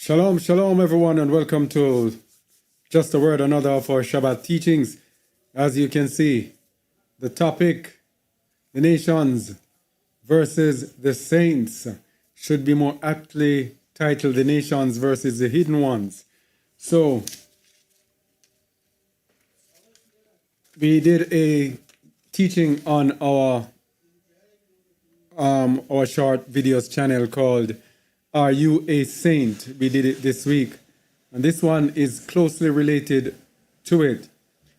Shalom, shalom, everyone, and welcome to Just a Word, another of our Shabbat teachings. As you can see, the topic, the nations versus the saints, should be more aptly titled The Nations versus the Hidden Ones. So, we did a teaching on our short videos channel called Are You a Saint? We did it this week. And this one is closely related to it.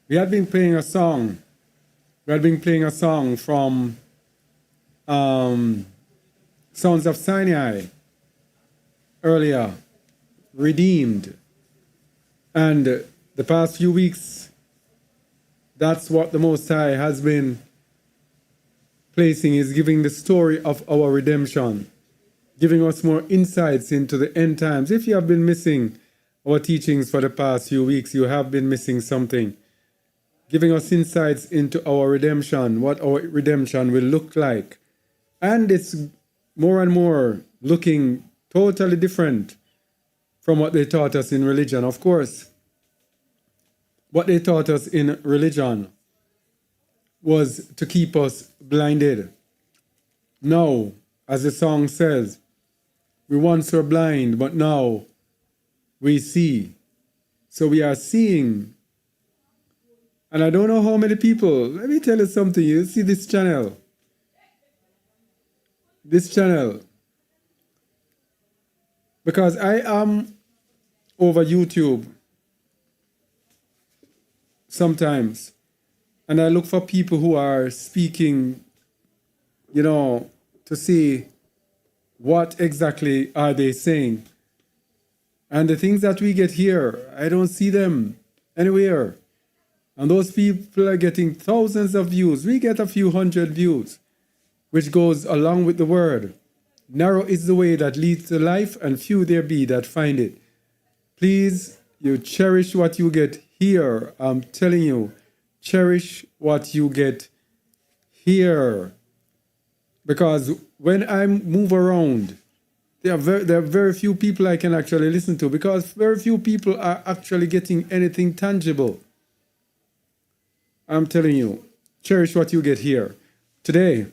We had been playing a song. From Sons of Sinai earlier, Redeemed. And the past few weeks, that's what the Most High has been placing, is giving the story of our redemption, giving us more insights into the end times. If you have been missing our teachings for the past few weeks, you have been missing something. Giving us insights into our redemption, what our redemption will look like. And it's more and more looking totally different from what they taught us in religion. Of course, what they taught us in religion was to keep us blinded. Now, as the song says, we once were blind, but now we see. So we are seeing. And I don't know how many people, let me tell you something. You see this channel. Because I am over YouTube sometimes. And I look for people who are speaking, to see what exactly are they saying. And the things that we get here, I don't see them anywhere. And those people are getting thousands of views. We get a few hundred views, which goes along with the word. Narrow is the way that leads to life, and few there be that find it. Please, you cherish what you get here. I'm telling you, cherish what you get here. Because when I move around, there are very few people I can actually listen to, because very few people are actually getting anything tangible. I'm telling you, cherish what you get here. Today,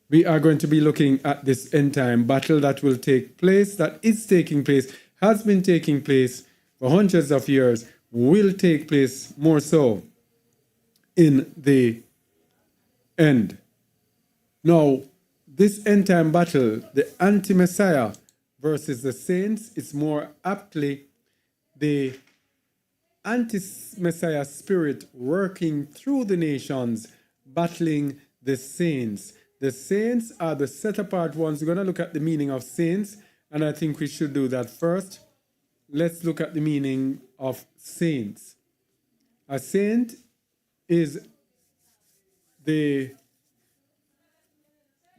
we are going to be looking at this end time battle that will take place, that is taking place, has been taking place for hundreds of years, will take place more so in the end. Now, this end time battle, the anti-Messiah versus the saints, is more aptly the anti-Messiah spirit working through the nations, battling the saints. The saints are the set-apart ones. We're going to look at the meaning of saints, and I think we should do that first. Let's look at the meaning of saints. A saint is the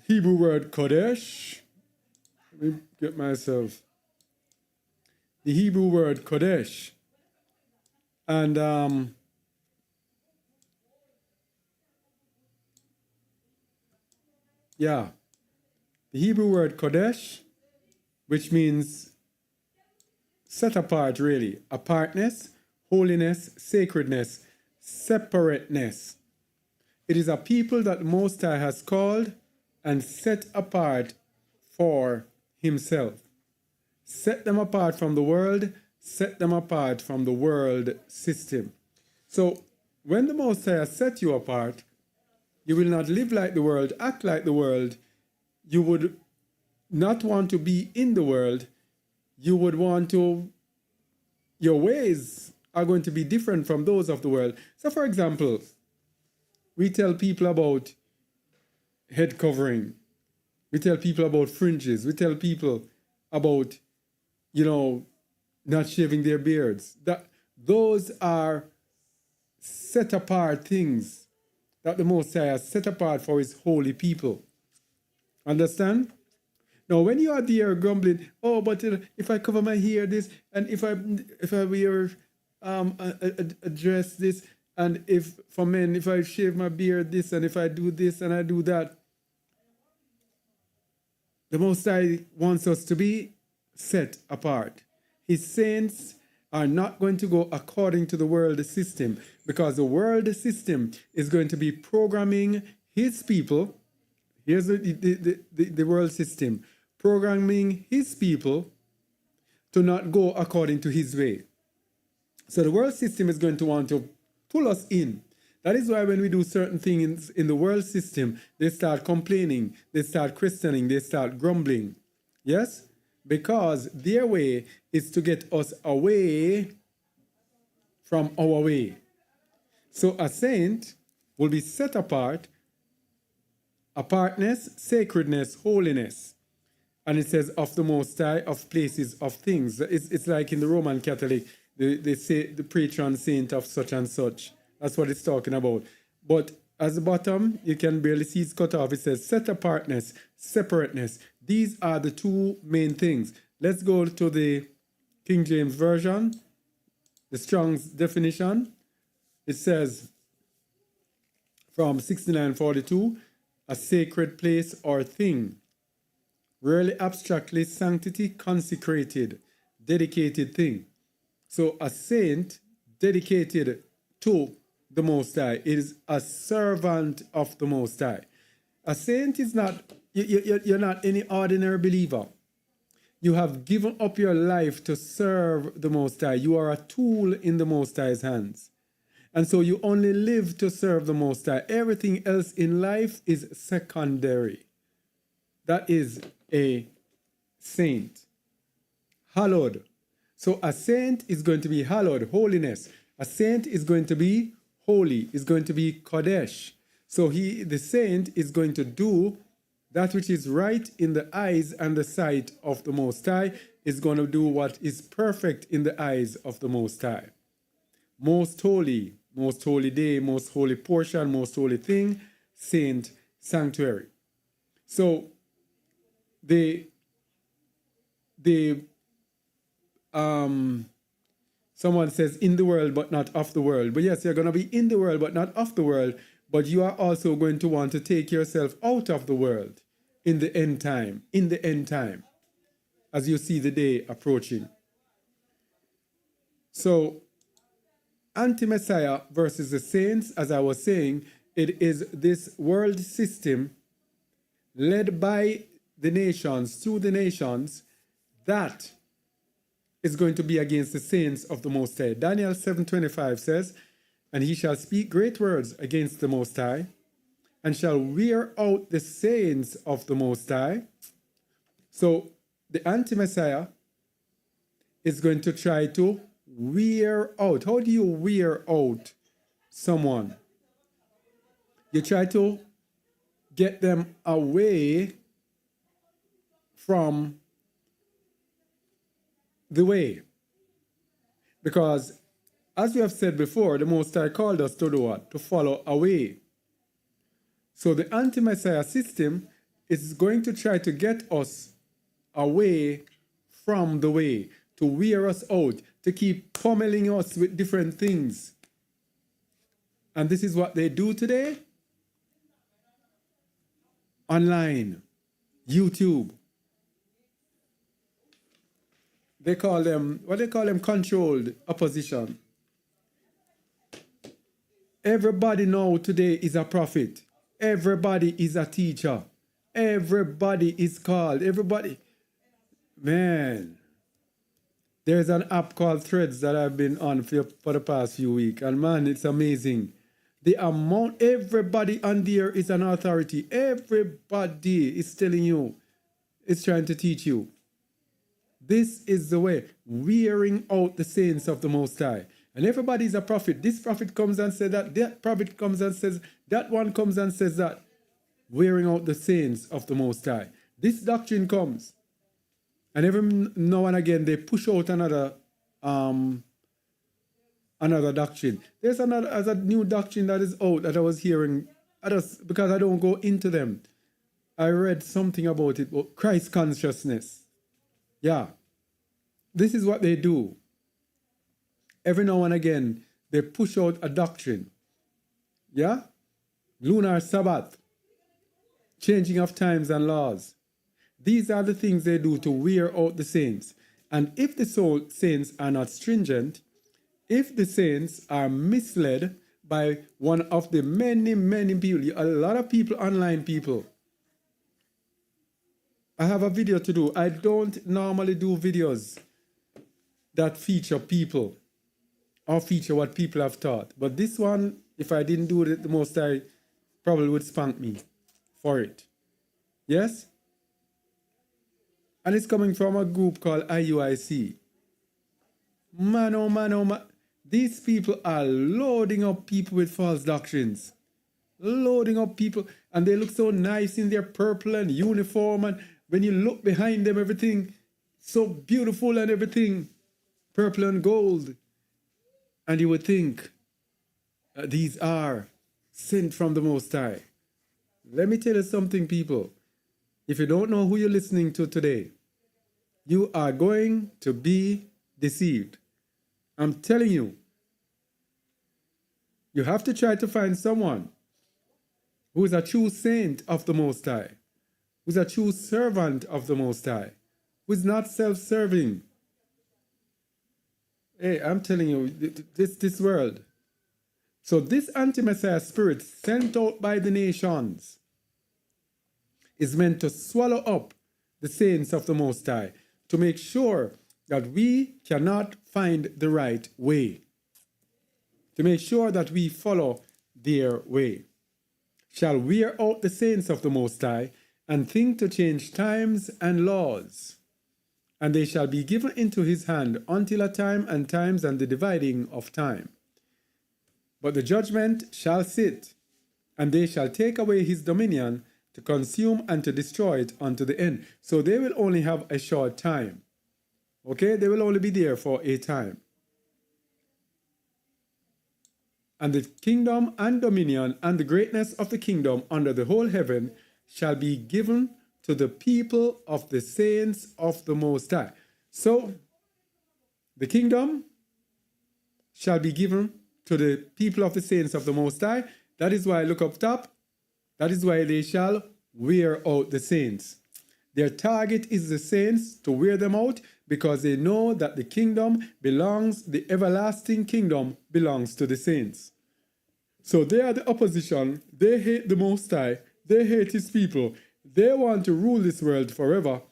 Hebrew word Kodesh. Let me get myself. The Hebrew word Kodesh. And the Hebrew word Kodesh, which means set apart, really. Apartness, holiness, sacredness, separateness. It is a people that the Most High has called and set apart for himself. Set them apart from the world, set them apart from the world system. So when the Most High has set you apart, you will not live like the world, act like the world. You would not want to be in the world. You would want to, your ways are going to be different from those of the world. So for example, we tell people about head covering. We tell people about fringes. We tell people about, not shaving their beards. Those are set apart things that the Most High has set apart for his holy people. Understand? Now, when you are there grumbling, oh, but if I cover my hair this, and if I wear a dress this, and if for men, if I shave my beard this, and if I do this and I do that, the Most High wants us to be set apart. His saints are not going to go according to the world system, because the world system is going to be programming his people. Here's the world system, programming his people to not go according to his way. So the world system is going to want to pull us in. That is why when we do certain things in the world system, they start complaining, they start questioning, they start grumbling. Yes? Because their way is to get us away from our way. So a saint will be set apart, apartness, sacredness, holiness. And it says of the Most High, of places, of things. It's like in the Roman Catholic, they say the patron saint of such and such. That's what it's talking about. But at the bottom, you can barely see it's cut off. It says set apartness, separateness. These are the two main things. Let's go to the King James Version, the Strong's definition. It says from 6942, a sacred place or thing, rarely abstractly sanctity, consecrated, dedicated thing. So a saint dedicated to the Most High is a servant of the Most High. A saint is not, you're not any ordinary believer. You have given up your life to serve the Most High. You are a tool in the Most High's hands. And so you only live to serve the Most High. Everything else in life is secondary. That is a saint. Hallowed. So a saint is going to be hallowed, holiness. A saint is going to be holy, is going to be Kodesh. So the saint is going to do that which is right in the eyes and the sight of the Most High, is going to do what is perfect in the eyes of the Most High. Most holy day, most holy portion, most holy thing, saint, sanctuary. So someone says in the world but not of the world. But yes, you're going to be in the world but not of the world, but you are also going to want to take yourself out of the world in the end time, as you see the day approaching. So anti-Messiah versus the saints, as I was saying, it is this world system led by the nations, through the nations, that is going to be against the saints of the Most High. Daniel 7:25 says, and he shall speak great words against the Most High, and shall wear out the saints of the Most High. So the anti-Messiah is going to try to wear out. How do you wear out someone? You try to get them away from the way. Because, as we have said before, the Most High called us to do what? To follow a way. So the anti-Messiah system is going to try to get us away from the way, to wear us out, to keep pummeling us with different things. And this is what they do today. Online, YouTube. They call them, controlled opposition. Everybody now today is a prophet. Everybody is a teacher. Everybody is called. Everybody. Man. There's an app called Threads that I've been on for the past few weeks. And man, it's amazing. The amount, everybody on there is an authority. Everybody is telling you, it's trying to teach you. This is the way, wearing out the saints of the Most High. And everybody is a prophet. This prophet comes and says that. That prophet comes and says, that one comes and says that. Wearing out the saints of the Most High. This doctrine comes. And every now and again, they push out another doctrine. There's a new doctrine that is out that I was hearing, because I don't go into them. I read something about it, about Christ consciousness. Yeah. This is what they do. Every now and again, they push out a doctrine. Yeah? Lunar Sabbath. Changing of times and laws. These are the things they do to wear out the saints. And if the saints are not stringent, if the saints are misled by one of the many, many people, a lot of people, online people. I have a video to do. I don't normally do videos that feature people or feature what people have taught. But this one, if I didn't do it the most, I probably would spank me for it. Yes? And it's coming from a group called IUIC. Man, oh man, oh man. These people are loading up people with false doctrines. Loading up people. And they look so nice in their purple and uniform. And when you look behind them, everything so beautiful and everything purple and gold. And you would think these are sent from the Most High. Let me tell you something, people. If you don't know who you're listening to today, you are going to be deceived. I'm telling you. You have to try to find someone who is a true saint of the Most High, who is a true servant of the Most High, who is not self-serving. Hey, I'm telling you, this world. So this anti-Messiah spirit sent out by the nations is meant to swallow up the saints of the Most High, to make sure that we cannot find the right way, to make sure that we follow their way. Shall wear out the saints of the Most High, and think to change times and laws. And they shall be given into his hand until a time and times and the dividing of time. But the judgment shall sit, and they shall take away his dominion, to consume and to destroy it unto the end. So they will only have a short time. Okay? They will only be there for a time. And the kingdom and dominion and the greatness of the kingdom under the whole heaven shall be given to the people of the saints of the Most High. So, the kingdom shall be given to the people of the saints of the Most High. That is why, look up top, that is why they shall wear out the saints. Their target is the saints, to wear them out, because they know that the kingdom belongs, the everlasting kingdom belongs to the saints. So they are the opposition. They hate the Most High. They hate his people. They want to rule this world forever.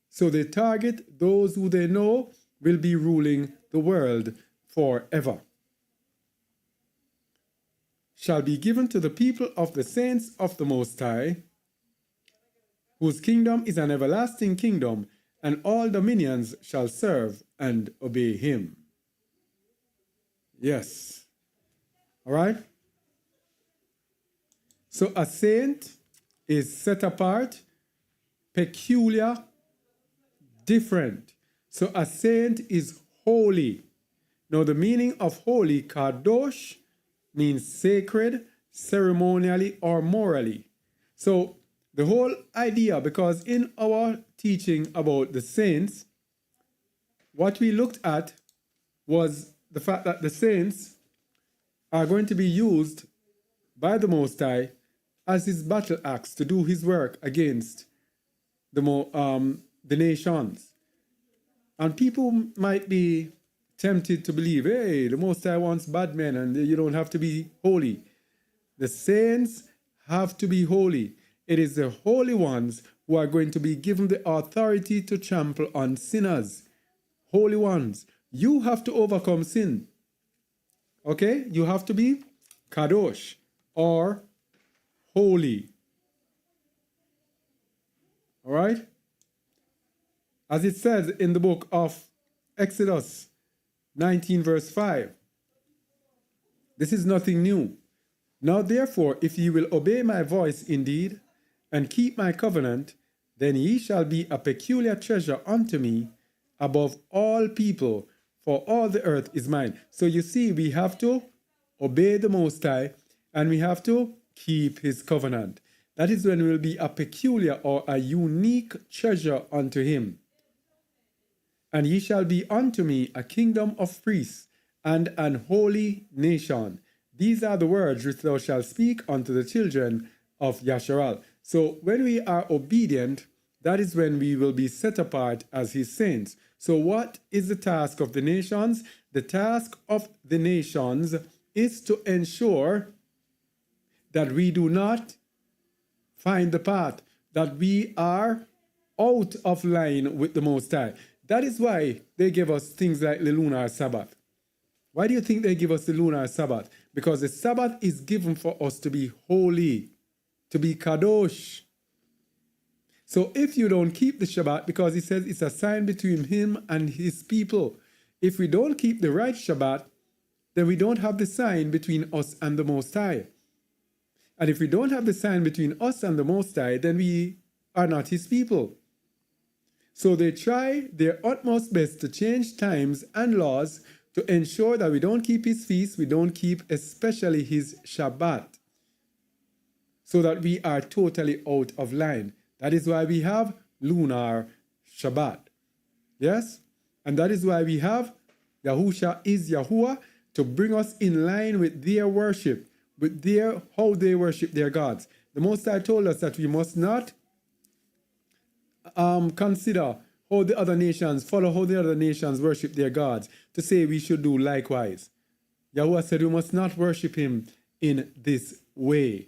So they target those who they know will be ruling the world forever. Shall be given to the people of the saints of the Most High, whose kingdom is an everlasting kingdom, and all dominions shall serve and obey him. Yes. All right? So a saint is set apart, peculiar, different. So a saint is holy. Now the meaning of holy, kadosh, means sacred, ceremonially, or morally. So the whole idea, because in our teaching about the saints, what we looked at was the fact that the saints are going to be used by the Most High as his battle axe to do his work against the nations. And people might be tempted to believe, hey, the Most High wants bad men and you don't have to be holy. The saints have to be holy. It is the holy ones who are going to be given the authority to trample on sinners. Holy ones. You have to overcome sin. Okay? You have to be kadosh, or holy. All right? As it says in the book of Exodus 19 verse 5. This is nothing new. Now therefore, if ye will obey my voice indeed, and keep my covenant, then ye shall be a peculiar treasure unto me above all people, for all the earth is mine. So you see, we have to obey the Most High, and we have to keep his covenant. That is when we will be a peculiar or a unique treasure unto him. And ye shall be unto me a kingdom of priests and an holy nation. These are the words which thou shalt speak unto the children of Yasharal. So when we are obedient, that is when we will be set apart as his saints. So what is the task of the nations? The task of the nations is to ensure that we do not find the path, that we are out of line with the Most High. That is why they give us things like the lunar Sabbath. Why do you think they give us the lunar Sabbath? Because the Sabbath is given for us to be holy, to be kadosh. So if you don't keep the Shabbat, because he says it's a sign between him and his people, if we don't keep the right Shabbat, then we don't have the sign between us and the Most High. And if we don't have the sign between us and the Most High, then we are not his people. So they try their utmost best to change times and laws to ensure that we don't keep his feast, we don't keep especially his Shabbat, so that we are totally out of line. That is why we have lunar Shabbat. Yes? And that is why we have Yahusha is Yahuwah, to bring us in line with their worship, with their how they worship their gods. The Most High told us that we must not consider how the other nations, follow how the other nations worship their gods, to say we should do likewise. Yahuwah said we must not worship him in this way.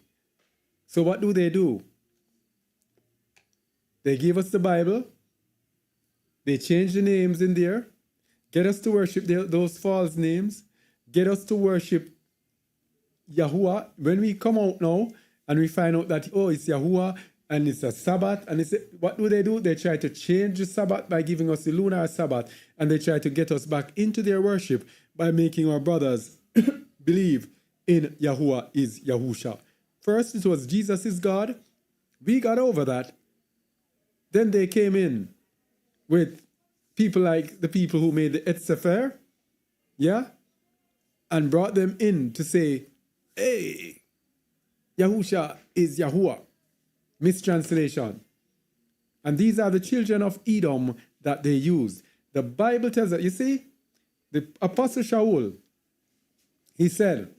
So what do? They give us the Bible, they change the names in there, get us to worship those false names, get us to worship Yahuwah. When we come out now and we find out that, oh, it's Yahuwah and it's a Sabbath, and what do? They try to change the Sabbath by giving us the lunar Sabbath, and they try to get us back into their worship by making our brothers believe in Yahuwah is Yahusha. First, it was Jesus is God. We got over that. Then they came in with people like the people who made the Et Sefer, yeah, and brought them in to say, hey, Yahusha is Yahuwah. Mistranslation. And these are the children of Edom that they used. The Bible tells that, you see, the Apostle Shaul, he said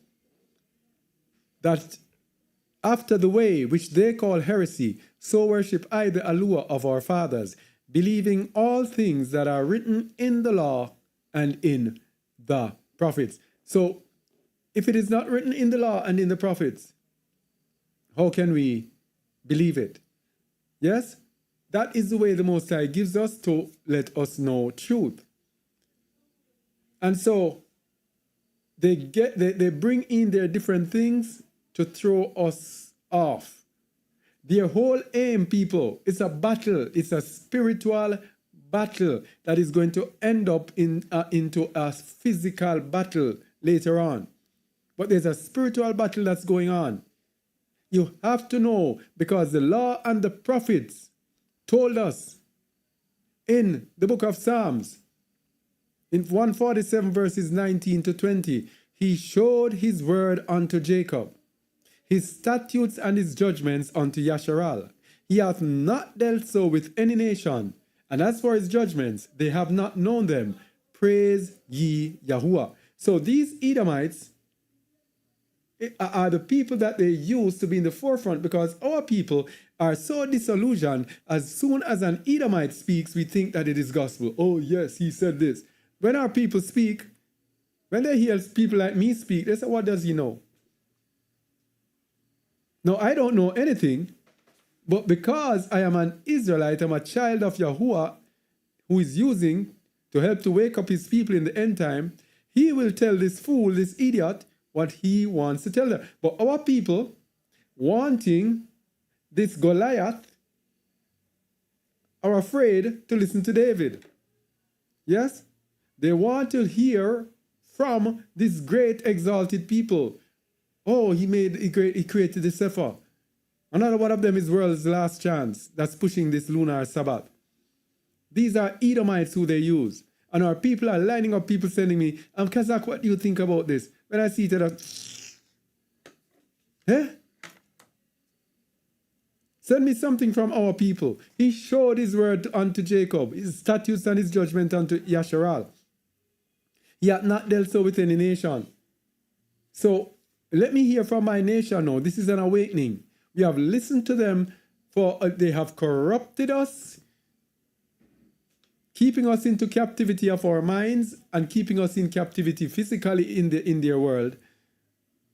that after the way which they call heresy, so worship I the Alua of our fathers, believing all things that are written in the law and in the prophets. So, if it is not written in the law and in the prophets, how can we believe it? Yes? That is the way the Most High gives us to let us know truth. And so, they bring in their different things to throw us off. Their whole aim, people, is a battle. It's a spiritual battle that is going to end up into a physical battle later on. But there's a spiritual battle that's going on. You have to know, because the law and the prophets told us in the book of Psalms, in 147 verses 19 to 20, he showed his word unto Jacob, his statutes and his judgments unto Yasharal. He hath not dealt so with any nation, and as for his judgments, they have not known them. Praise ye Yahuwah. So these Edomites are the people that they use to be in the forefront, because our people are so disillusioned. As soon as an Edomite speaks, we think that it is gospel. Oh yes, he said this. When our people speak, when they hear people like me speak, they say, what does he know? Now, I don't know anything, but because I am an Israelite, I'm a child of Yahuwah, who is using to help to wake up his people in the end time, he will tell this fool, this idiot, what he wants to tell them. But our people, wanting this Goliath, are afraid to listen to David. Yes? They want to hear from this great exalted people. Oh, he created the Sefer. Another one of them is World's Last Chance, that's pushing this lunar Sabbath. These are Edomites who they use. And our people are lining up, people sending me, Kazakh, what do you think about this? When I see it, send me something from our people. He showed his word unto Jacob, his statutes and his judgment unto Yasharal. He hath not dealt so with any nation. So let me hear from my nation now. This is an awakening. We have listened to them For they have corrupted us, keeping us into captivity of our minds and keeping us in captivity physically in their world.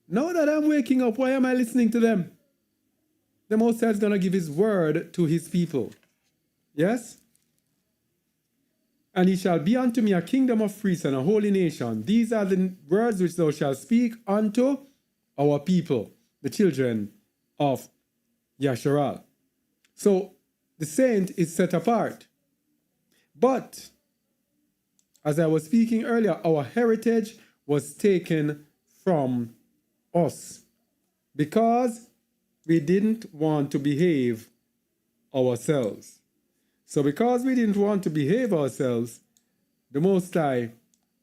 Now that I'm waking up, why am I listening to them? The Most High is going to give his word to his people. Yes? And he shall be unto me a kingdom of priests and a holy nation. These are the words which thou shalt speak unto our people, the children of Yasharal. So the saint is set apart. But, as I was speaking earlier, our heritage was taken from us because we didn't want to behave ourselves. So because we didn't want to behave ourselves, the Most High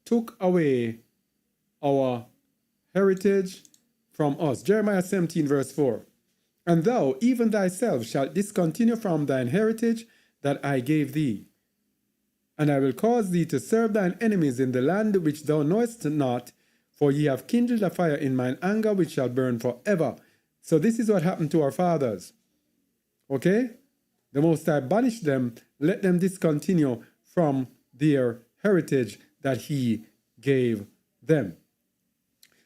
took away our heritage from us. Jeremiah 17 verse 4. And thou, even thyself, shalt discontinue from thine heritage that I gave thee. And I will cause thee to serve thine enemies in the land which thou knowest not, for ye have kindled a fire in mine anger which shall burn forever. So this is what happened to our fathers. Okay? The Most High banished them, let them discontinue from their heritage that he gave them.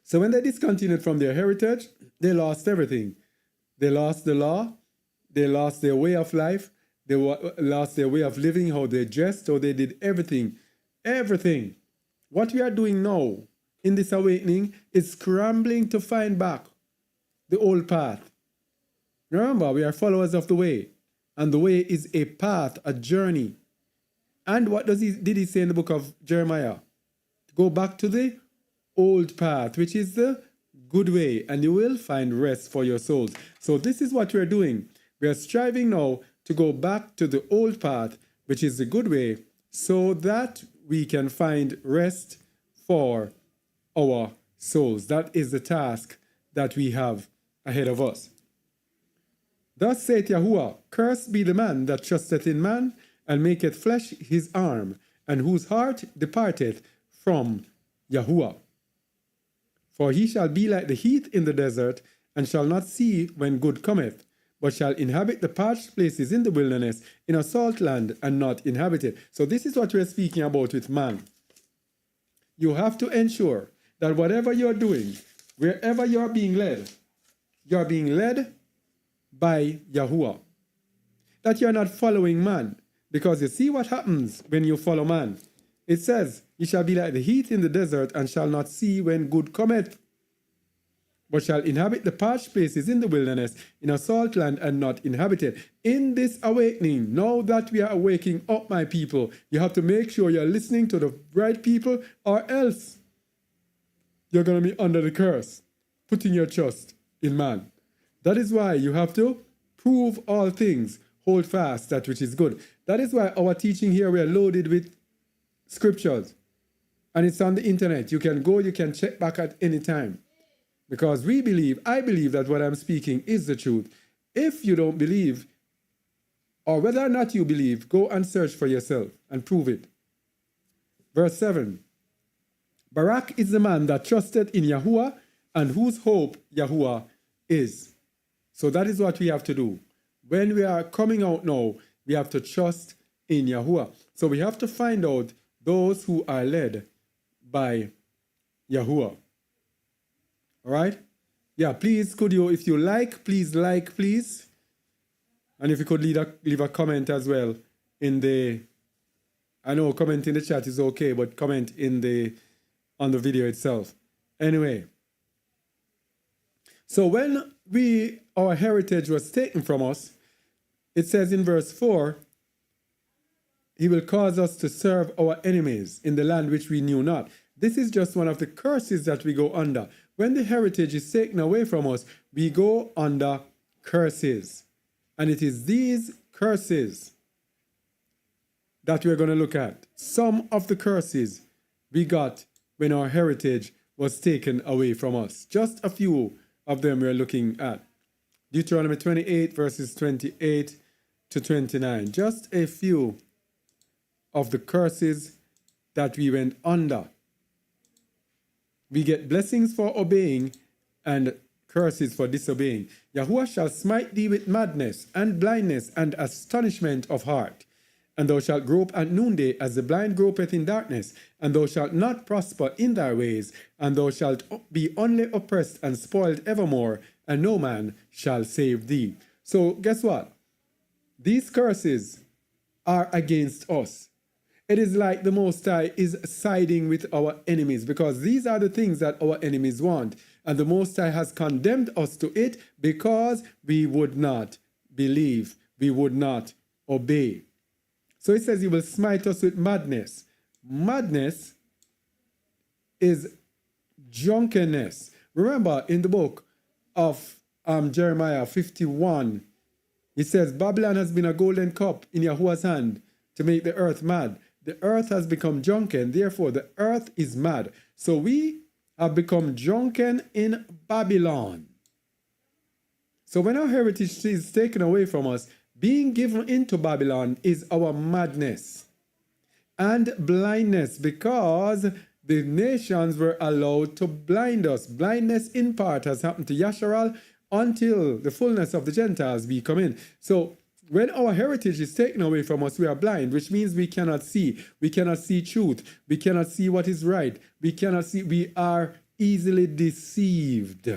So when they discontinued from their heritage, they lost everything. They lost the law, they lost their way of life, they lost their way of living, how they dressed, how they did everything. Everything. What we are doing now in this awakening is scrambling to find back the old path. Remember, we are followers of the way. And the way is a path, a journey. And what did he say in the book of Jeremiah? Go back to the old path, which is the good way, and you will find rest for your souls. So this is what we're doing. We are striving now to go back to the old path, which is the good way, so that we can find rest for our souls. That is the task that we have ahead of us. Thus saith Yahuwah, cursed be the man that trusteth in man, and maketh flesh his arm, and whose heart departeth from Yahuwah. For he shall be like the heath in the desert, and shall not see when good cometh, but shall inhabit the parched places in the wilderness, in a salt land, and not inhabited. So this is what we're speaking about with man. You have to ensure that whatever you're doing, wherever you're being led by Yahuwah. That you're not following man. Because you see what happens when you follow man. It says, ye shall be like the heath in the desert, and shall not see when good cometh, but shall inhabit the parched places in the wilderness, in a salt land, and not inhabited. In this awakening, now that we are waking up, my people, you have to make sure you're listening to the right people, or else you're going to be under the curse, putting your trust in man. That is why you have to prove all things, hold fast that which is good. That is why our teaching here, we are loaded with scriptures. And it's on the internet. You can go, you can check back at any time. Because I believe that what I'm speaking is the truth. If you don't believe, or whether or not you believe, go and search for yourself and prove it. Verse 7. Barak is the man that trusted in Yahuwah, and whose hope Yahuwah is. So that is what we have to do. When we are coming out now, we have to trust in Yahuwah. So we have to find out those who are led by Yahuwah. All right? Yeah, please, could you, if you like, please. And if you could leave a comment as well in the, I know comment in the chat is okay, but comment on the video itself. Anyway. So when our heritage was taken from us, it says in verse 4, he will cause us to serve our enemies in the land which we knew not. This is just one of the curses that we go under. When the heritage is taken away from us, we go under curses. And it is these curses that we're going to look at. Some of the curses we got when our heritage was taken away from us. Just a few of them we're looking at. Deuteronomy 28 verses 28 to 29. Just a few of the curses that we went under. We get blessings for obeying and curses for disobeying. Yahuwah shall smite thee with madness and blindness and astonishment of heart. And thou shalt grope at noonday as the blind gropeth in darkness, and thou shalt not prosper in thy ways, and thou shalt be only oppressed and spoiled evermore, and no man shall save thee. So guess what? These curses are against us. It is like the Most High is siding with our enemies, because these are the things that our enemies want. And the Most High has condemned us to it because we would not believe, we would not obey. So it says he will smite us with madness. Madness is drunkenness. Remember in the book of Jeremiah 51, it says, Babylon has been a golden cup in Yahuwah's hand to make the earth mad. The earth has become drunken, therefore the earth is mad. So we have become drunken in Babylon. So when our heritage is taken away from us, being given into Babylon is our madness and blindness, because the nations were allowed to blind us. Blindness in part has happened to Yasharal until the fullness of the Gentiles be come in. So when our heritage is taken away from us, we are blind, which means we cannot see. We cannot see truth. We cannot see what is right. We cannot see. We are easily deceived.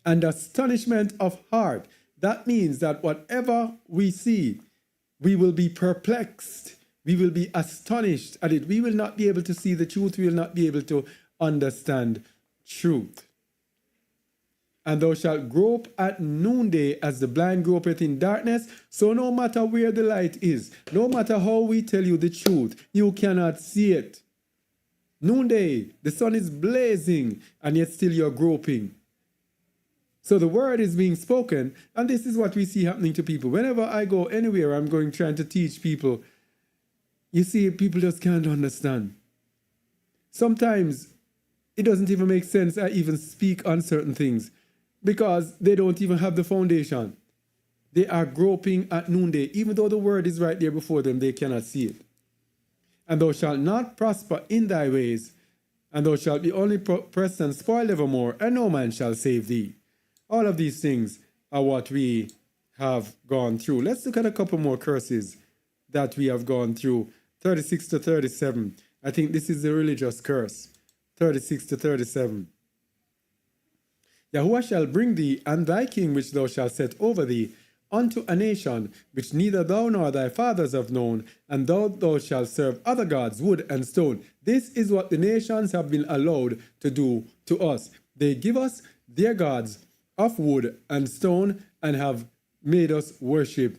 And astonishment of heart. That means that whatever we see, we will be perplexed. We will be astonished at it. We will not be able to see the truth. We will not be able to understand truth. And thou shalt grope at noonday as the blind gropeth in darkness. So no matter where the light is, no matter how we tell you the truth, you cannot see it. Noonday, the sun is blazing, and yet still you're groping. So the word is being spoken, and this is what we see happening to people. Whenever I go anywhere, I'm going trying to teach people. You see, people just can't understand. Sometimes it doesn't even make sense I even speak on certain things, because they don't even have the foundation. They are groping at noonday. Even though the word is right there before them, they cannot see it. And thou shalt not prosper in thy ways, and thou shalt be only oppressed and spoiled evermore, and no man shall save thee. All of these things are what we have gone through. Let's look at a couple more curses that we have gone through. 36 to 37. I think this is the religious curse. 36 to 37. Yahuwah shall bring thee and thy king which thou shalt set over thee unto a nation which neither thou nor thy fathers have known, and thou shalt serve other gods, wood and stone. This is what the nations have been allowed to do to us. They give us their gods of wood and stone and have made us worship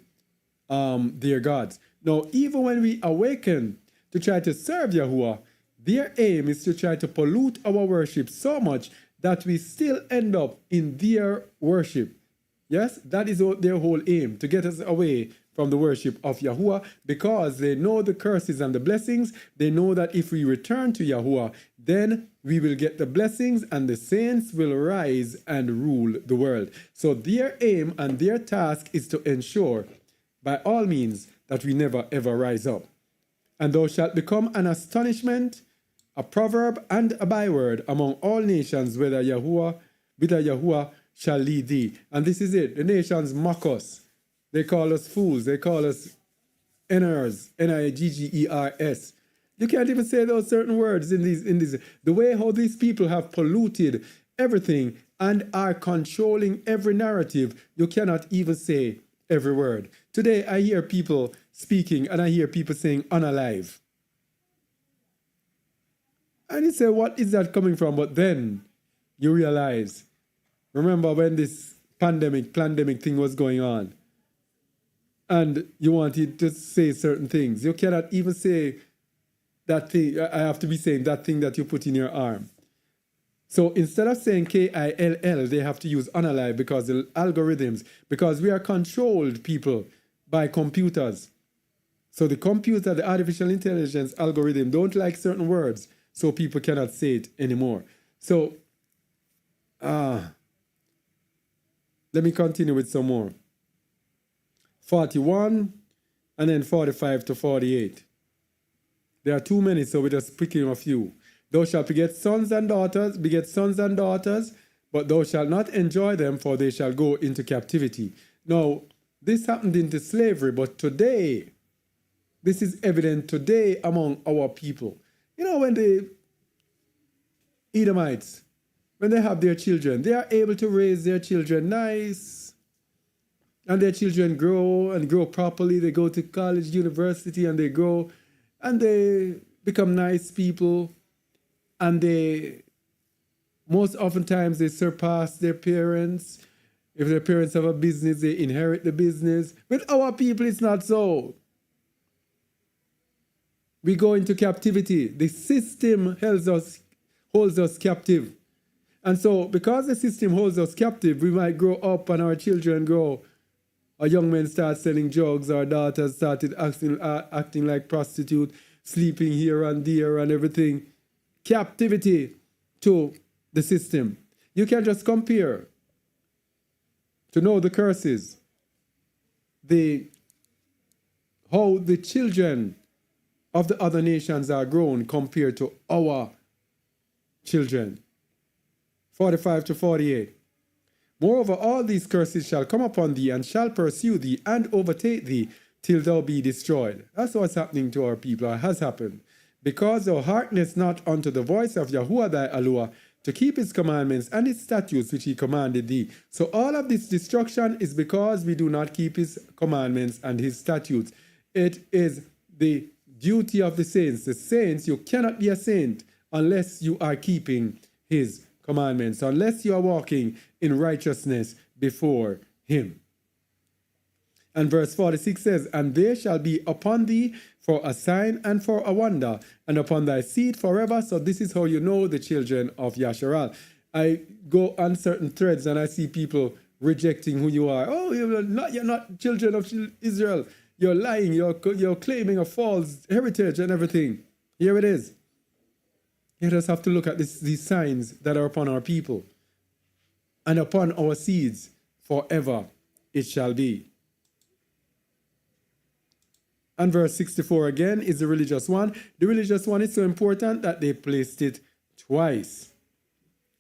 their gods. Now, even when we awaken to try to serve Yahuwah, their aim is to try to pollute our worship so much that we still end up in their worship. Yes, that is their whole aim, to get us away from the worship of Yahuwah, because they know the curses and the blessings. They know that if we return to Yahuwah, then we will get the blessings and the saints will rise and rule the world. So their aim and their task is to ensure, by all means, that we never ever rise up. And thou shalt become an astonishment, a proverb, and a byword among all nations, whither Yahuwah shall lead thee. And this is it. The nations mock us. They call us fools. They call us Niggers, Niggers. You can't even say those certain words in these. The way how these people have polluted everything and are controlling every narrative, you cannot even say every word. Today I hear people speaking and I hear people saying unalive. And you say, what is that coming from? But then you realize, remember when this pandemic thing was going on, and you wanted to say certain things. You cannot even say that thing. I have to be saying that thing that you put in your arm. So instead of saying KILL, they have to use unalive, because the algorithms, because we are controlled, people, by computers. So the computer, the artificial intelligence algorithm don't like certain words, so people cannot say it anymore. So let me continue with some more. 41 and then 45 to 48. There are too many, so we're just picking a few. Thou shalt beget sons and daughters, but thou shalt not enjoy them, for they shall go into captivity. Now, this happened into slavery, but today, this is evident today among our people. You know, when the Edomites, when they have their children, they are able to raise their children nice. And their children grow and grow properly. They go to college, university, and they grow and they become nice people. And they, most oftentimes, they surpass their parents. If their parents have a business, they inherit the business. With our people, it's not so. We go into captivity. The system holds us captive. And so, because the system holds us captive, we might grow up and our children grow. Our young men start selling drugs. Our daughters started acting like prostitutes, sleeping here and there and everything. Captivity to the system. You can just compare to know the curses, how the children of the other nations are grown compared to our children. 45 to 48. Moreover, all these curses shall come upon thee, and shall pursue thee, and overtake thee, till thou be destroyed. That's what's happening to our people, or has happened. Because thou hearkenest not unto the voice of Yahuwah thy Elohah, to keep his commandments and his statutes which he commanded thee. So all of this destruction is because we do not keep his commandments and his statutes. It is the duty of the saints. The saints, you cannot be a saint unless you are keeping his commandments, unless you are walking in righteousness before him. And verse 46 says, and they shall be upon thee for a sign and for a wonder, and upon thy seed forever. So this is how you know the children of Yasharal. I go on certain threads and I see people rejecting who you are. Oh, you're not children of Israel. You're lying. You're claiming a false heritage and everything. Here it is. You just have to look at these signs that are upon our people. And upon our seeds forever it shall be. And verse 64 again is the religious one. The religious one is so important that they placed it twice.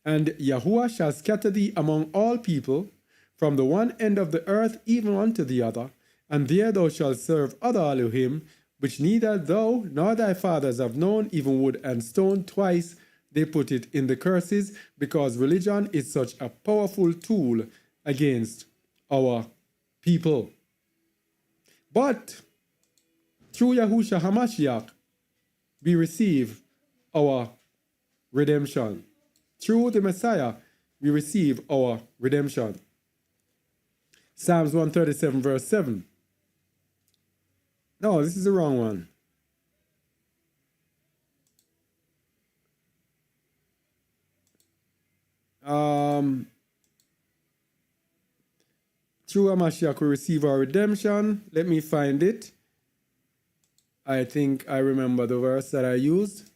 And Yahuwah shall scatter thee among all people, from the one end of the earth even unto the other, and there thou shalt serve other Elohim, which neither thou nor thy fathers have known, even wood and stone. Twice they put it in the curses, because religion is such a powerful tool against our people. But through Yahushua HaMashiach, we receive our redemption. Through the Messiah, we receive our redemption. Psalms 137 verse 7. No, this is the wrong one. Through HaMashiach, we receive our redemption. Let me find it. I think I remember the verse that I used.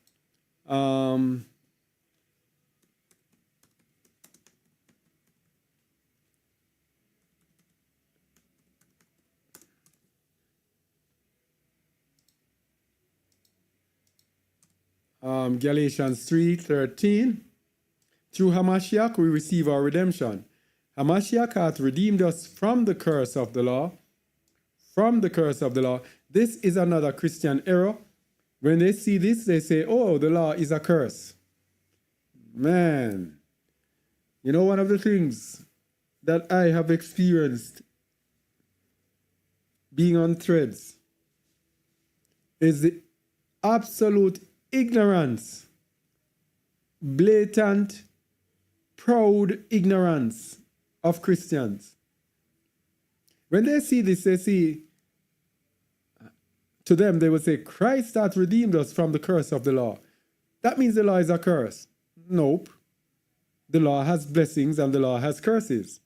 Galatians 3:13. Through HaMashiach we receive our redemption. HaMashiach hath redeemed us from the curse of the law. From the curse of the law. This is another Christian error. When they see this, they say, oh, the law is a curse. Man, you know, one of the things that I have experienced being on threads is the absolute ignorance, blatant, proud ignorance of Christians. When they see this, they see, to them, they would say, Christ hath redeemed us from the curse of the law. That means the law is a curse. Nope. The law has blessings and the law has curses.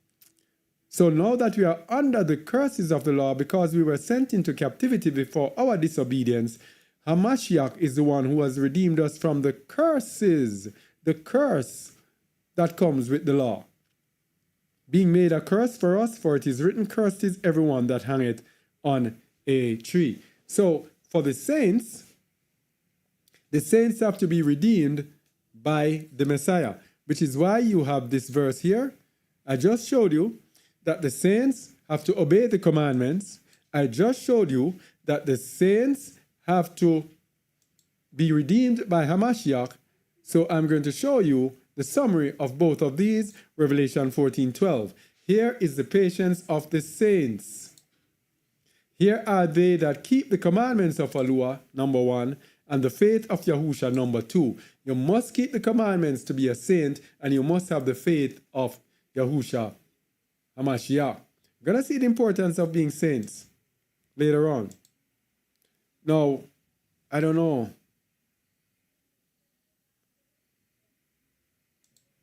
So now that we are under the curses of the law because we were sent into captivity before our disobedience, HaMashiach is the one who has redeemed us from the curses, the curse that comes with the law. Being made a curse for us, for it is written, cursed is everyone that hangeth on a tree. So for the saints have to be redeemed by the Messiah, which is why you have this verse here. I just showed you that the saints have to obey the commandments. I just showed you that the saints have to be redeemed by Hamashiach. So I'm going to show you the summary of both of these, Revelation 14:12. Here is the patience of the saints. Here are they that keep the commandments of Yahuwah, number one, and the faith of Yahusha, number two. You must keep the commandments to be a saint, and you must have the faith of Yahusha, Hamashiach. We're going to see the importance of being saints later on. Now, I don't know.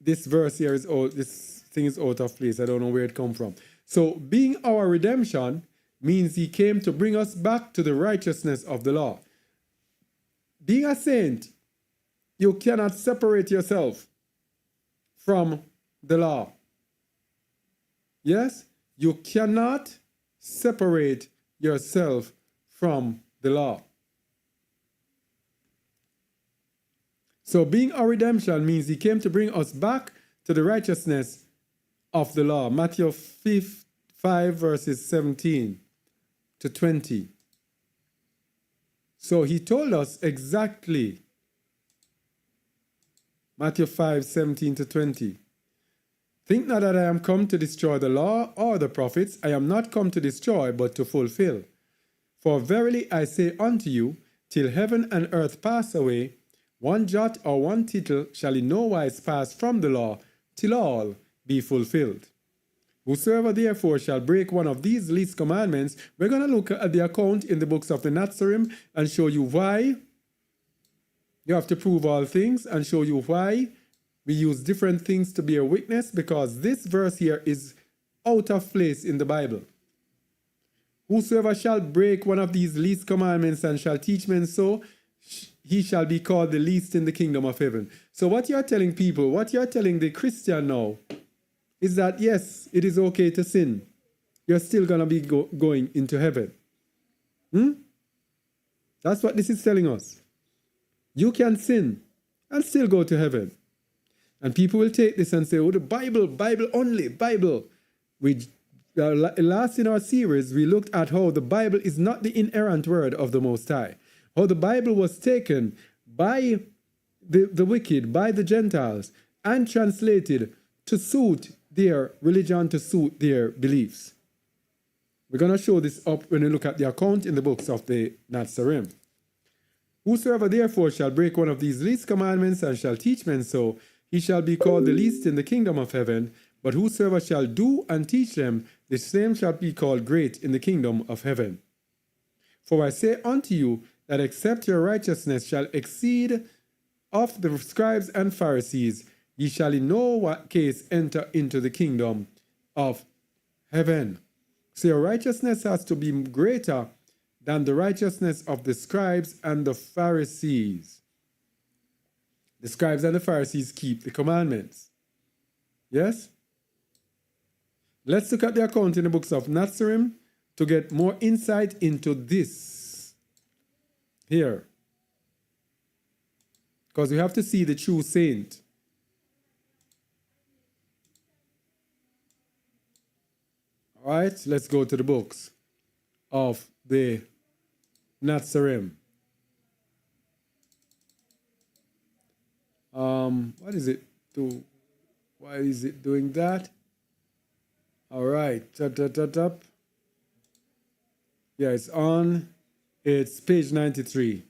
This verse here is out, this thing is out of place. I don't know where it come from. So, being our redemption means he came to bring us back to the righteousness of the law. Being a saint, you cannot separate yourself from the law. Yes? You cannot separate yourself from the law. So being our redemption means he came to bring us back to the righteousness of the law. Matthew 5 verses 17 to 20. So he told us exactly. Matthew 5, 17 to 20. Think not that I am come to destroy the law or the prophets. I am not come to destroy, but to fulfill. For verily I say unto you, till heaven and earth pass away, one jot or one tittle shall in no wise pass from the law, till all be fulfilled. Whosoever therefore shall break one of these least commandments, we're going to look at the account in the books of the Nazarene and show you why you have to prove all things, and show you why we use different things to bear witness, because this verse here is out of place in the Bible. Whosoever shall break one of these least commandments and shall teach men so, he shall be called the least in the kingdom of heaven. So what you are telling people, what you are telling the Christian now, is that yes, it is okay to sin. You're still going to be going into heaven. That's what this is telling us. You can sin and still go to heaven. And people will take this and say, oh, the Bible, Bible only, Bible. Last in our series, we looked at how the Bible is not the inerrant word of the Most High. How the Bible was taken by the wicked, by the Gentiles, and translated to suit their religion, to suit their beliefs. We're going to show this up when we look at the account in the books of the Nazarene. Whosoever therefore shall break one of these least commandments and shall teach men so, he shall be called the least in the kingdom of heaven. But whosoever shall do and teach them, the same shall be called great in the kingdom of heaven. For I say unto you, that except your righteousness shall exceed of the scribes and Pharisees, ye shall in no case enter into the kingdom of heaven. So your righteousness has to be greater than the righteousness of the scribes and the Pharisees. The scribes and the Pharisees keep the commandments. Yes? Let's look at the account in the books of Nazarene to get more insight into this. Here. Because we have to see the true saint. All right, let's go to the books of the Nazarene. What is it? Why is it doing that? All right. Yeah, it's on. It's page 93.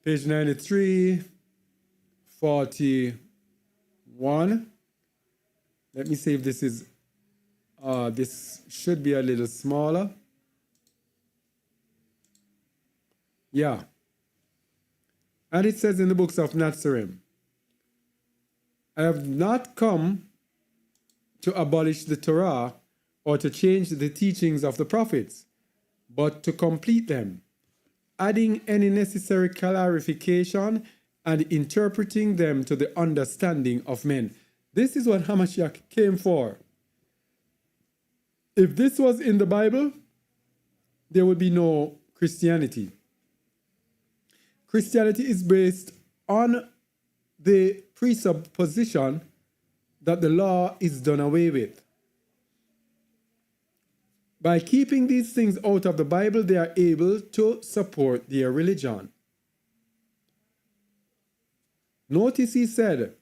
Page 93, 41. Let me see if this is, this should be a little smaller. Yeah. And it says in the books of Nazarene, I have not come to abolish the Torah or to change the teachings of the prophets, but to complete them, adding any necessary clarification and interpreting them to the understanding of men. This is what Hamashiach came for. If this was in the Bible, there would be no Christianity. Christianity is based on the presupposition that the law is done away with. By keeping these things out of the Bible, they are able to support their religion. Notice he said,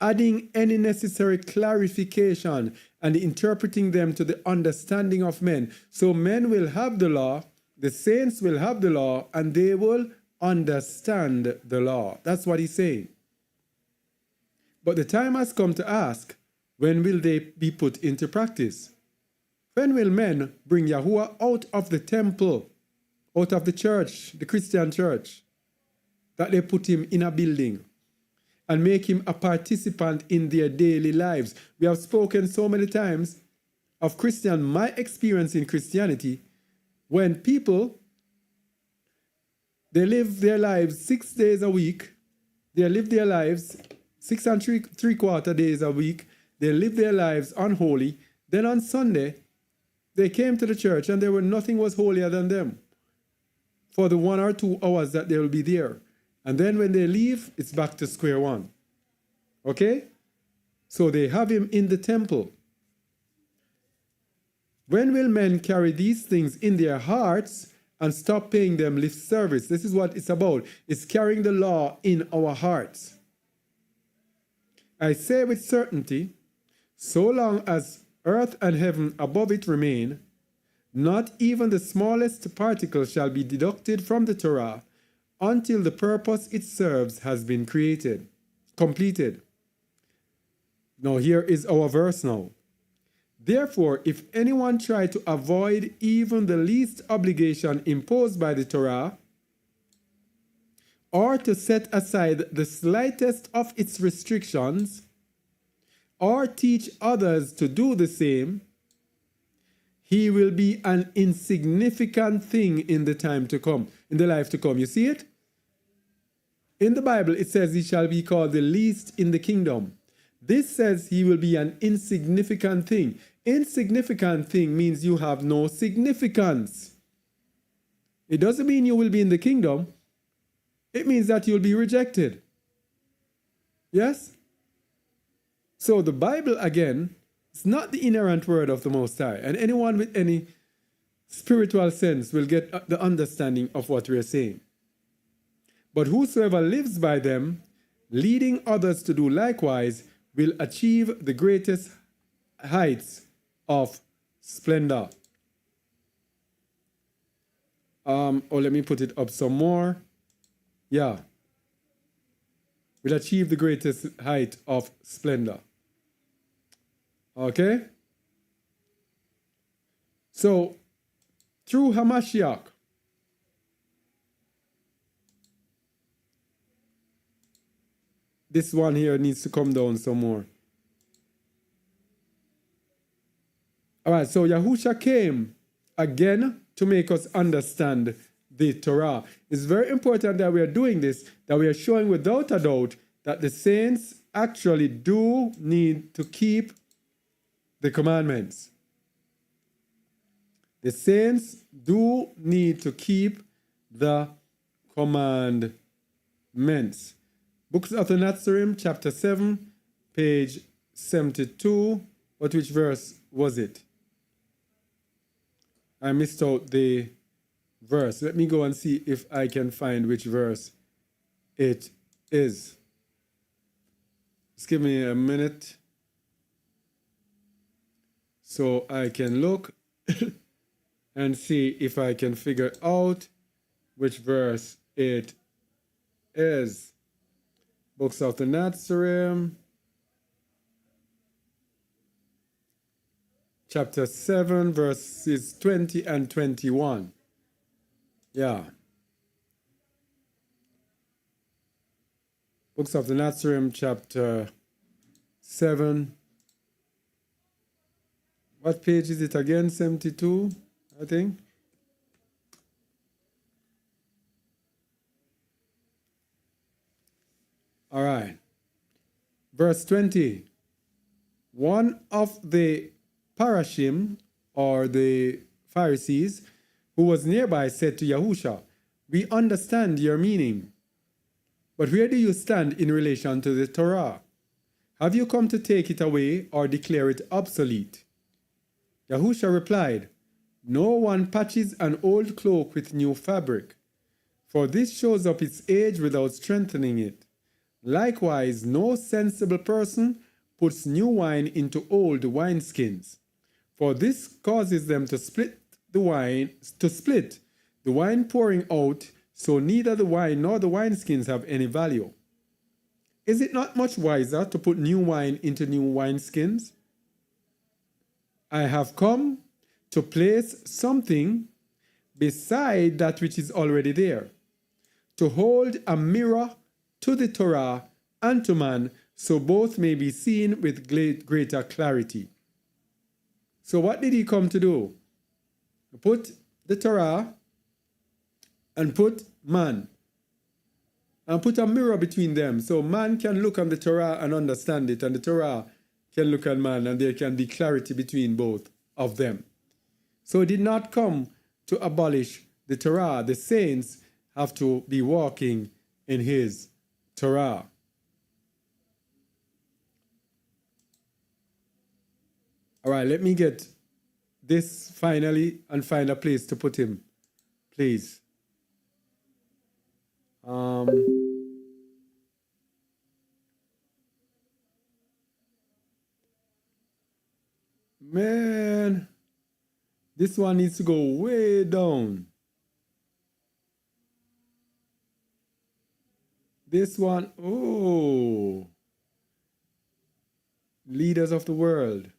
adding any necessary clarification and interpreting them to the understanding of men. So men will have the law, the saints will have the law, and they will understand the law. That's what he's saying. But the time has come to ask, when will they be put into practice? When will men bring Yahuwah out of the temple, out of the church, the Christian church, that they put him in a building and make him a participant in their daily lives? We have spoken so many times of my experience in Christianity, when people, they live their lives 6 days a week, they live their lives 6 and three quarter days a week, they live their lives unholy. Then on Sunday, they came to the church and nothing was holier than them for the 1 or 2 hours that they will be there. And then when they leave, it's back to square one. Okay? So they have him in the temple. When will men carry these things in their hearts and stop paying them lip service? This is what it's about. It's carrying the law in our hearts. I say with certainty, so long as earth and heaven above it remain, not even the smallest particle shall be deducted from the Torah until the purpose it serves has been completed. Now here is our verse now. Therefore, if anyone try to avoid even the least obligation imposed by the Torah, or to set aside the slightest of its restrictions, or teach others to do the same, he will be an insignificant thing in the time to come, in the life to come. You see it? In the Bible, it says he shall be called the least in the kingdom. This says he will be an insignificant thing. Insignificant thing means you have no significance. It doesn't mean you will be in the kingdom. It means that you'll be rejected. Yes? So the Bible, again, is not the inerrant word of the Most High. And anyone with any spiritual sense will get the understanding of what we are saying. But whosoever lives by them, leading others to do likewise, will achieve the greatest heights of splendor. Let me put it up some more. Yeah. Will achieve the greatest height of splendor. Okay? So, through Hamashiach, this one here needs to come down some more. All right, so Yahusha came again to make us understand the Torah. It's very important that we are doing this, that we are showing without a doubt that the saints actually do need to keep the commandments. The saints do need to keep the commandments. Books of the Nazarene, chapter 7, page 72. But which verse was it? I missed out the verse. Let me go and see if I can find which verse it is. Just give me a minute so I can look and see if I can figure out which verse it is. Books of the Nazarene, chapter 7, verses 20 and 21. Yeah. Books of the Nazarene, chapter 7. What page is it again? 72, I think. All right. Verse 20. One of the parashim or the Pharisees, who was nearby, said to Yahusha, "We understand your meaning, but where do you stand in relation to the Torah? Have you come to take it away or declare it obsolete?" Yahusha replied, "No one patches an old cloak with new fabric, for this shows up its age without strengthening it. Likewise, no sensible person puts new wine into old wineskins, for this causes them to split the wine pouring out, so neither the wine nor the wineskins have any value. Is it not much wiser to put new wine into new wineskins? I have come to place something beside that which is already there, to hold a mirror to the Torah and to man, so both may be seen with greater clarity." So what did he come to do? Put the Torah and put man, and put a mirror between them, so man can look on the Torah and understand it, and the Torah can look at man, and there can be clarity between both of them. So it did not come to abolish the Torah. The saints have to be walking in his Torah. All right, let me get this finally and find a place to put him, please. Man, this one needs to go way down. This one, oh, leaders of the world.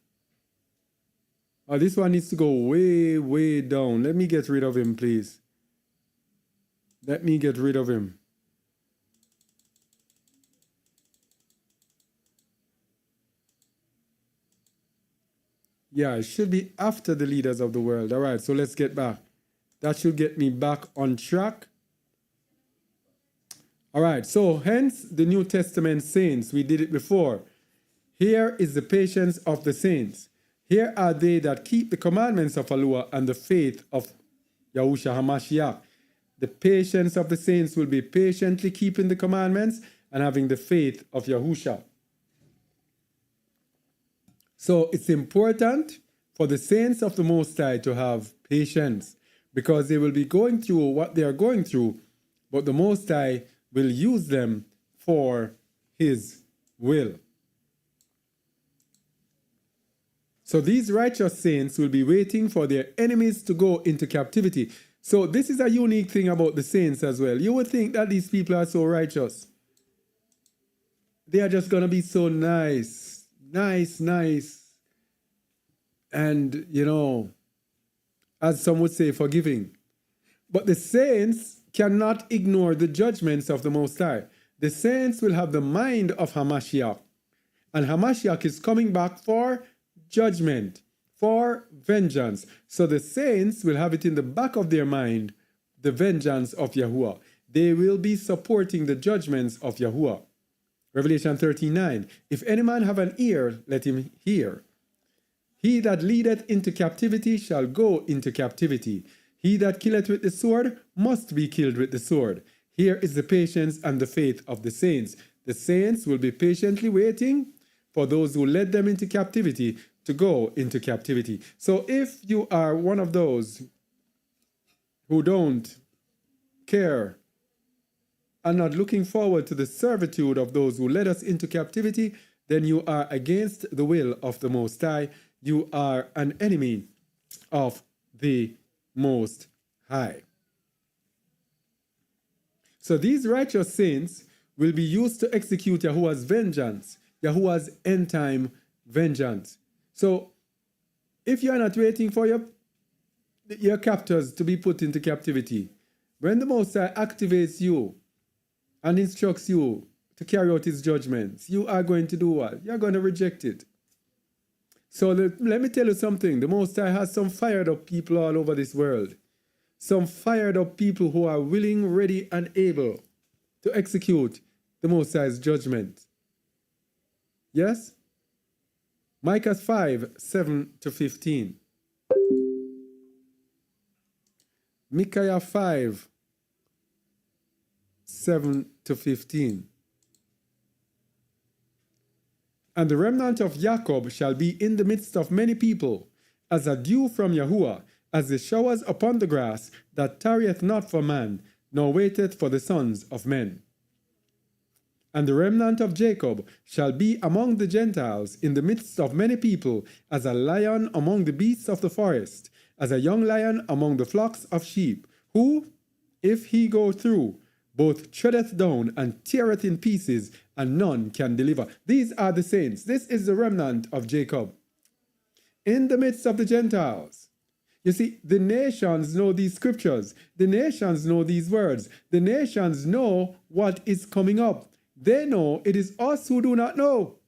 Oh, this one needs to go way, way down. Let me get rid of him, please. Let me get rid of him. Yeah, it should be after the leaders of the world. All right, so let's get back. That should get me back on track. All right, so hence the New Testament saints. We did it before. Here is the patience of the saints. Here are they that keep the commandments of Allah and the faith of Yahushua HaMashiach. The patience of the saints will be patiently keeping the commandments and having the faith of Yahushua. So it's important for the saints of the Most High to have patience, because they will be going through what they are going through, but the Most High will use them for His will. So these righteous saints will be waiting for their enemies to go into captivity. So this is a unique thing about the saints as well. You would think that these people are so righteous. They are just going to be so nice, and, you know, as some would say, forgiving. But the saints cannot ignore the judgments of the Most High. The saints will have the mind of Hamashiach. And Hamashiach is coming back for judgment, for vengeance. So the saints will have it in the back of their mind, the vengeance of Yahuwah. They will be supporting the judgments of Yahuwah. Revelation 13:9. If any man have an ear, let him hear. He that leadeth into captivity shall go into captivity. He that killeth with the sword must be killed with the sword. Here is the patience and the faith of the saints. The saints will be patiently waiting for those who led them into captivity to go into captivity. So if you are one of those who don't care and not looking forward to the servitude of those who led us into captivity, then you are against the will of the Most High. You are an enemy of the Most High. So these righteous saints will be used to execute Yahuwah's vengeance, Yahuwah's end-time vengeance. So if you are not waiting for your captors to be put into captivity, when the Most High activates you and instructs you to carry out His judgments, you are going to do what? You're going to reject it. So let me tell you something. The Most High has some fired up people all over this world. Some fired up people who are willing, ready, and able to execute the Most High's judgment. Yes? Micah 5:7-15. Micaiah 5, 7-15. And the remnant of Jacob shall be in the midst of many people, as a dew from Yahuwah, as the showers upon the grass, that tarrieth not for man, nor waiteth for the sons of men. And the remnant of Jacob shall be among the Gentiles in the midst of many people, as a lion among the beasts of the forest, as a young lion among the flocks of sheep, who, if he go through, both treadeth down and teareth in pieces, and none can deliver. These are the saints. This is the remnant of Jacob. In the midst of the Gentiles. You see, the nations know these scriptures. The nations know these words. The nations know what is coming up. They know it is us who do not know.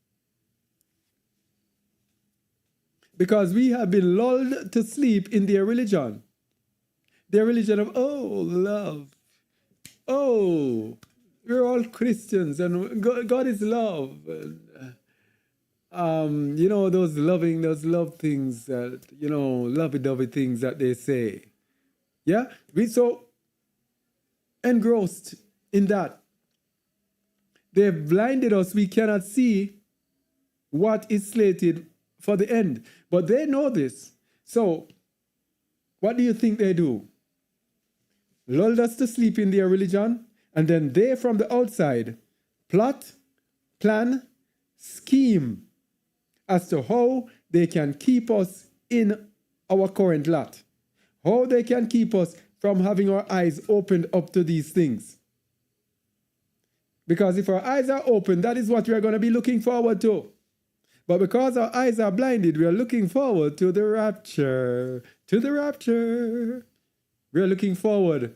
Because we have been lulled to sleep in their religion. Their religion of, oh, love. Oh, we're all Christians and God is love. And, you know, those love things that, you know, lovey-dovey things that they say. Yeah? We're so engrossed in that. They've blinded us. We cannot see what is slated for the end. But they know this. So, what do you think they do? Lulled us to sleep in their religion, and then they from the outside plot, plan, scheme as to how they can keep us in our current lot. How they can keep us from having our eyes opened up to these things. Because if our eyes are open, that is what we are going to be looking forward to. But because our eyes are blinded, we are looking forward to the rapture. To the rapture. We are looking forward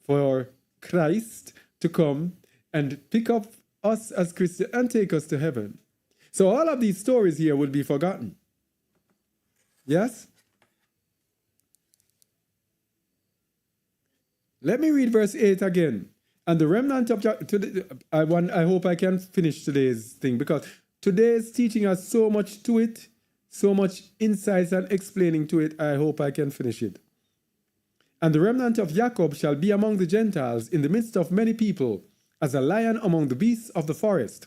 for Christ to come and pick up us as Christians and take us to heaven. So all of these stories here will be forgotten. Yes? Let me read verse 8 again. And the remnant of I hope I can finish today's thing, because today's teaching has so much to it, so much insights and explaining to it. I hope I can finish it. And the remnant of Jacob shall be among the Gentiles in the midst of many people, as a lion among the beasts of the forest,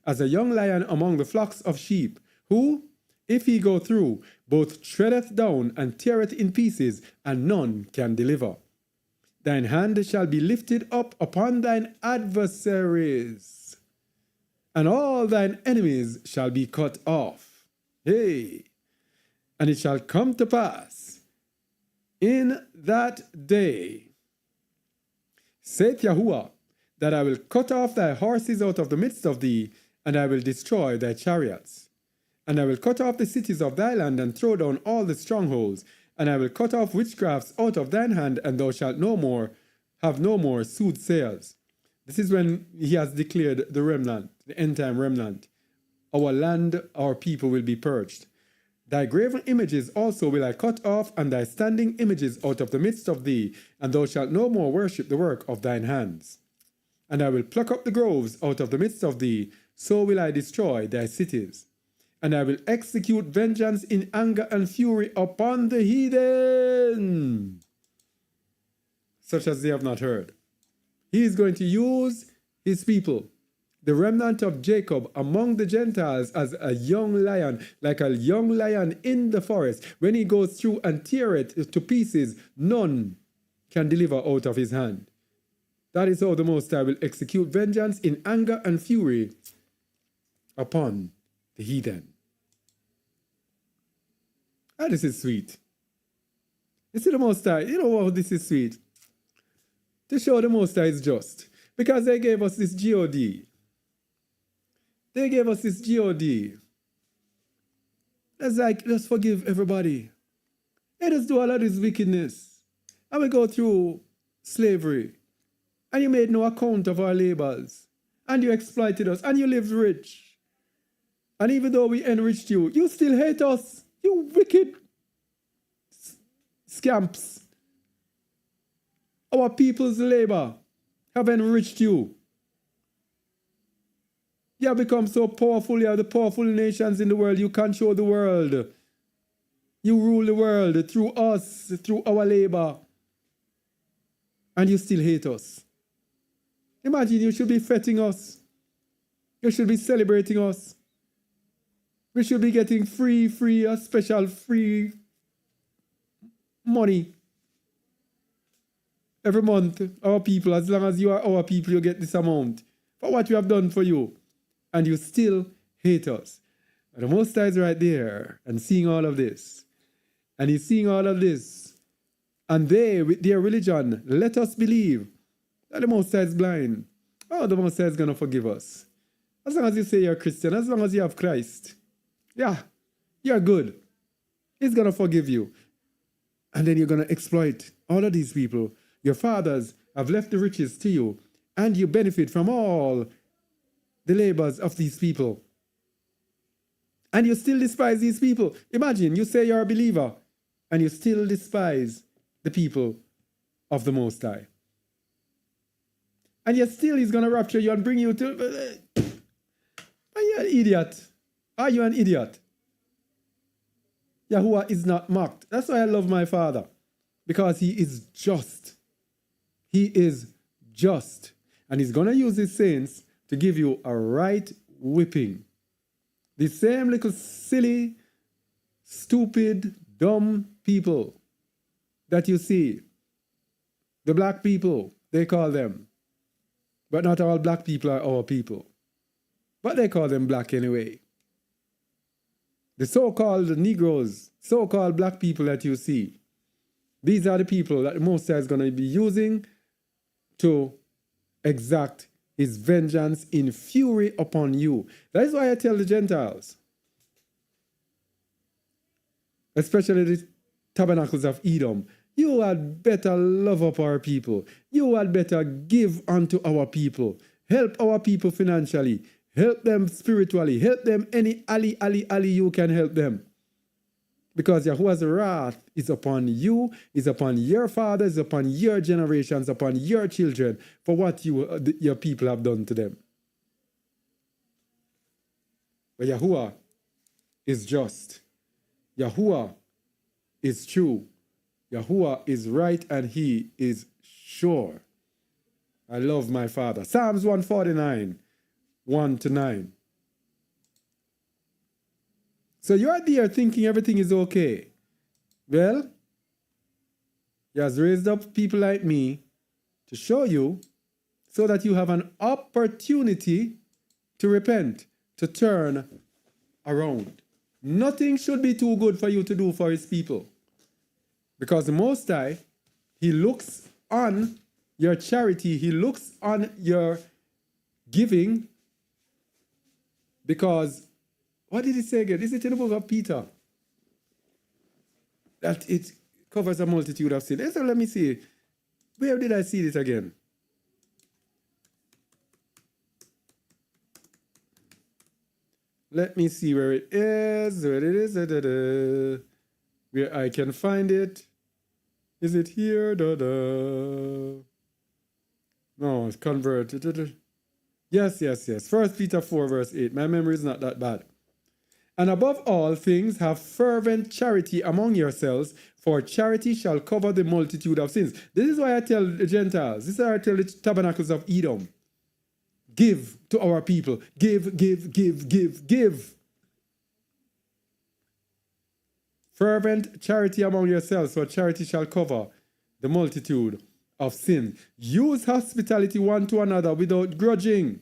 as a young lion among the flocks of sheep, who, if he go through, both treadeth down and teareth in pieces, and none can deliver. Thine hand shall be lifted up upon thine adversaries, and all thine enemies shall be cut off. Hey! And it shall come to pass in that day, saith Yahuwah, that I will cut off thy horses out of the midst of thee, and I will destroy thy chariots. And I will cut off the cities of thy land, and throw down all the strongholds. And I will cut off witchcrafts out of thine hand, and thou shalt have no more soothsayers. This is when he has declared the remnant, the end time remnant. Our land, our people will be purged. Thy graven images also will I cut off, and thy standing images out of the midst of thee, and thou shalt no more worship the work of thine hands. And I will pluck up the groves out of the midst of thee, so will I destroy thy cities. And I will execute vengeance in anger and fury upon the heathen, such as they have not heard. He is going to use his people, the remnant of Jacob among the Gentiles, as a young lion, like a young lion in the forest. When he goes through and tear it to pieces, none can deliver out of his hand. That is how the Most High will execute vengeance in anger and fury upon the heathen. Ah, this is sweet. You see the Most High, you know how this is sweet? To show the Most High is just. Because they gave us this G.O.D. They gave us this G.O.D. It's like, let's forgive everybody. Let us do all of this wickedness. And we go through slavery. And you made no account of our labors. And you exploited us. And you lived rich. And even though we enriched you, you still hate us. You wicked scamps. Our people's labor have enriched you. You have become so powerful. You are the powerful nations in the world. You control the world. You rule the world through us, through our labor. and you still hate us. Imagine you should be fetting us. You should be celebrating us. We should be getting a special free money every month. Our people, as long as you are our people, you get this amount for what we have done for you. And you still hate us. And the Most High is right there and seeing all of this. And he's seeing all of this. And they, with their religion, let us believe that the Most High is blind. Oh, the Most High is going to forgive us. As long as you say you're a Christian, as long as you have Christ, yeah, you're good. He's going to forgive you. And then you're going to exploit all of these people. Your fathers have left the riches to you, and you benefit from all the labors of these people. And you still despise these people. Imagine, you say you're a believer, and you still despise the people of the Most High. And yet still he's going to rapture you and bring you to... Are you an idiot? Are you an idiot? Yahuwah is not mocked. That's why I love my Father. Because he is just. He is just. And he's going to use his saints to give you a right whipping. The same little silly, stupid, dumb people that you see. The black people, they call them. But not all black people are our people. But they call them black anyway. The so-called Negroes, so-called black people that you see, these are the people that the Most High is going to be using to exact his vengeance in fury upon you. That is why I tell the Gentiles, especially the tabernacles of Edom, you had better love up our people. You had better give unto our people. Help our people financially. Help them spiritually. Help them any ali you can help them. Because Yahuwah's wrath is upon you, is upon your fathers, is upon your generations, upon your children for what your people have done to them. But Yahuwah is just. Yahuwah is true. Yahuwah is right and he is sure. I love my Father. Psalms 149, 1-9. So you're there thinking everything is okay. Well, he has raised up people like me to show you so that you have an opportunity to repent, to turn around. Nothing should be too good for you to do for his people. Because the Most High, he looks on your charity, he looks on your giving. Because, what did he say again? Is it in the book of Peter? That it covers a multitude of sins. So let me see. Where did I see this again? Let me see where it is. Where it is. Where I can find it. Is it here? No, it's converted. Yes. 1 Peter 4 verse 8. My memory is not that bad. And above all things, have fervent charity among yourselves, for charity shall cover the multitude of sins. This is why I tell the Gentiles, this is why I tell the tabernacles of Edom, give to our people. Give. Fervent charity among yourselves, for charity shall cover the multitude of sin. Use hospitality one to another without grudging.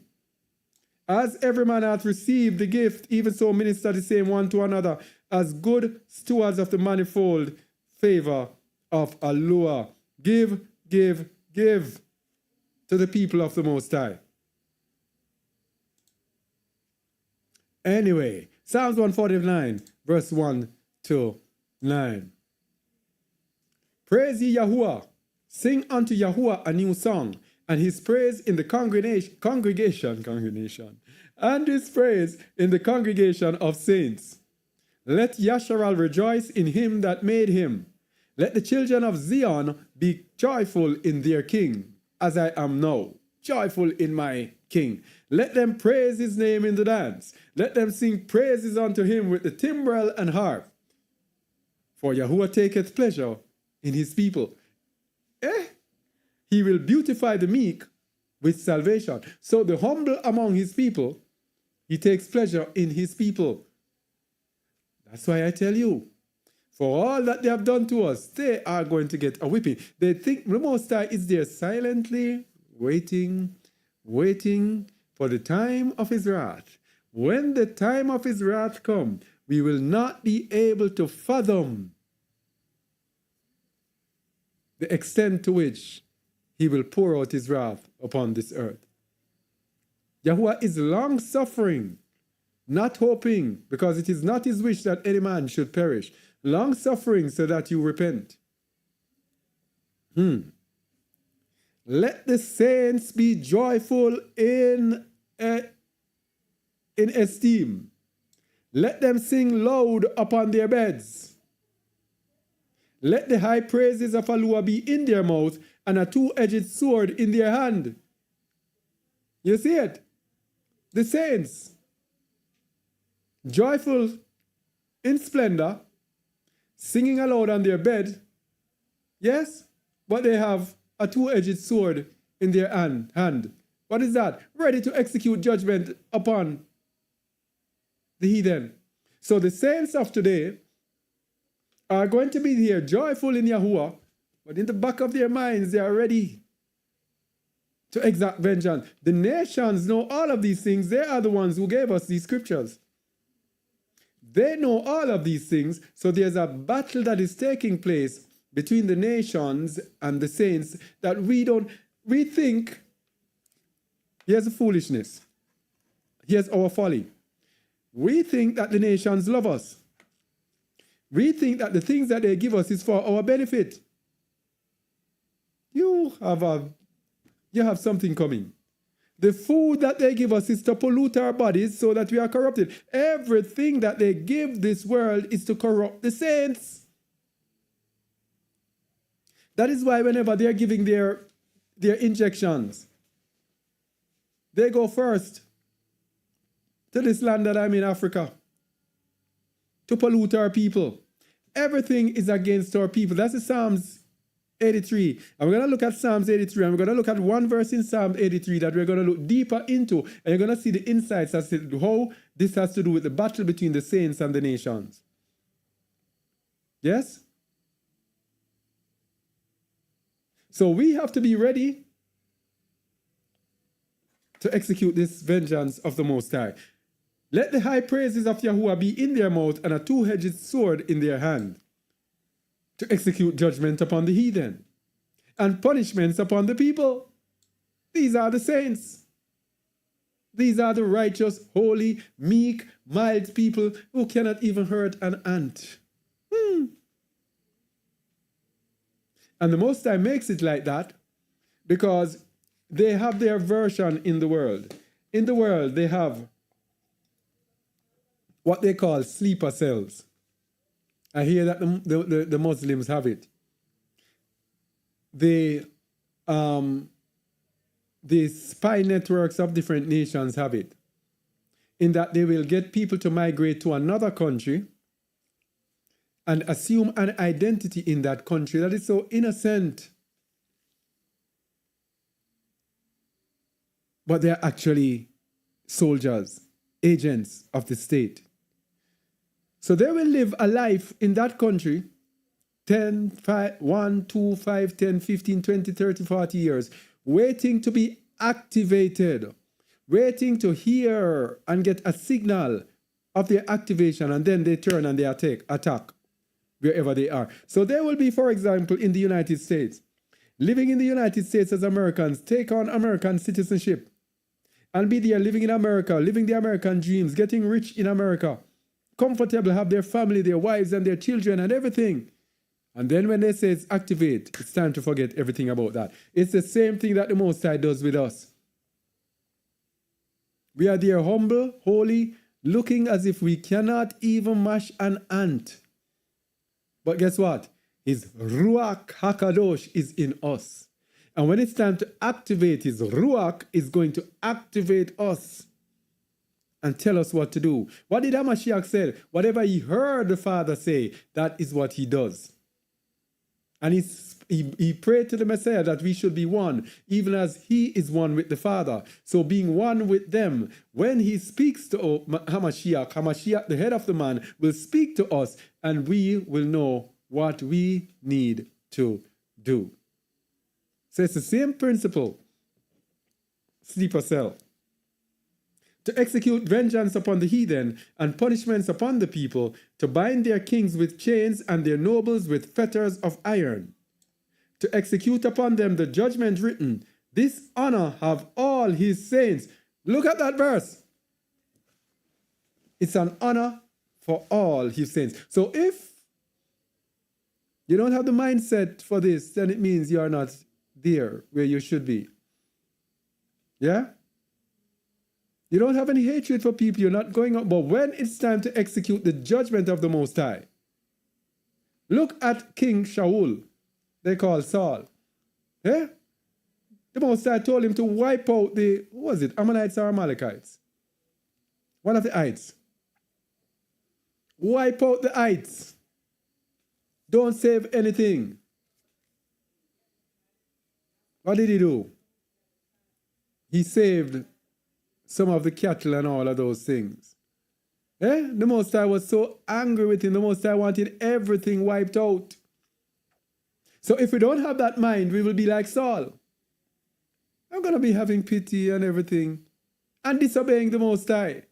As every man hath received the gift, even so minister the same one to another, as good stewards of the manifold favor of Allah. Give to the people of the Most High. Anyway, Psalms 149, verse 1-9. Praise ye Yahuwah. Sing unto Yahuwah a new song, and his praise in the congregation, and his praise in the congregation of saints. Let Yasharal rejoice in him that made him. Let the children of Zion be joyful in their king, as I am now, joyful in my king. Let them praise his name in the dance. Let them sing praises unto him with the timbrel and harp. For Yahuwah taketh pleasure in his people. He will beautify the meek with salvation. So the humble among his people, he takes pleasure in his people. That's why I tell you, for all that they have done to us, they are going to get a whipping. They think the Most High is there silently waiting for the time of his wrath. When the time of his wrath comes, we will not be able to fathom the extent to which he will pour out his wrath upon this earth. Yahuwah is long-suffering, not hoping, because it is not his wish that any man should perish. Long-suffering so that you repent. Let the saints be joyful in esteem. Let them sing loud upon their beds. Let the high praises of Alua be in their mouth and a two-edged sword in their hand. You see it? The saints, joyful in splendor, singing aloud on their bed, yes, but they have a two-edged sword in their hand. What is that? Ready to execute judgment upon the heathen. So the saints of today are going to be here joyful in Yahuwah, but in the back of their minds they are ready to exact vengeance. The nations know all of these things. They are the ones who gave us these scriptures. They know all of these things, so there's a battle that is taking place between the nations and the saints that we think, here's the foolishness, here's our folly. We think that the nations love us. We think that the things that they give us is for our benefit. You have something coming. The food that they give us is to pollute our bodies so that we are corrupted. Everything that they give this world is to corrupt the saints. That is why whenever they are giving their injections, they go first to this land that I'm in, Africa, to pollute our people. Everything is against our people. That's the Psalms 83. And we're going to look at Psalms 83, and we're going to look at one verse in Psalm 83 that we're going to look deeper into, and you're going to see the insights as to how this has to do with the battle between the saints and the nations. Yes? So we have to be ready to execute this vengeance of the Most High. Let the high praises of Yahuwah be in their mouth and a two-edged sword in their hand, to execute judgment upon the heathen and punishments upon the people. These are the saints. These are the righteous, holy, meek, mild people who cannot even hurt an ant. And the Most High makes it like that because they have their version in the world. In the world, they have what they call sleeper cells. I hear that the Muslims have it. The spy networks of different nations have it. In that they will get people to migrate to another country and assume an identity in that country that is so innocent. But they're actually soldiers, agents of the state. So they will live a life in that country 10, 5, 1, 2, 5, 10, 15, 20, 30, 40 years, waiting to be activated, waiting to hear and get a signal of their activation, and then they turn and they attack wherever they are. So they will be, for example, in the United States, living in the United States as Americans, take on American citizenship, and be there living in America, living the American dreams, getting rich in America, comfortable, have their family, their wives and their children and everything. And then when they say it's activate, it's time to forget everything about that. It's the same thing that the Most High does with us. We are there humble, holy, looking as if we cannot even mash an ant. But guess what? His Ruach HaKadosh is in us. And when it's time to activate, his Ruach is going to activate us and tell us what to do. What did Hamashiach say? Whatever he heard the Father say, that is what he does. And he prayed to the Messiah that we should be one, even as he is one with the Father. So being one with them, when he speaks to Hamashiach, the head of the man, will speak to us, and we will know what we need to do. So it's the same principle. Sleeper cell. To execute vengeance upon the heathen and punishments upon the people, to bind their kings with chains and their nobles with fetters of iron, to execute upon them the judgment written, this honor have all his saints. Look at that verse. It's an honor for all his saints. So if you don't have the mindset for this, then it means you are not there where you should be. Yeah? You don't have any hatred for people. You're not going up. But when it's time to execute the judgment of the Most High, look at King Shaul, they call Saul. Yeah? The Most High told him to wipe out the, who was it, Ammonites or Amalekites? One of the ites. Wipe out the ites. Don't save anything. What did he do? He saved some of the cattle and all of those things. The Most High was so angry with him. The Most High wanted everything wiped out. So if we don't have that mind, we will be like Saul. I'm going to be having pity and everything and disobeying the Most High.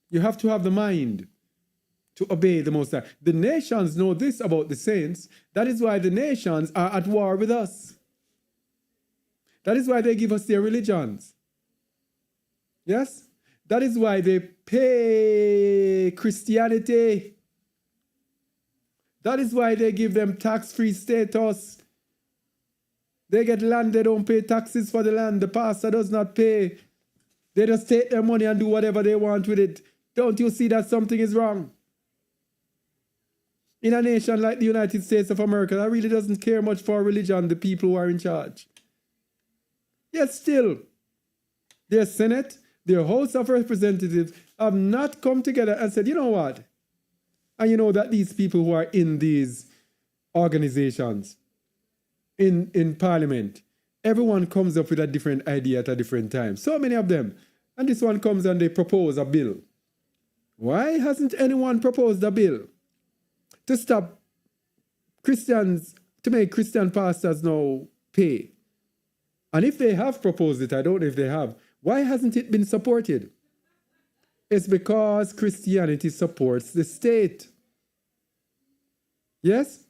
You have to have the mind to obey the Most High. The nations know this about the saints. That is why the nations are at war with us. That is why they give us their religions. Yes? That is why they pay Christianity. That is why they give them tax-free status. They get land, they don't pay taxes for the land. The pastor does not pay. They just take their money and do whatever they want with it. Don't you see that something is wrong? In a nation like the United States of America, that really doesn't care much for religion, the people who are in charge. Yet still, their Senate, their House of Representatives have not come together and said, you know what? And you know that these people who are in these organizations, in Parliament, everyone comes up with a different idea at a different time. So many of them. And this one comes and they propose a bill. Why hasn't anyone proposed a bill to stop Christians, to make Christian pastors now pay? And if they have proposed it, I don't know if they have, why hasn't it been supported? It's because Christianity supports the state. Yes?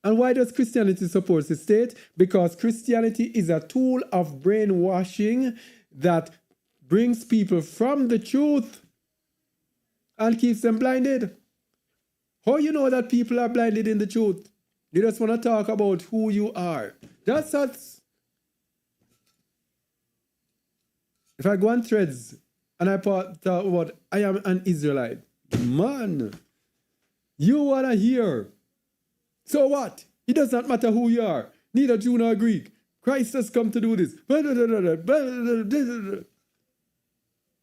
And why does Christianity support the state? Because Christianity is a tool of brainwashing that brings people from the truth and keeps them blinded. How you know that people are blinded in the truth? You just want to talk about who you are. That's what. If I go on Threads and I talk about I am an Israelite, man, you want to hear. So what? It does not matter who you are, neither Jew nor Greek. Christ has come to do this.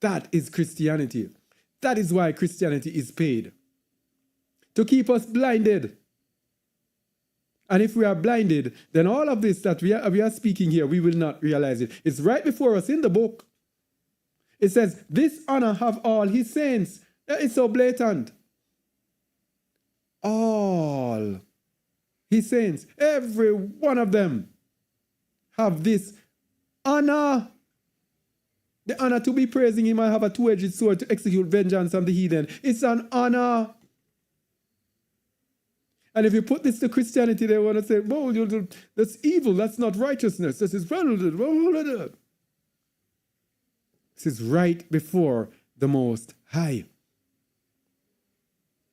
That is Christianity. That is why Christianity is paid. To keep us blinded. And if we are blinded, then all of this that we are speaking here, we will not realize it. It's right before us in the book. It says, this honor have all his saints. It's so blatant. All his saints, every one of them, have this honor. The honor to be praising him and have a two-edged sword to execute vengeance on the heathen. It's an honor. And if you put this to Christianity, they want to say, well, that's evil, that's not righteousness. This is right before the Most High.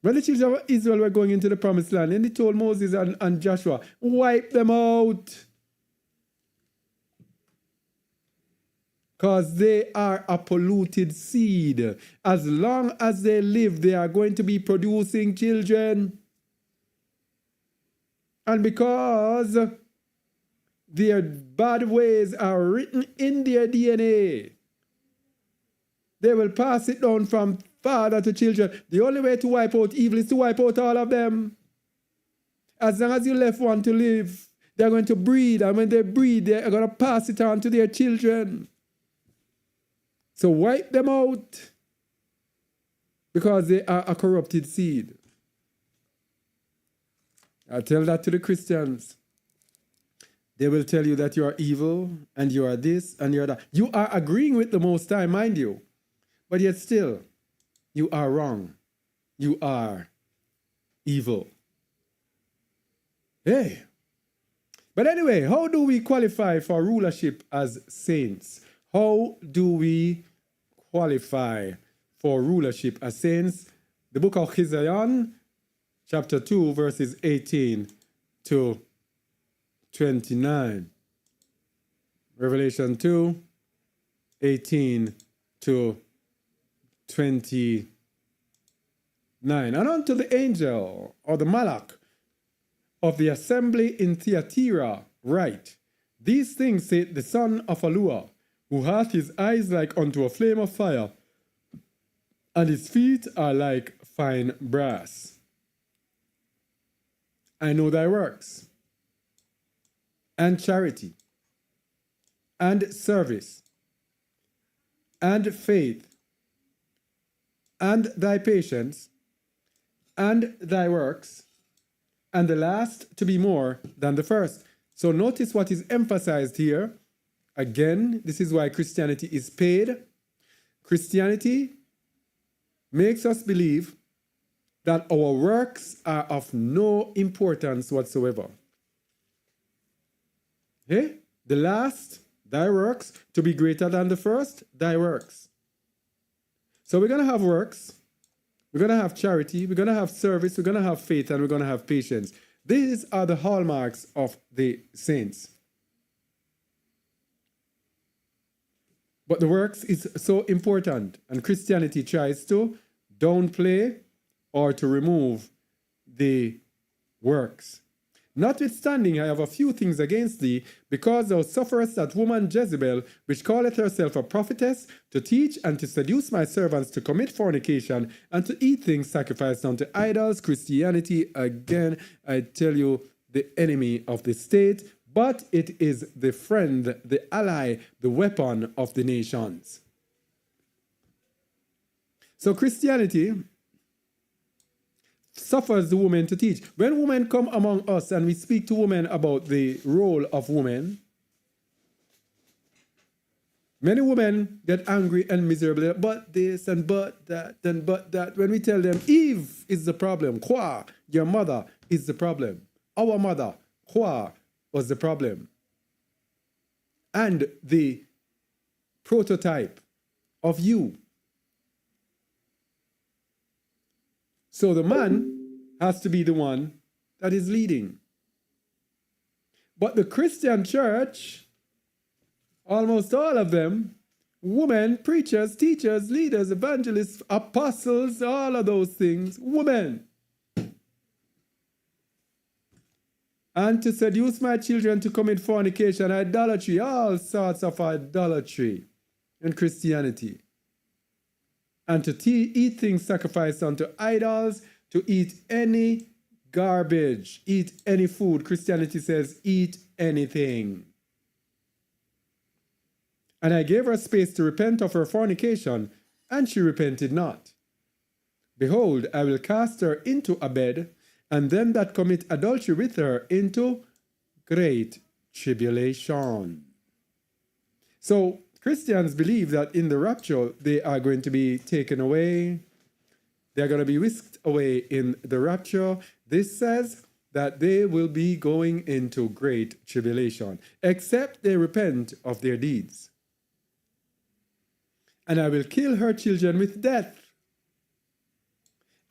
When the children of Israel were going into the promised land, and he told Moses and Joshua, wipe them out. Because they are a polluted seed. As long as they live, they are going to be producing children. And because their bad ways are written in their DNA, they will pass it down from father to children. The only way to wipe out evil is to wipe out all of them. As long as you left one to live, they're going to breed. And when they breed, they're going to pass it on to their children. So wipe them out because they are a corrupted seed. I tell that to the Christians. They will tell you that you are evil and you are this and you are that. You are agreeing with the Most High, mind you. But yet still, you are wrong. You are evil. Hey. But anyway, how do we qualify for rulership as saints? How do we qualify for rulership as saints? The book of Isaiah, chapter 2, verses 18 to 29. Revelation 2, 18 to 29. And unto the angel, or the Malach, of the assembly in Thyatira write, These things saith the son of Alua, who hath his eyes like unto a flame of fire, and his feet are like fine brass. I know thy works, and charity, and service, and faith, and thy patience, and thy works, and the last to be more than the first. So notice what is emphasized here. Again, this is why Christianity is paid. Christianity makes us believe that our works are of no importance whatsoever. Okay? The last, thy works, to be greater than the first, thy works. So we're going to have works. We're going to have charity, we're going to have service, we're going to have faith, and we're going to have patience. These are the hallmarks of the saints. But the works is so important, and Christianity tries to downplay or to remove the works. Notwithstanding, I have a few things against thee, because thou sufferest that woman Jezebel, which calleth herself a prophetess, to teach and to seduce my servants to commit fornication and to eat things sacrificed unto idols. Christianity, again, I tell you, the enemy of the state, but it is the friend, the ally, the weapon of the nations. So Christianity suffers the woman to teach. When women come among us and we speak to women about the role of women, many women get angry and miserable, but this and but that and but that. When we tell them, Eve is the problem, Kwa, your mother is the problem. Our mother, Kwa, was the problem. And the prototype of you. So the man has to be the one that is leading. But the Christian church, almost all of them, women, preachers, teachers, leaders, evangelists, apostles, all of those things, women. And to seduce my children to commit fornication, idolatry, all sorts of idolatry in Christianity. And to eat things sacrificed unto idols, to eat any garbage, eat any food. Christianity says, eat anything. And I gave her space to repent of her fornication, and she repented not. Behold, I will cast her into a bed, and them that commit adultery with her into great tribulation. So, Christians believe that in the rapture, they are going to be taken away. They're going to be whisked away in the rapture. This says that they will be going into great tribulation, except they repent of their deeds. And I will kill her children with death.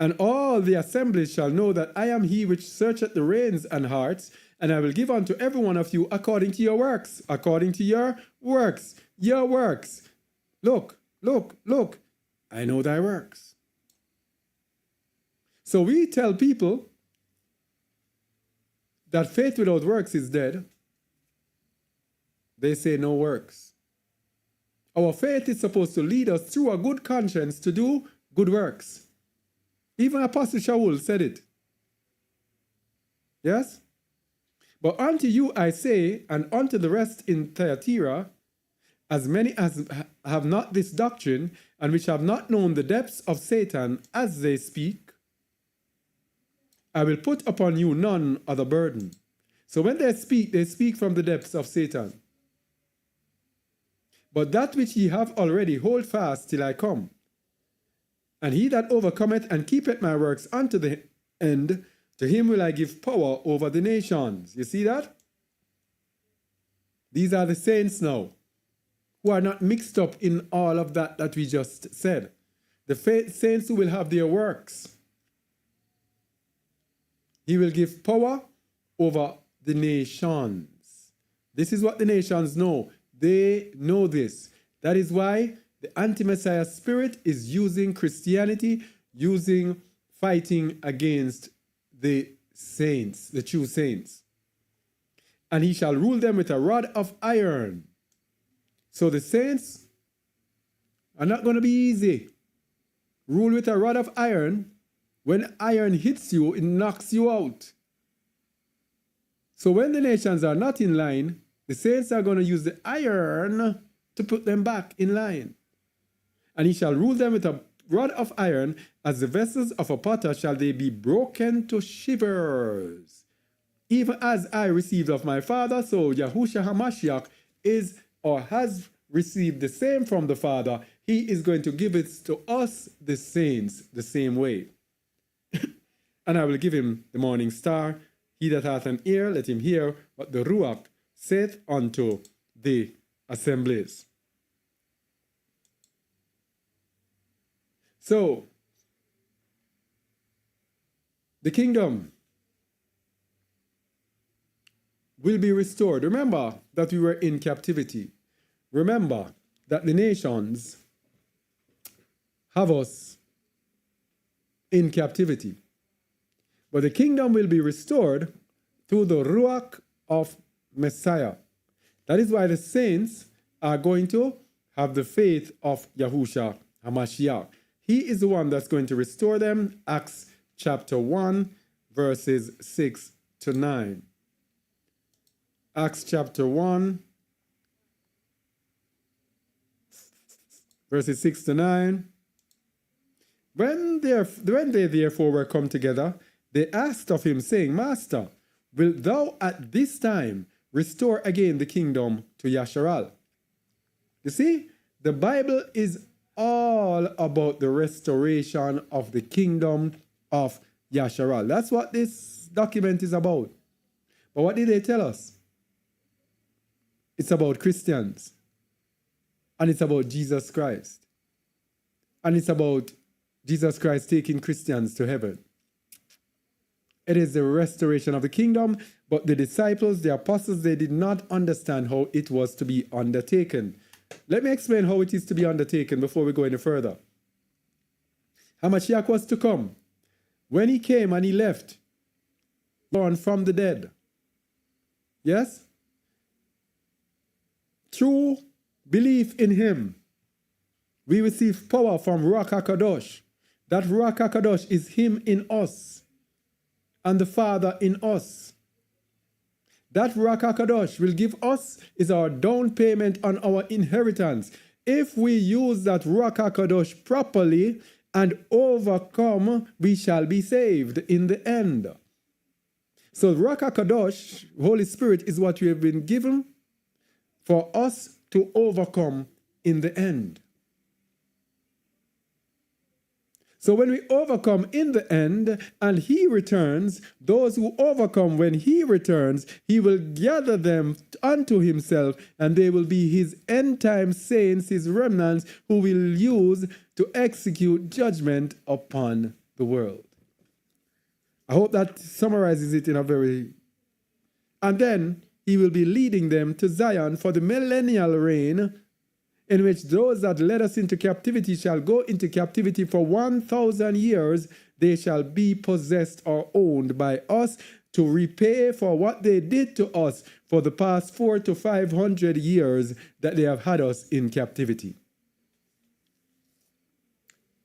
And all the assembly shall know that I am he which searcheth the reins and hearts, and I will give unto every one of you according to your works, according to your works. Your works. Look, look, look. I know thy works. So we tell people that faith without works is dead. They say no works. Our faith is supposed to lead us through a good conscience to do good works. Even Apostle Shaul said it. Yes? But unto you I say, and unto the rest in Thyatira, as many as have not this doctrine, and which have not known the depths of Satan as they speak, I will put upon you none other burden. So when they speak from the depths of Satan. But that which ye have already, hold fast till I come. And he that overcometh and keepeth my works unto the end, to him will I give power over the nations. You see that? These are the saints now, who are not mixed up in all of that we just said. The saints who will have their works. He will give power over the nations. This is what the nations know. They know this. That is why the anti-Messiah spirit is using Christianity, fighting against the saints, the true saints. And he shall rule them with a rod of iron. So the saints are not going to be easy. Rule with a rod of iron. When iron hits you, it knocks you out. So when the nations are not in line, the saints are going to use the iron to put them back in line. And he shall rule them with a rod of iron, as the vessels of a potter shall they be broken to shivers. Even as I received of my Father, so Yahushua HaMashiach is or has received the same from the Father. He is going to give it to us, the saints, the same way. And I will give him the morning star. He that hath an ear, let him hear what the Ruach saith unto the assemblies. So, the kingdom will be restored. Remember that we were in captivity. Remember that the nations have us in captivity. But the kingdom will be restored through the Ruach of Messiah. That is why the saints are going to have the faith of Yahushua HaMashiach. He is the one that's going to restore them. Acts chapter 1, verses 6 to 9. Acts chapter 1, verses 6 to 9. When they therefore were come together, they asked of him, saying, Master, wilt thou at this time restore again the kingdom to Yasharal? You see, the Bible is all about the restoration of the kingdom of Yasharal. That's what this document is about. But what did they tell us? It's about Christians. And it's about Jesus Christ. And it's about Jesus Christ taking Christians to heaven. It is the restoration of the kingdom, but the disciples, the apostles, they did not understand how it was to be undertaken. Let me explain how it is to be undertaken before we go any further. HaMashiach was to come. When he came and he left, born from the dead. Yes? Through belief in him, we receive power from Ruach HaKadosh. That Ruach HaKadosh is him in us and the Father in us. That Ruach HaKadosh will give us is our down payment on our inheritance. If we use that Ruach HaKadosh properly and overcome, we shall be saved in the end. So Ruach HaKadosh, Holy Spirit, is what we have been given for us to overcome in the end. So when we overcome in the end and he returns, those who overcome when he returns, he will gather them unto himself, and they will be his end time saints, his remnants, who will use to execute judgment upon the world. I hope that summarizes it in a very... And then he will be leading them to Zion for the millennial reign, in which those that led us into captivity shall go into captivity for 1,000 years. They shall be possessed or owned by us to repay for what they did to us for the past 400 to 500 years that they have had us in captivity.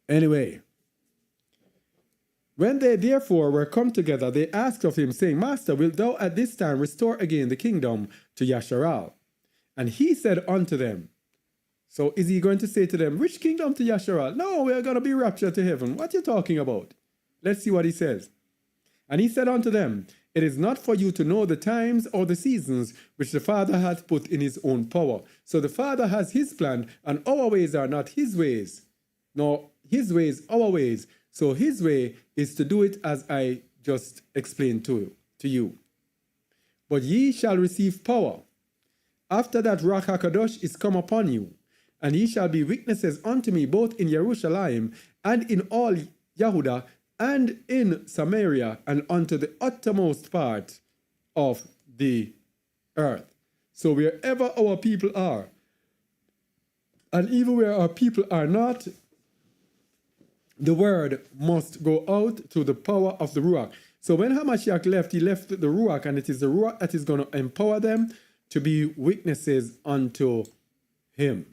Anyway, When they therefore were come together, they asked of him, saying, Master, wilt thou at this time restore again the kingdom to Yasharal? And he said unto them, so is he going to say to them, which kingdom to Yasharal? No, we are going to be raptured to heaven. What are you talking about? Let's see what he says. And he said unto them, it is not for you to know the times or the seasons which the Father hath put in his own power. So the Father has his plan, and our ways are not his ways, nor his ways our ways. So his way is to do it as I just explained to you. But ye shall receive power. After that Ruach HaKadosh is come upon you, and ye shall be witnesses unto me both in Jerusalem and in all Yehudah and in Samaria and unto the uttermost part of the earth. So wherever our people are, and even where our people are not, the word must go out through the power of the Ruach. So when Hamashiach left, he left the Ruach, and it is the Ruach that is going to empower them to be witnesses unto him.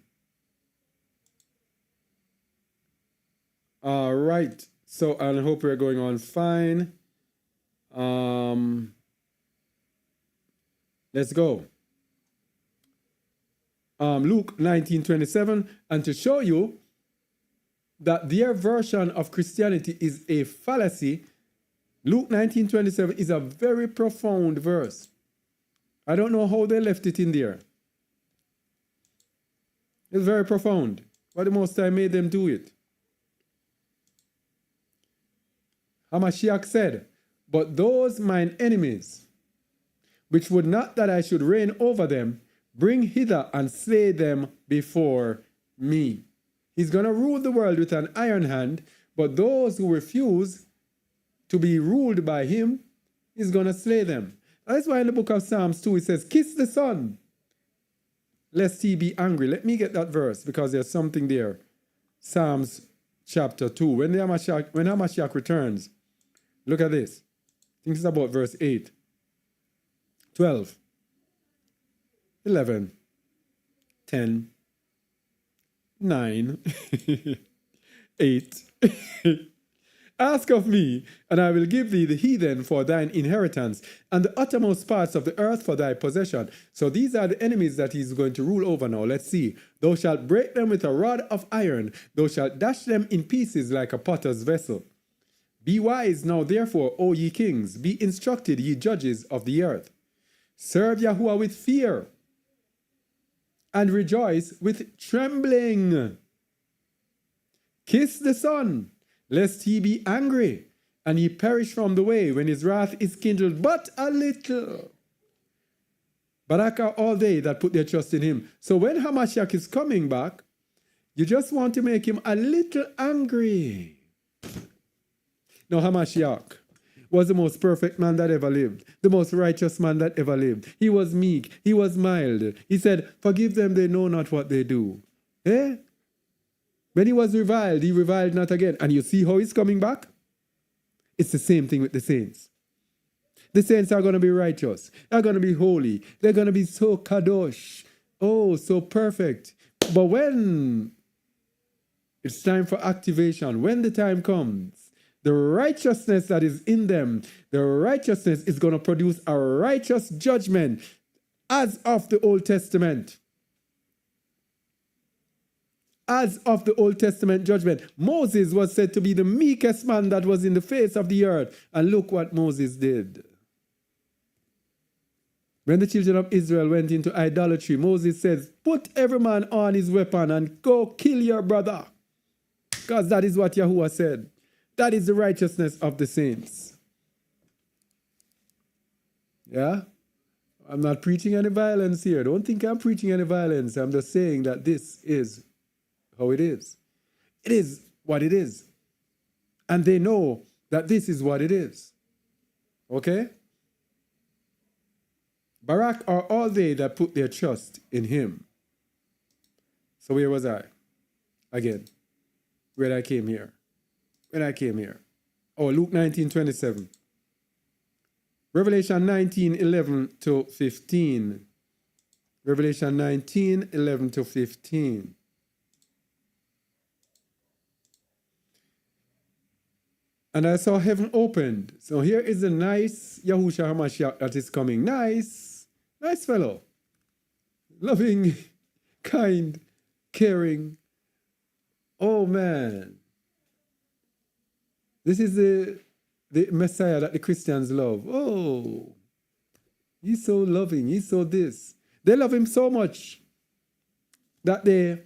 All right. So I hope we're going on fine. Let's go. Luke 19:27, and to show you that their version of Christianity is a fallacy, Luke 19:27 is a very profound verse. I don't know how they left it in there. It's very profound. But the Most High made them do it. Hamashiach said, but those mine enemies, which would not that I should reign over them, bring hither and slay them before me. He's going to rule the world with an iron hand, but those who refuse to be ruled by him, he's going to slay them. That's why in the book of Psalms 2, it says, kiss the Son, lest he be angry. Let me get that verse, because there's something there. Psalms chapter 2. When Hamashiach returns, look at this. I think it's about verse 8, 12, 11, 10, 9, 8. Ask of me, and I will give thee the heathen for thine inheritance, and the uttermost parts of the earth for thy possession. So these are the enemies that he's going to rule over now. Let's see. Thou shalt break them with a rod of iron. Thou shalt dash them in pieces like a potter's vessel. Be wise now, therefore, O ye kings. Be instructed, ye judges of the earth. Serve Yahuwah with fear, and rejoice with trembling. Kiss the Son, lest he be angry, and he perish from the way when his wrath is kindled but a little. Barak are all they that put their trust in him. So when Hamashiach is coming back, you just want to make him a little angry. Now Hamashiach was the most perfect man that ever lived, the most righteous man that ever lived. He was meek, he was mild. He said, forgive them, they know not what they do. Eh? When he was reviled, he reviled not again. And you see how he's coming back? It's the same thing with the saints. The saints are going to be righteous. They're going to be holy. They're going to be so kadosh. Oh, so perfect. But when it's time for activation, when the time comes, the righteousness that is in them, the righteousness is going to produce a righteous judgment as of the Old Testament. As of the Old Testament judgment. Moses was said to be the meekest man that was in the face of the earth. And look what Moses did. When the children of Israel went into idolatry, Moses says, put every man on his weapon and go kill your brother. Because that is what Yahuwah said. That is the righteousness of the saints. Yeah? I'm not preaching any violence here. Don't think I'm preaching any violence. I'm just saying that this is how it is. It is what it is. And they know that this is what it is. Okay? Barak are all they that put their trust in him. So where was I? Again. When I came here. Oh, Luke 19:27. Revelation 19:11 to 15. Revelation 19:11 to 15. And I saw heaven opened. So here is the nice Yahushua HaMashiach that is coming. Nice fellow. Loving, kind, caring. Oh man. This is the Messiah that the Christians love. Oh, he's so loving. He's so this. They love him so much that they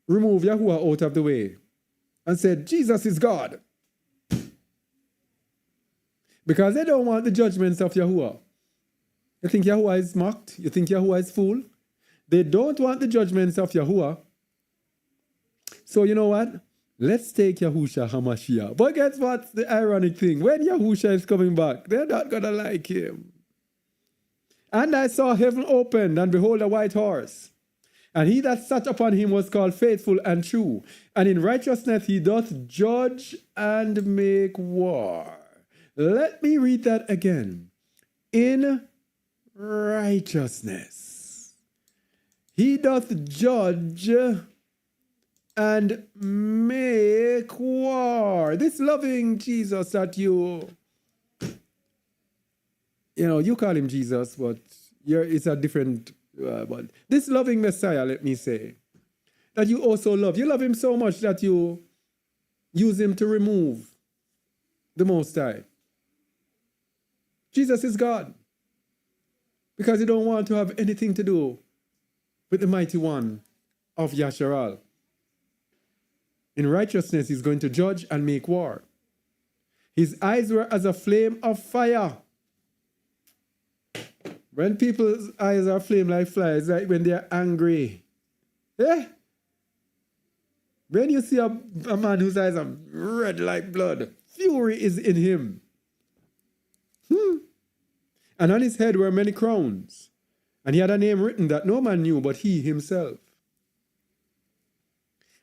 remove Yahuwah out of the way and said, Jesus is God. Because they don't want the judgments of Yahuwah. You think Yahuwah is mocked? You think Yahuwah is fool? They don't want the judgments of Yahuwah. So you know what? Let's take Yahushua HaMashiach. But guess what's the ironic thing? When Yahushua is coming back, they're not going to like him. And I saw heaven opened, and behold, a white horse. And he that sat upon him was called Faithful and True. And in righteousness he doth judge and make war. Let me read that again. In righteousness he doth judge and make war. This loving Jesus that you call him Jesus, but it's a different one. This loving Messiah, let me say, that you also love. You love him so much that you use him to remove the Most High. Jesus is God. Because you don't want to have anything to do with the mighty one of Yasharal. In righteousness, he's going to judge and make war. His eyes were as a flame of fire. When people's eyes are flame like flies, like when they are angry. Yeah? When you see a man whose eyes are red like blood, fury is in him. And on his head were many crowns. And he had a name written that no man knew but he himself.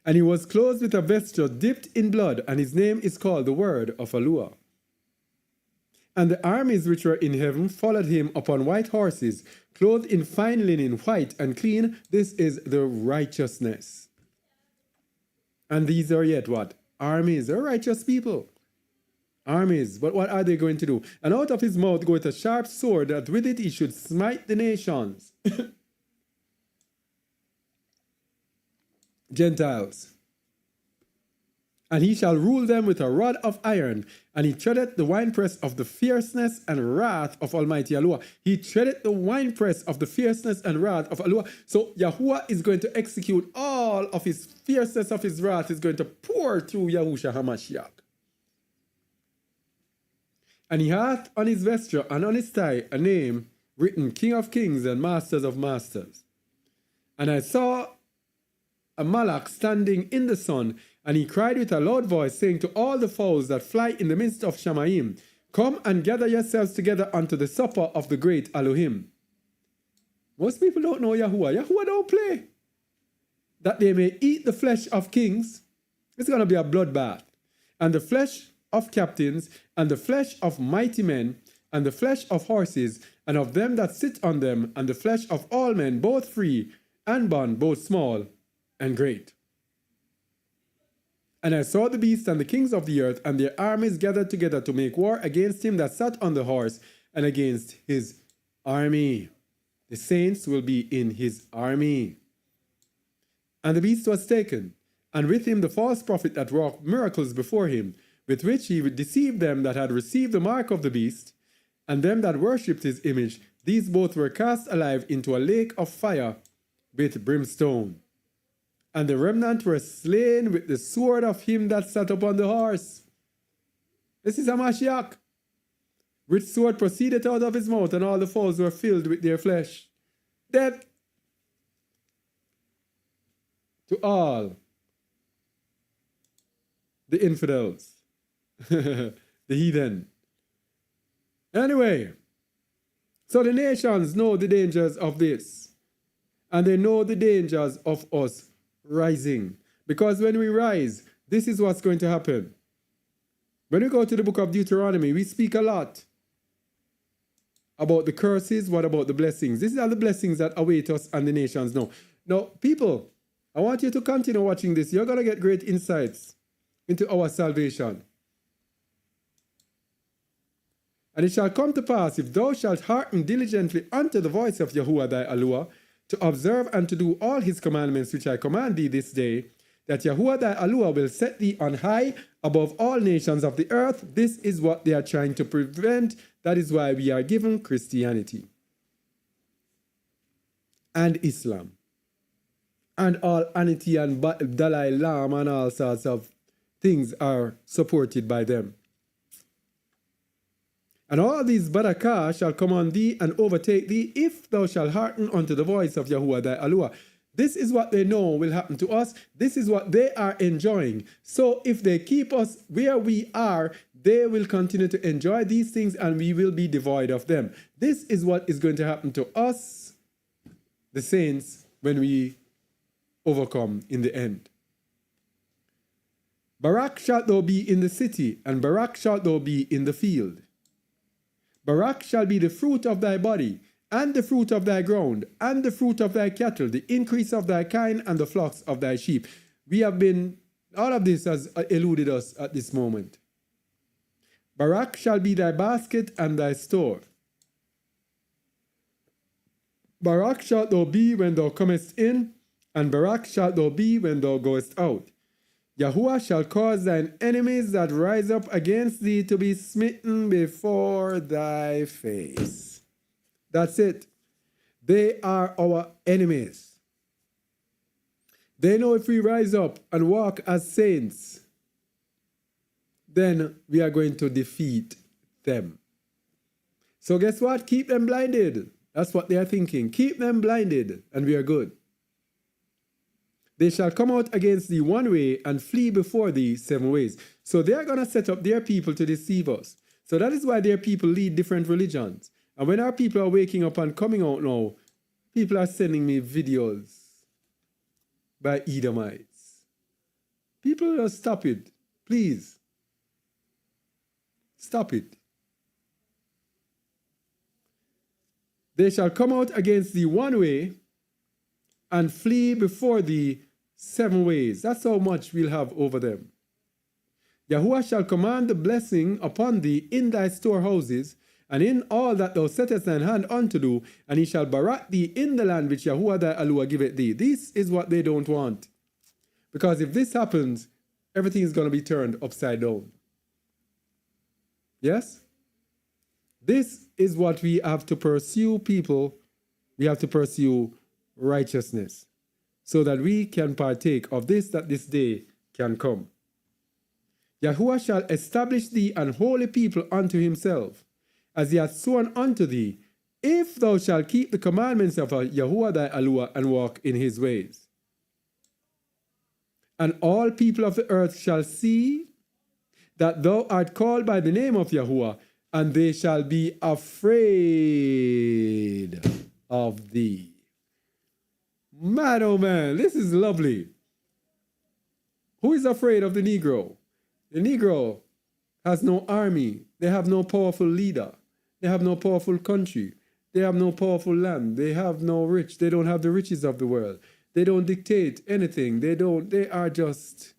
And he was clothed with a vesture dipped in blood, and his name is called the Word of Aluah. And the armies which were in heaven followed him upon white horses, clothed in fine linen, white and clean. This is the righteousness. And these are yet what? Armies. They're righteous people. Armies. But what are they going to do? And out of his mouth goeth a sharp sword, that with it he should smite the nations. Gentiles. And he shall rule them with a rod of iron, and he treadeth the winepress of the fierceness and wrath of Almighty Yahuwah. He treadeth the winepress of the fierceness and wrath of Yahuwah. So Yahuwah is going to execute all of his fierceness of his wrath, is going to pour through Yahushua HaMashiach. And he hath on his vesture and on his thigh a name written, King of Kings and Masters of Masters. And I saw a Malach standing in the sun, and he cried with a loud voice, saying to all the fowls that fly in the midst of Shamayim, Come and gather yourselves together unto the supper of the great Elohim. Most people don't know Yahuwah. Yahuwah don't play. That they may eat the flesh of kings. It's going to be a bloodbath. And the flesh of captains, and the flesh of mighty men, and the flesh of horses, and of them that sit on them, and the flesh of all men, both free and bond, both small and great. And I saw the beast and the kings of the earth and their armies gathered together to make war against him that sat on the horse and against his army. The saints will be in his army. And the beast was taken, and with him the false prophet that wrought miracles before him, with which he would deceive them that had received the mark of the beast, and them that worshipped his image. These both were cast alive into a lake of fire with brimstone. And the remnant were slain with the sword of him that sat upon the horse. This is a Mashiach, which sword proceeded out of his mouth, and all the foes were filled with their flesh. Death to all the infidels, the heathen. Anyway, so the nations know the dangers of this, and they know the dangers of us rising. Because when we rise, this is what's going to happen. When we go to the book of Deuteronomy, we speak a lot about the curses. What about the blessings? These are the blessings that await us and the nations know. Now, people, I want you to continue watching this. You're going to get great insights into our salvation. And it shall come to pass, if thou shalt hearken diligently unto the voice of Yahuwah thy Elohah, to observe and to do all his commandments which I command thee this day, that Yahuwah thy Elohah will set thee on high above all nations of the earth. This is what they are trying to prevent. That is why we are given Christianity and Islam and all Anity and Dalai Lama and all sorts of things are supported by them. And all these barakah shall come on thee and overtake thee, if thou shalt hearken unto the voice of Yahuwah thy Elohah. This is what they know will happen to us. This is what they are enjoying. So if they keep us where we are, they will continue to enjoy these things and we will be devoid of them. This is what is going to happen to us, the saints, when we overcome in the end. Barak shalt thou be in the city, and Barak shalt thou be in the field. Barak shall be the fruit of thy body, and the fruit of thy ground, and the fruit of thy cattle, the increase of thy kind, and the flocks of thy sheep. We have been, all of this has eluded us at this moment. Barak shall be thy basket and thy store. Barak shalt thou be when thou comest in, and Barak shalt thou be when thou goest out. Yahuwah shall cause thine enemies that rise up against thee to be smitten before thy face. That's it. They are our enemies. They know if we rise up and walk as saints, then we are going to defeat them. So guess what? Keep them blinded. That's what they are thinking. Keep them blinded and we are good. They shall come out against thee one way and flee before thee 7 ways. So they are going to set up their people to deceive us. So that is why their people lead different religions. And when our people are waking up and coming out now, people are sending me videos by Edomites. People, stop it. Please. Stop it. They shall come out against thee one way and flee before thee 7 ways. That's how much we'll have over them. Yahuwah shall command the blessing upon thee in thy storehouses, and in all that thou settest thine hand unto do, and he shall barak thee in the land which Yahuwah thy Elohah giveth thee. This is what they don't want. Because if this happens, everything is going to be turned upside down. Yes? This is what we have to pursue, people. We have to pursue righteousness, so that we can partake of this, that this day can come. Yahuwah shall establish thee an holy people unto himself, as he hath sworn unto thee, if thou shalt keep the commandments of Yahuwah thy Elohah and walk in his ways. And all people of the earth shall see that thou art called by the name of Yahuwah, and they shall be afraid of thee. Man, oh man, this is lovely. Who is afraid of the Negro? The Negro has no army. They have no powerful leader. They have no powerful country. They have no powerful land. They have no rich. They don't have the riches of the world. They don't dictate anything. They are just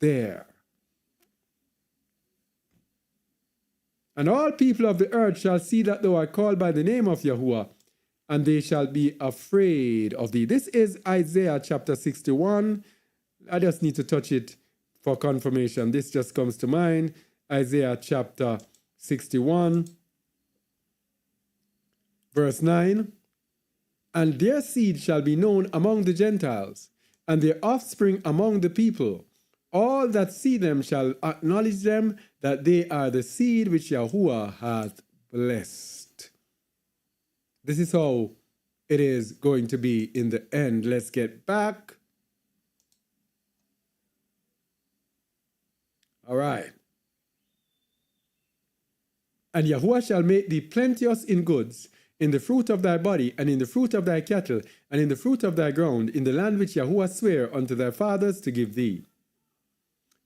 there. And all people of the earth shall see that thou art called by the name of Yahuwah, and they shall be afraid of thee. This is Isaiah chapter 61. I just need to touch it for confirmation. This just comes to mind. Isaiah chapter 61, verse 9. And their seed shall be known among the Gentiles, and their offspring among the people. All that see them shall acknowledge them, that they are the seed which Yahuwah hath blessed. This is how it is going to be in the end. Let's get back. All right. And Yahuwah shall make thee plenteous in goods, in the fruit of thy body, and in the fruit of thy cattle, and in the fruit of thy ground, in the land which Yahuwah sware unto thy fathers to give thee.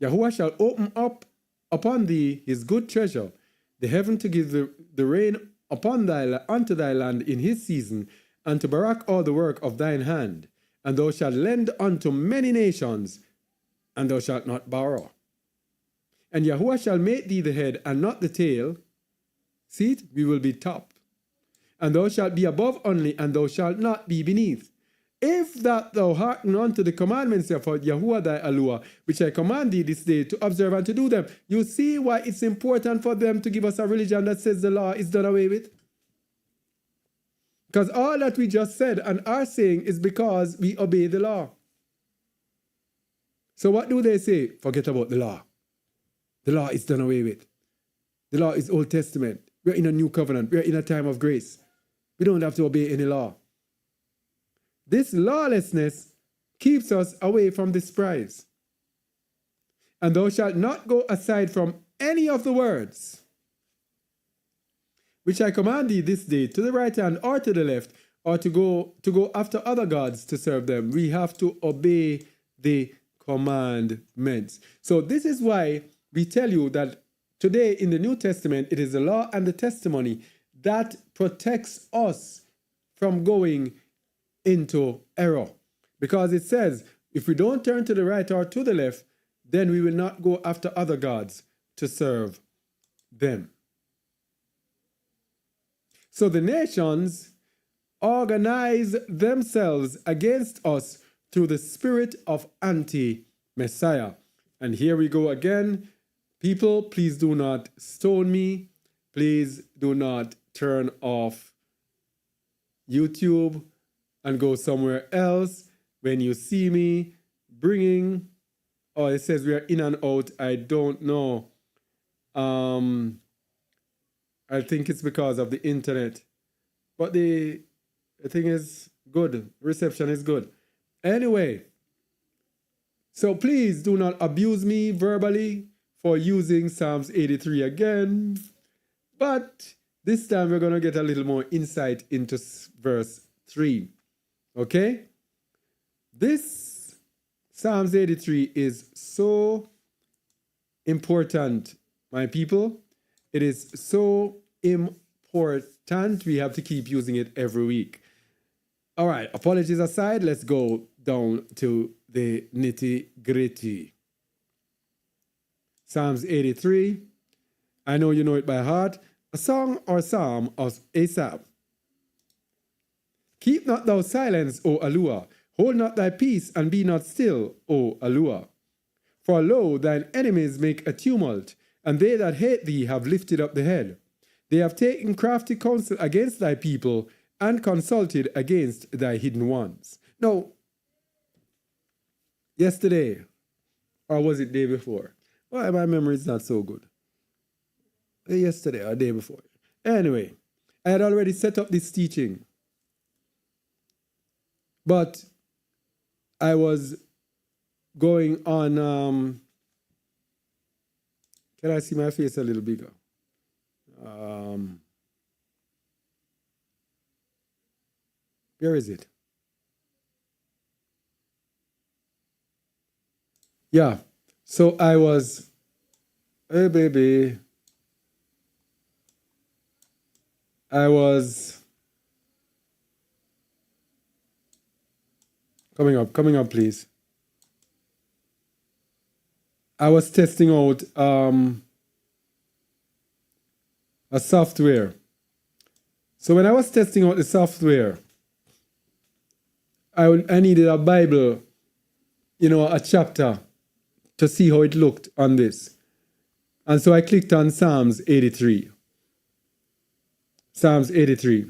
Yahuwah shall open up upon thee his good treasure, the heaven to give the rain upon unto thy land in his season, and to barak all the work of thine hand. And thou shalt lend unto many nations, and thou shalt not borrow. And Yahuwah shall make thee the head and not the tail. See it? We will be top. And thou shalt be above only, and thou shalt not be beneath. If that thou hearken unto the commandments of Yahuwah thy Elohim, which I command thee this day to observe and to do them. You see why it's important for them to give us a religion that says the law is done away with? Because all that we just said and are saying is because we obey the law. So what do they say? Forget about the law. The law is done away with. The law is Old Testament. We're in a new covenant. We're in a time of grace. We don't have to obey any law. This lawlessness keeps us away from this prize. And thou shalt not go aside from any of the words which I command thee this day, to the right hand or to the left, or to go after other gods to serve them. We have to obey the commandments. So this is why we tell you that today in the New Testament, it is the law and the testimony that protects us from going into error. Because it says, if we don't turn to the right or to the left, then we will not go after other gods to serve them. So the nations organize themselves against us through the spirit of anti-Messiah. And here we go again. People, please do not stone me. Please do not turn off YouTube and go somewhere else when you see me bringing, oh, it says we are in and out. I don't know. I think it's because of the internet. But the thing is good. Reception is good. Anyway, so please do not abuse me verbally for using Psalms 83 again. But this time we're going to get a little more insight into verse 3. Okay? This Psalms 83 is so important, my people. It is so important. We have to keep using it every week. All right, apologies aside, let's go down to the nitty-gritty. Psalms 83. I know you know it by heart. A song or psalm of Esau. Keep not thou silence, O Alua. Hold not thy peace, and be not still, O Alua. For lo, thine enemies make a tumult, and they that hate thee have lifted up the head. They have taken crafty counsel against thy people, and consulted against thy hidden ones. Now, yesterday, or was it day before? Well, my memory is not so good. Yesterday or day before. Anyway, I had already set up this teaching. But I was going on, can I see my face a little bigger? Where is it? Yeah, so I was, hey baby, I was coming up, please. I was testing out a software. So when I was testing out the software, I needed a Bible, a chapter to see how it looked on this. And so I clicked on Psalms 83. Psalms 83.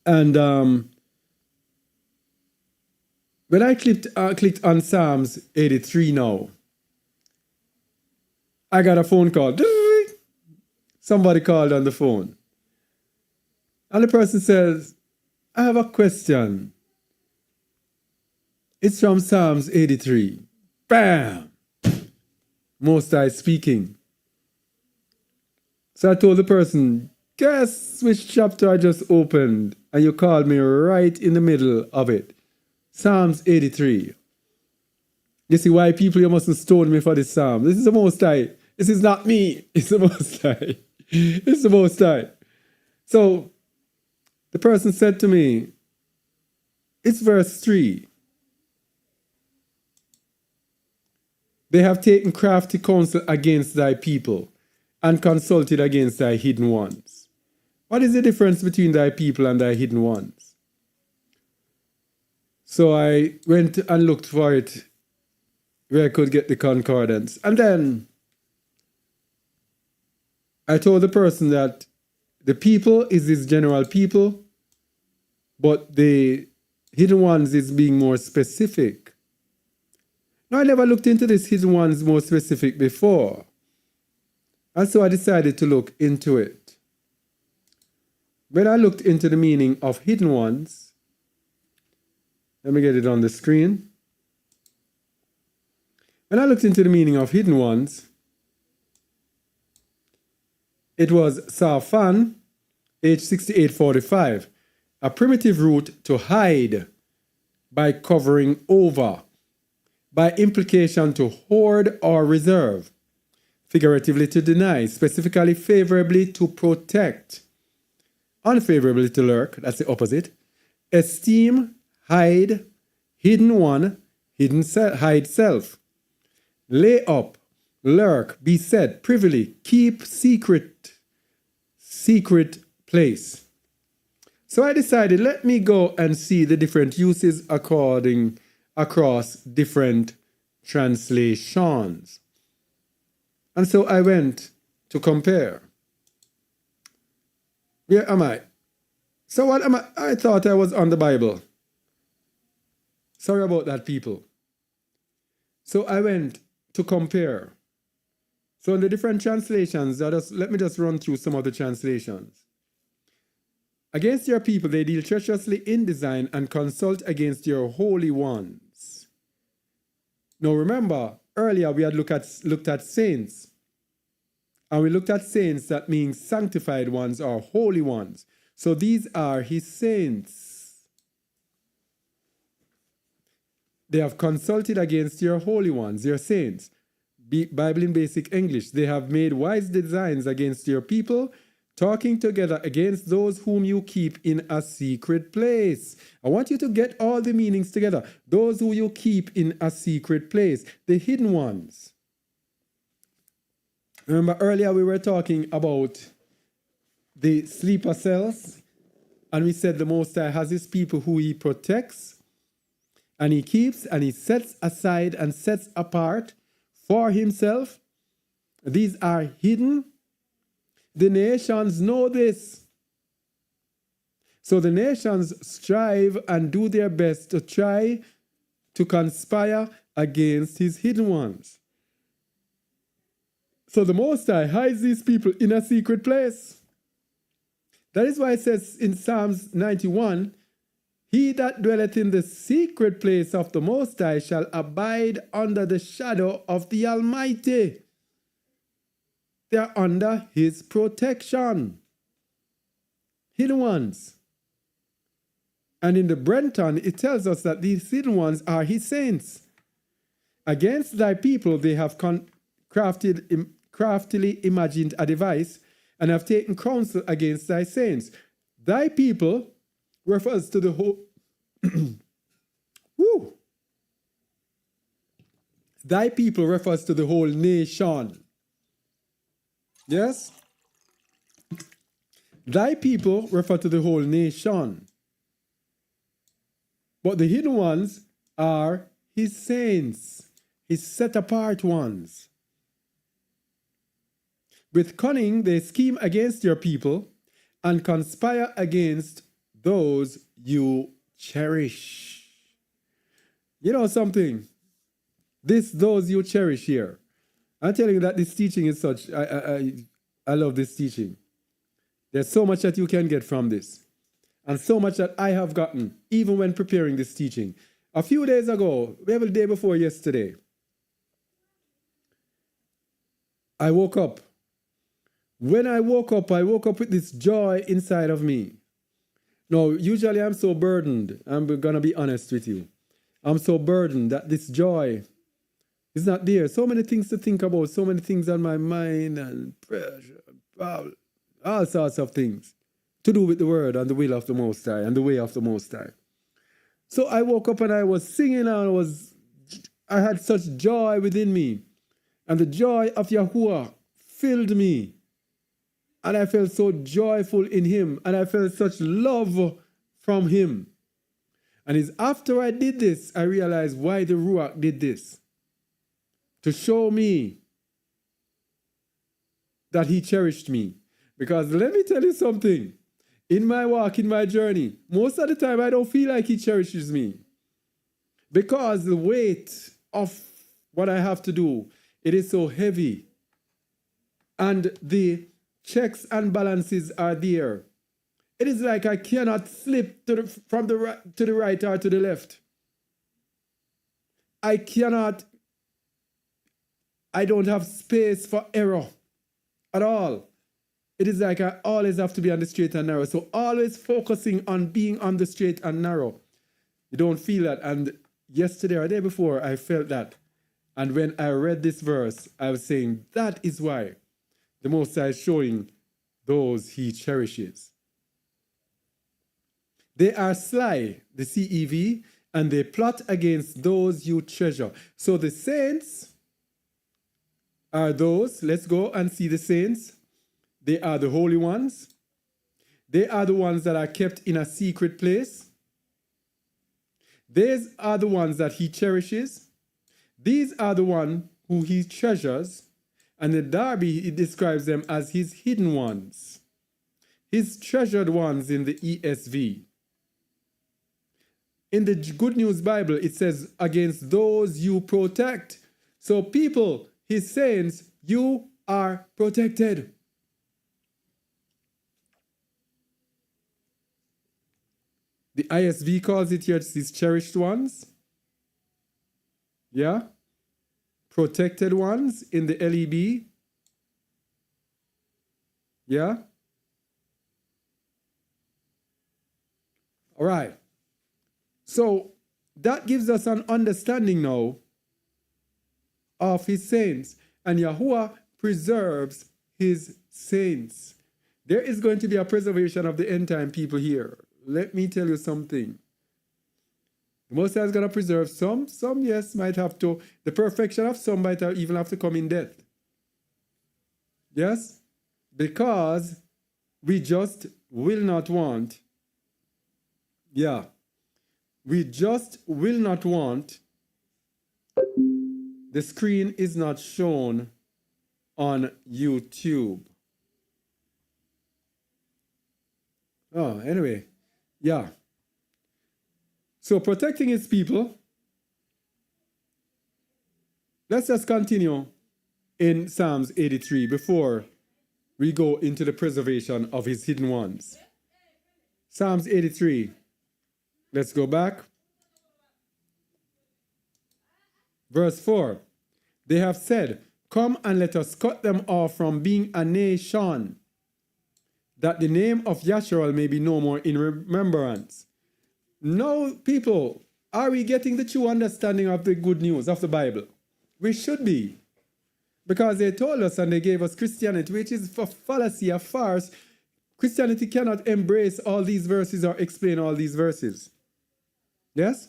And when I clicked on Psalms 83 now, I got a phone call. Somebody called on the phone. And the person says, I have a question. It's from Psalms 83. Bam! Most High speaking. So I told the person, guess which chapter I just opened? And you called me right in the middle of it. Psalms 83. You see why people, you mustn't stone me for this psalm. This is the Most High. This is not me. It's the Most High. It's the Most High. So the person said to me, it's verse 3. They have taken crafty counsel against thy people and consulted against thy hidden ones. What is the difference between thy people and thy hidden ones? So I went and looked for it where I could get the concordance. And then I told the person that the people is this general people, but the hidden ones is being more specific. Now, I never looked into this hidden ones more specific before. And so I decided to look into it. When I looked into the meaning of hidden ones, let me get it on the screen. When I looked into the meaning of hidden ones, it was Safan, age 6845, a primitive root to hide by covering over, by implication to hoard or reserve, figuratively to deny, specifically favorably to protect, unfavorably to lurk, that's the opposite, esteem, hide, hidden one, hide self, lay up, lurk, beset, privily, keep secret place. So I decided, let me go and see the different uses across different translations. And so I went to compare. Where am I? So what am I? I thought I was on the Bible. Sorry about that, people. So I went to compare. So in the different translations, let me just run through some of the translations. Against your people, they deal treacherously in design and consult against your holy ones. Now remember, earlier we had looked at saints. And we looked at saints, that means sanctified ones or holy ones. So these are his saints. They have consulted against your holy ones, your saints. Bible in basic English. They have made wise designs against your people, talking together against those whom you keep in a secret place. I want you to get all the meanings together. Those who you keep in a secret place, the hidden ones. Remember earlier we were talking about the sleeper cells, and we said the Most High has his people who he protects, and he keeps, and he sets aside and sets apart for himself. These are hidden. The nations know this. So the nations strive and do their best to try to conspire against his hidden ones. So the Most High hides these people in a secret place. That is why it says in Psalms 91, he that dwelleth in the secret place of the Most High shall abide under the shadow of the Almighty. They are under his protection. Hidden ones. And in the Brenton, it tells us that these hidden ones are his saints. Against thy people they have craftily imagined a device and have taken counsel against thy saints. Thy people refers to the whole Thy people refers to the whole nation. Yes? Thy people refer to the whole nation. But the hidden ones are his saints, his set apart ones. With cunning they scheme against your people and conspire against those you cherish. You know something? Those you cherish here. I'm telling you that this teaching is such, I love this teaching. There's so much that you can get from this. And so much that I have gotten, even when preparing this teaching. A few days ago, maybe the day before yesterday, I woke up. When I woke up with this joy inside of me. Now, usually I'm so burdened. I'm going to be honest with you. I'm so burdened that this joy is not there. So many things to think about, so many things on my mind and pressure, all sorts of things to do with the word and the will of the Most High and the way of the Most High. So I woke up and I was singing and I was I had such joy within me. And the joy of Yahuwah filled me. And I felt so joyful in him. And I felt such love from him. And it's after I did this, I realized why the Ruach did this. To show me that he cherished me. Because let me tell you something. In my walk, in my journey, most of the time I don't feel like he cherishes me. Because the weight of what I have to do, it is so heavy. And the checks and balances are there. It is like I cannot slip from the right to the right or to the left. I don't have space for error at all. It is like I always have to be on the straight and narrow. So always focusing on being on the straight and narrow. You don't feel that. And yesterday or the day before, I felt that. And when I read this verse, I was saying, that is why the Most High is showing those he cherishes. They are sly, the CEV, and they plot against those you treasure. So the saints are those, let's go and see the saints. They are the holy ones. They are the ones that are kept in a secret place. These are the ones that he cherishes. These are the ones who he treasures. And the Darby, he describes them as his hidden ones. His treasured ones in the ESV. In the Good News Bible, it says, against those you protect. So people, his saints, you are protected. The ISV calls it here his cherished ones. Yeah? Protected ones in the LEB. Yeah? All right. So that gives us an understanding now of his saints. And Yahuwah preserves his saints. There is going to be a preservation of the end time people here. Let me tell you something. The Most High is going to preserve some. Some, yes, might have to. The perfection of some might even have to come in death. Yes? Because we just will not want. Yeah. We just will not want. The screen is not shown on YouTube. Oh, anyway. Yeah. So protecting his people. Let's just continue in Psalms 83 before we go into the preservation of his hidden ones. Psalms 83. Let's go back. Verse 4. They have said, come and let us cut them off from being a nation, that the name of Yasharal may be no more in remembrance. Now, people, are we getting the true understanding of the good news of the Bible? We should be. Because they told us and they gave us Christianity, which is a fallacy, a farce. Christianity cannot embrace all these verses or explain all these verses. Yes?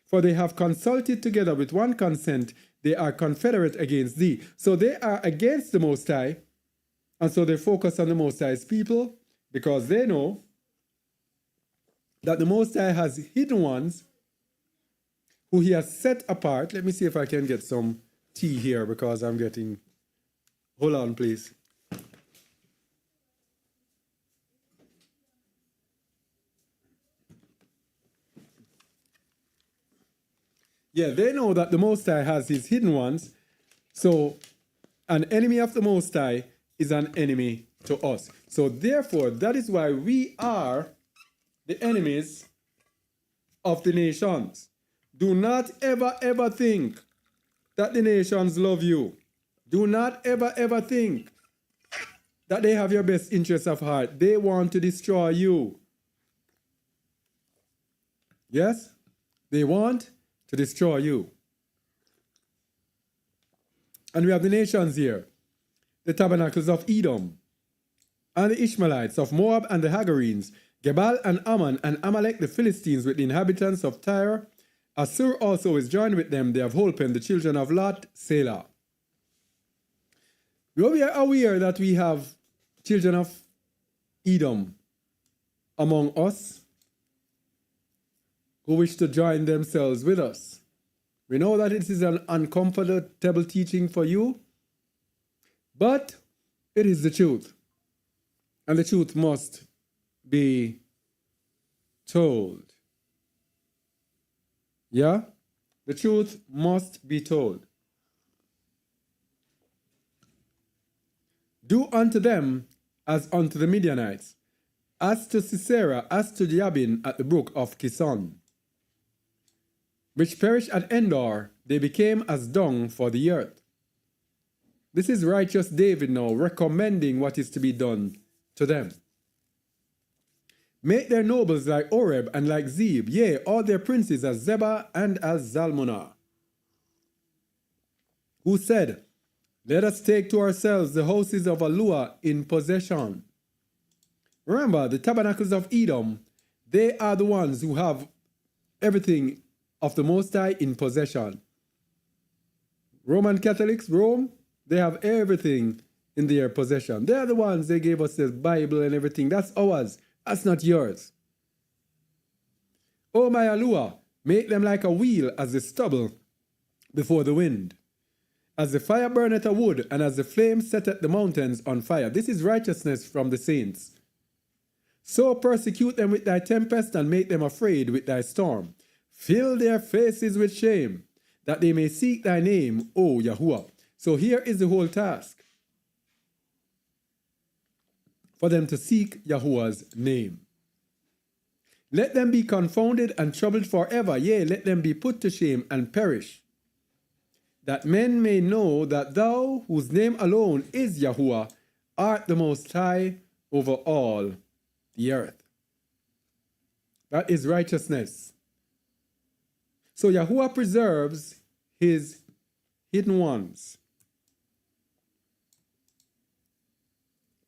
For they have consulted together with one consent, they are confederate against thee. So they are against the Most High. And so they focus on the Most High's people because they know that the Most High has hidden ones who he has set apart. Let me see if I can get some tea here because I'm getting... Hold on, please. Yeah, they know that the Most High has his hidden ones. So an enemy of the Most High is an enemy to us. So therefore, that is why we are the enemies of the nations. Do not ever, ever think that the nations love you. Do not ever, ever think that they have your best interests of heart. They want to destroy you. Yes? They want to destroy you. And we have the nations here. The tabernacles of Edom, and the Ishmaelites of Moab and the Hagarenes, Gebal and Ammon and Amalek the Philistines with the inhabitants of Tyre Assur also is joined with them. They have holpen, the children of Lot, Selah. We are aware that we have children of Edom among us who wish to join themselves with us. We know that it is an uncomfortable teaching for you, but it is the truth. And the truth must be told. Yeah? The truth must be told. Do unto them as unto the Midianites, as to Sisera, as to Jabin at the brook of Kison, which perished at Endor. They became as dung for the earth. This is righteous David now recommending what is to be done to them. Make their nobles like Oreb and like Zeb, yea, all their princes as Zebah and as Zalmunna, who said, let us take to ourselves the houses of Alua in possession. Remember, the tabernacles of Edom, they are the ones who have everything of the Most High in possession. Roman Catholics, Rome, they have everything in their possession. They are the ones, they gave us the Bible and everything. That's ours. That's not yours. O my Alua, make them like a wheel as the stubble before the wind. As the fire burneth a wood, and as the flame setteth the mountains on fire. This is righteousness from the saints. So persecute them with thy tempest, and make them afraid with thy storm. Fill their faces with shame, that they may seek thy name, O Yahuwah. So here is the whole task. For them to seek Yahuwah's name. Let them be confounded and troubled forever. Yea, let them be put to shame and perish. That men may know that thou, whose name alone is Yahuwah, art the Most High over all the earth. That is righteousness. So Yahuwah preserves his hidden ones.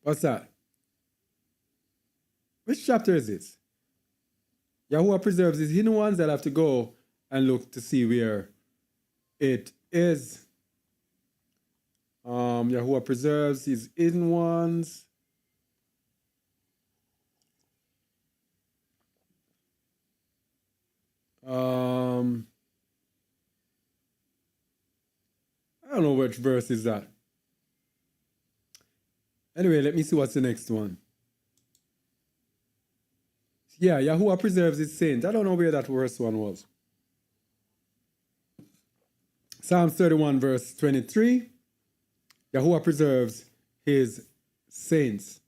What's that? Which chapter is this? Yahuwah preserves his hidden ones. I'll have to go and look to see where it is. Yahuwah preserves his hidden ones. I don't know which verse is that. Anyway, let me see what's the next one. Yeah, Yahuwah preserves his saints. I don't know where that verse one was. Psalms 31 verse 23. Yahuwah preserves his saints.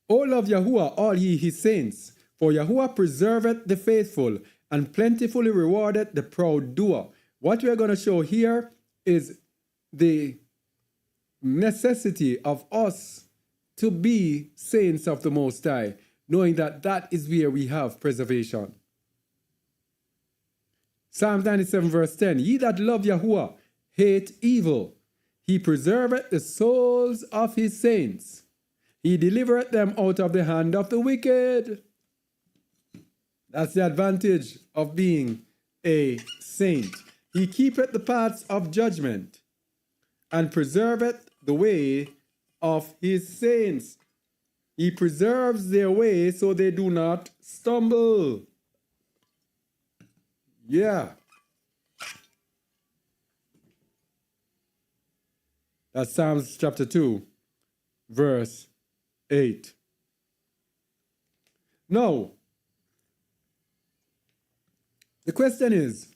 O love Yahuwah, all ye his saints, for Yahuwah preserveth the faithful, and plentifully rewardeth the proud doer. What we are going to show here is the necessity of us to be saints of the Most High, knowing that that is where we have preservation. Psalm 97 verse 10, ye that love Yahuwah hate evil. He preserveth the souls of his saints. He delivereth them out of the hand of the wicked. That's the advantage of being a saint. He keepeth the paths of judgment, and preserveth the way of his saints. He preserves their way so they do not stumble. Yeah. That's Psalms chapter 2, verse 8. Now, the question is,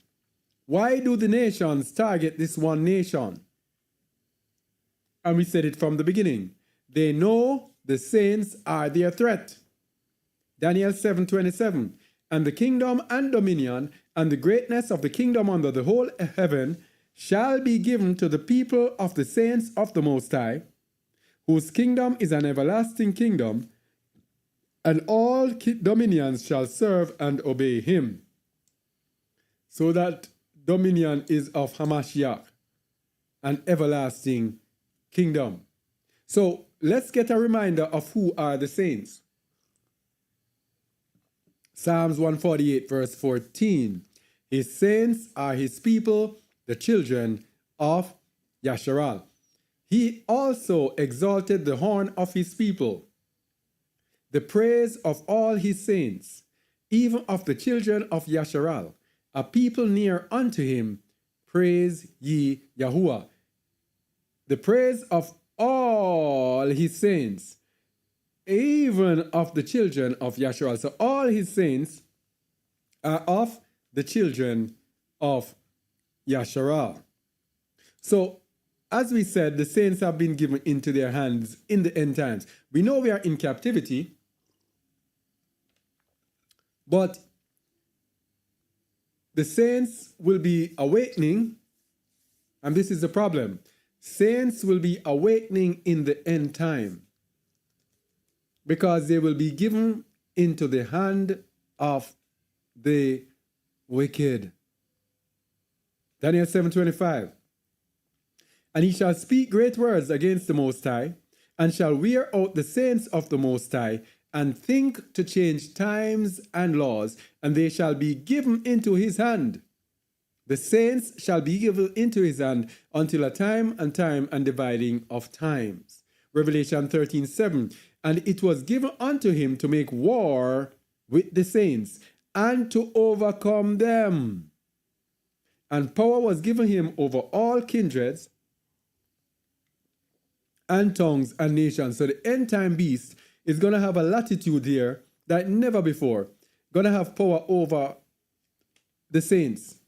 why do the nations target this one nation? And we said it from the beginning. They know the saints are their threat. Daniel 7:27. And the kingdom and dominion and the greatness of the kingdom under the whole heaven shall be given to the people of the saints of the Most High, whose kingdom is an everlasting kingdom, and all dominions shall serve and obey him. So that dominion is of Hamashiach, an everlasting kingdom. So let's get a reminder of who are the saints. Psalms 148 verse 14. His saints are his people, the children of Yasharal. He also exalted the horn of his people, the praise of all his saints, even of the children of Yasharal, a people near unto him. Praise ye Yahuwah. The praise of all his saints, even of the children of Yasharal. So all his saints are of the children of Yasharal. So, as we said, the saints have been given into their hands in the end times. We know we are in captivity, but the saints will be awakening, and this is the problem. Saints will be awakening in the end time because they will be given into the hand of the wicked. Daniel 7:25. And he shall speak great words against the Most High, and shall wear out the saints of the Most High, and think to change times and laws, and they shall be given into his hand. The saints shall be given into his hand until a time and dividing of times. Revelation 13:7. And it was given unto him to make war with the saints, and to overcome them. And power was given him over all kindreds, and tongues and nations. So the end time beast is going to have a latitude here that never before. Going to have power over the saints,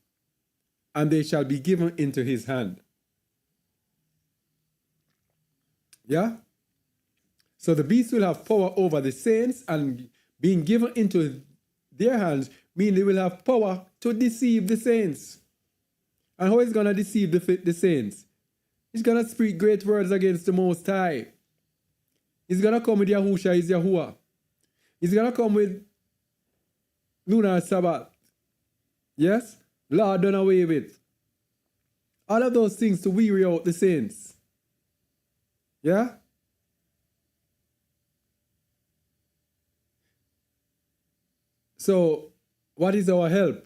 and they shall be given into his hand. Yeah? So the beast will have power over the saints, and being given into their hands mean they will have power to deceive the saints. And how is going to deceive the saints? He's going to speak great words against the Most High. He's going to come with Yahusha is Yahuwah. He's going to come with lunar Sabbath. Yes? Lord done away with. All of those things to weary out the saints. Yeah? So, what is our help?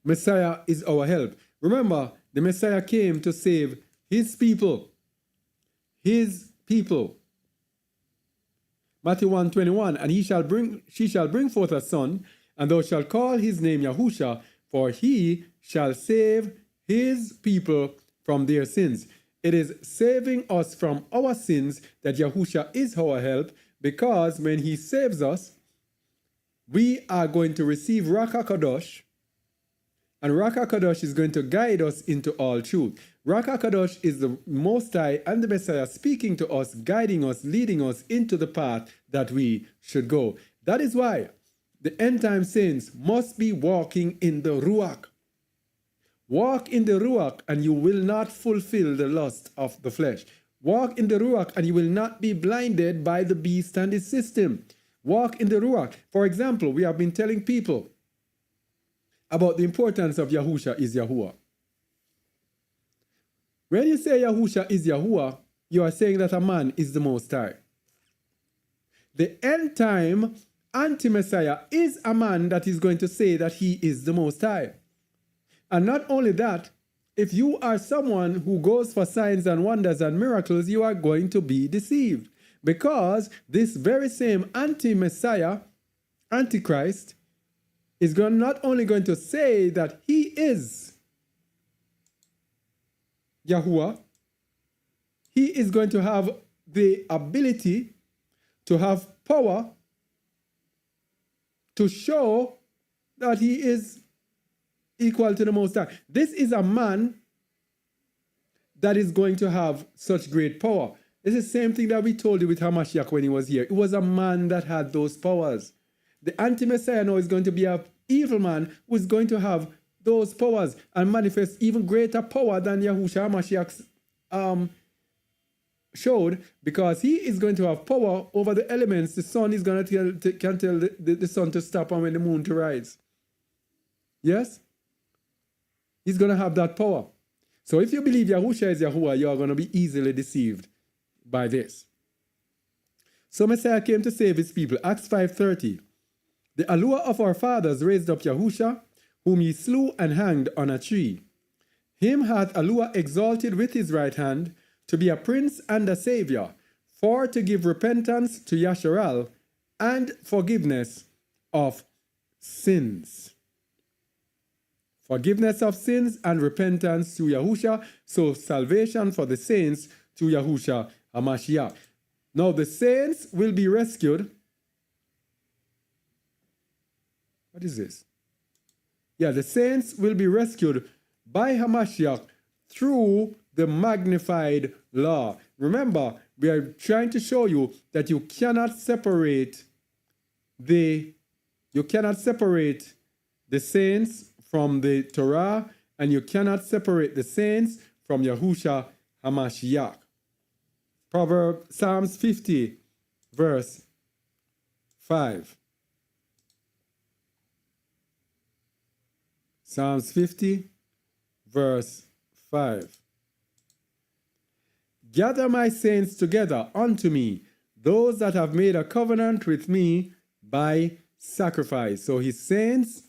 Messiah is our help. Remember, the Messiah came to save his people. His people. Matthew 1:21. And she shall bring forth a son, and thou shalt call his name Yahusha, for he shall save his people from their sins. It is saving us from our sins that Yahusha is our help, because when he saves us, we are going to receive Ruach HaKadosh, and Ruach HaKadosh is going to guide us into all truth. Ruach HaKadosh is the Most High and the Messiah speaking to us, guiding us, leading us into the path that we should go. That is why the end time saints must be walking in the Ruach. Walk in the Ruach and you will not fulfill the lust of the flesh. Walk in the Ruach and you will not be blinded by the beast and his system. Walk in the Ruach. For example, we have been telling people about the importance of Yahusha is Yahuwah. When you say Yahusha is Yahuwah, you are saying that a man is the Most High. The end time anti-Messiah is a man that is going to say that he is the Most High. And not only that, if you are someone who goes for signs and wonders and miracles, you are going to be deceived. Because this very same anti-Messiah, Antichrist, is not only going to say that he is Yahuwah, he is going to have the ability to have power to show that he is equal to the Most High. This is a man that is going to have such great power. It's the same thing that we told you with Hamashiach when he was here. It was a man that had those powers. The anti-Messiah now is going to be an evil man who is going to have those powers and manifest even greater power than Yahushua Hamashiach showed, because he is going to have power over the elements. The sun is going to can tell the sun to stop and when the moon to rise. Yes? He's going to have that power. So if you believe Yahushua is Yahuwah, you are going to be easily deceived by this. So Messiah came to save his people. Acts 5:30. The Alua of our fathers raised up Yahusha, whom ye slew and hanged on a tree. Him hath Alua exalted with his right hand, to be a prince and a savior, for to give repentance to Yasharal, and forgiveness of sins. Forgiveness of sins and repentance to Yahusha, so salvation for the saints to Yahusha HaMashiach. Now the saints will be rescued. What is this? Yeah, the saints will be rescued by Hamashiach through the magnified law. Remember, we are trying to show you that you cannot separate the saints from the Torah, and you cannot separate the saints from Yahusha HaMashiach. Psalms 50, verse 5. Psalms 50, verse 5. Gather my saints together unto me, those that have made a covenant with me by sacrifice. So his saints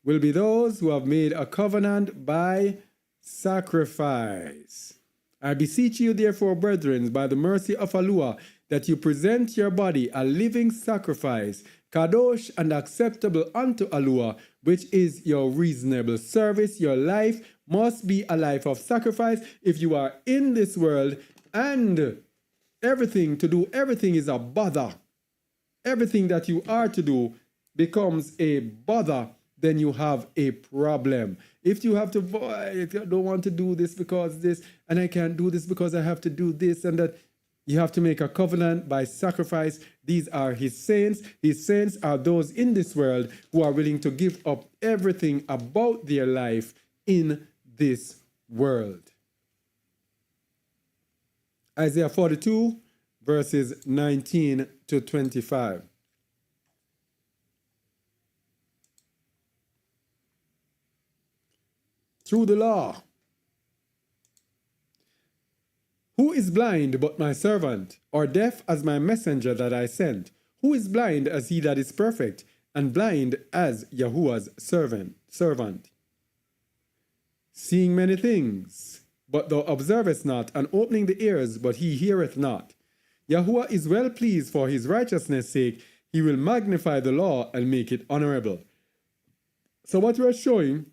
will be those who have made a covenant by sacrifice. I beseech you, therefore, brethren, by the mercy of Alua, that you present your body a living sacrifice, kadosh and acceptable unto Alua, which is your reasonable service. Your life must be a life of sacrifice. If you are in this world and everything is a bother, everything that you are to do becomes a bother, then you have a problem. If you have to, I don't want to do this because this, and I can't do this because I have to do this and that, you have to make a covenant by sacrifice. These are his saints. His saints are those in this world who are willing to give up everything about their life in this world. Isaiah 42, verses 19 to 25. Through the law. Who is blind but my servant, or deaf as my messenger that I sent? Who is blind as he that is perfect, and blind as Yahuwah's servant? Seeing many things, but thou observest not, and opening the ears, but he heareth not. Yahuwah is well pleased for his righteousness' sake. He will magnify the law and make it honorable. So what we are showing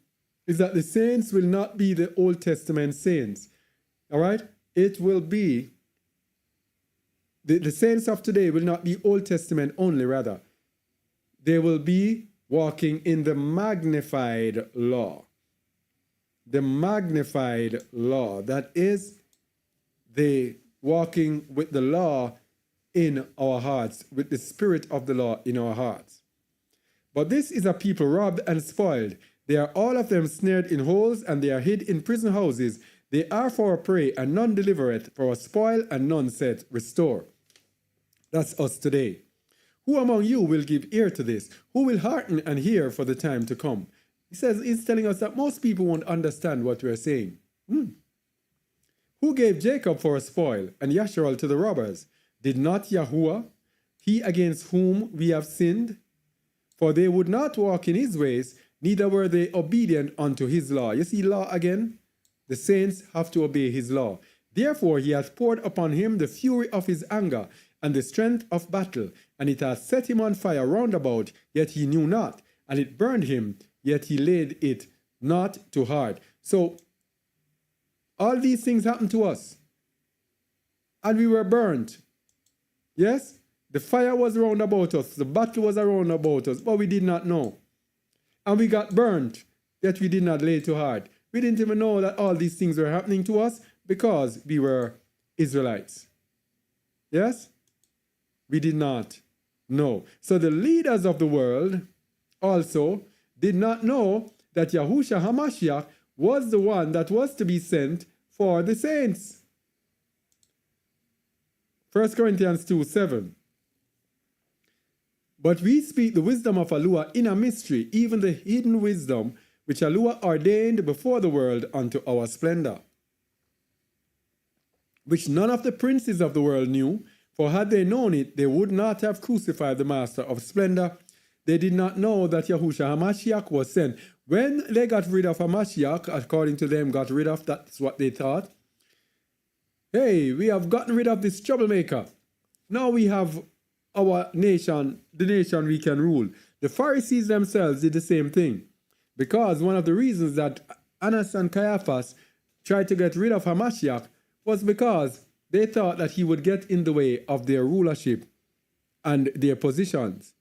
is that the saints will not be the Old Testament saints. All right? It will be, the saints of today will not be Old Testament only, rather. They will be walking in the magnified law. The magnified law. That is, the walking with the law in our hearts, with the spirit of the law in our hearts. But this is a people robbed and spoiled. They are all of them snared in holes, and they are hid in prison houses. They are for a prey, and none delivereth, for a spoil, and none saith, restore. That's us today. Who among you will give ear to this? Who will hearken and hear for the time to come? He's telling us that most people won't understand what we're saying. Who gave Jacob for a spoil, and Yasharal to the robbers? Did not Yahuwah, he against whom we have sinned? For they would not walk in his ways, neither were they obedient unto his law. You see law again? The saints have to obey his law. Therefore he hath poured upon him the fury of his anger, and the strength of battle, and it hath set him on fire round about, yet he knew not, and it burned him, yet he laid it not to heart. So all these things happened to us, and we were burnt. Yes? The fire was round about us, the battle was around about us, but we did not know. And we got burnt, yet we did not lay to heart. We didn't even know that all these things were happening to us because we were Israelites. Yes? We did not know. So the leaders of the world also did not know that Yahushua HaMashiach was the one that was to be sent for the saints. 1 Corinthians 2:7. But we speak the wisdom of Alua in a mystery, even the hidden wisdom, which Alua ordained before the world unto our splendor, which none of the princes of the world knew, for had they known it, they would not have crucified the Master of splendor. They did not know that Yahushua HaMashiach was sent. When they got rid of HaMashiach, according to them, got rid of, that's what they thought. Hey, we have gotten rid of this troublemaker. Now we have our nation, the nation we can rule. The Pharisees themselves did the same thing. Because one of the reasons that Annas and Caiaphas tried to get rid of HaMashiach was because they thought that he would get in the way of their rulership and their positions.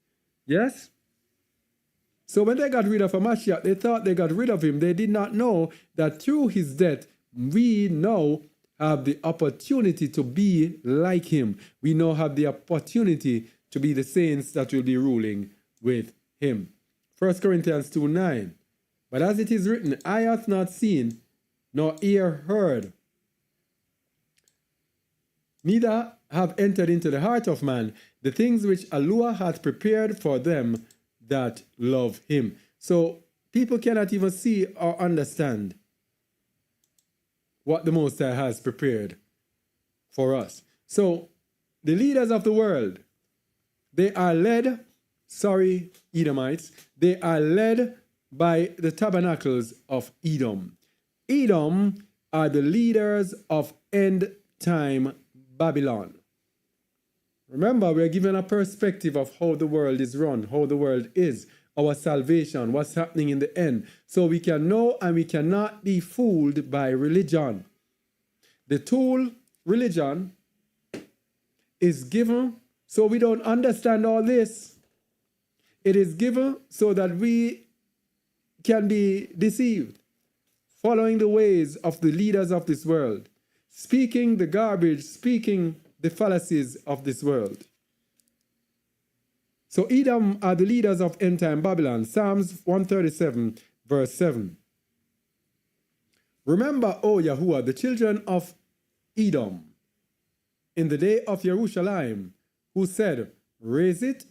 Yes? So when they got rid of HaMashiach, they thought they got rid of him. They did not know that through his death, we now have the opportunity to be like him. We now have the opportunity to be the saints that will be ruling with him. 1 Corinthians 2:9. But as it is written, eye hath not seen, nor ear heard, neither have entered into the heart of man the things which Allah hath prepared for them that love him. So people cannot even see or understand what the Most High has prepared for us. So the leaders of the world, they are led, Edomites, they are led by the tabernacles of Edom. Edom are the leaders of end time Babylon. Remember, we're given a perspective of how the world is run, how the world is, our salvation, what's happening in the end. So we can know and we cannot be fooled by religion. The tool, religion, is given so we don't understand all this. It is given so that we can be deceived, following the ways of the leaders of this world, speaking the garbage, speaking the fallacies of this world. So Edom are the leaders of end time Babylon. Psalms 137 verse 7. Remember, O Yahuwah, the children of Edom, in the day of Jerusalem, who said, raise it,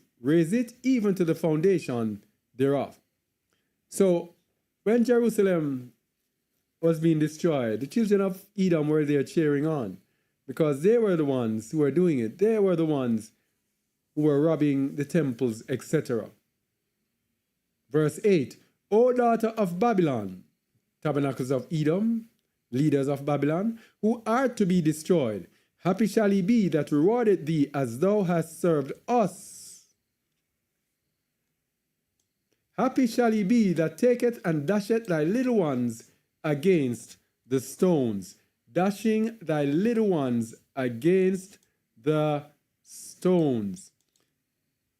even to the foundation thereof. So when Jerusalem was being destroyed, the children of Edom were there cheering on, because they were the ones who were doing it. They were the ones who were robbing the temples, etc. Verse 8, O daughter of Babylon, tabernacles of Edom, leaders of Babylon, who are to be destroyed, happy shall he be that rewarded thee as thou hast served us. Happy shall he be that taketh and dasheth thy little ones against the stones, dashing thy little ones against the stones.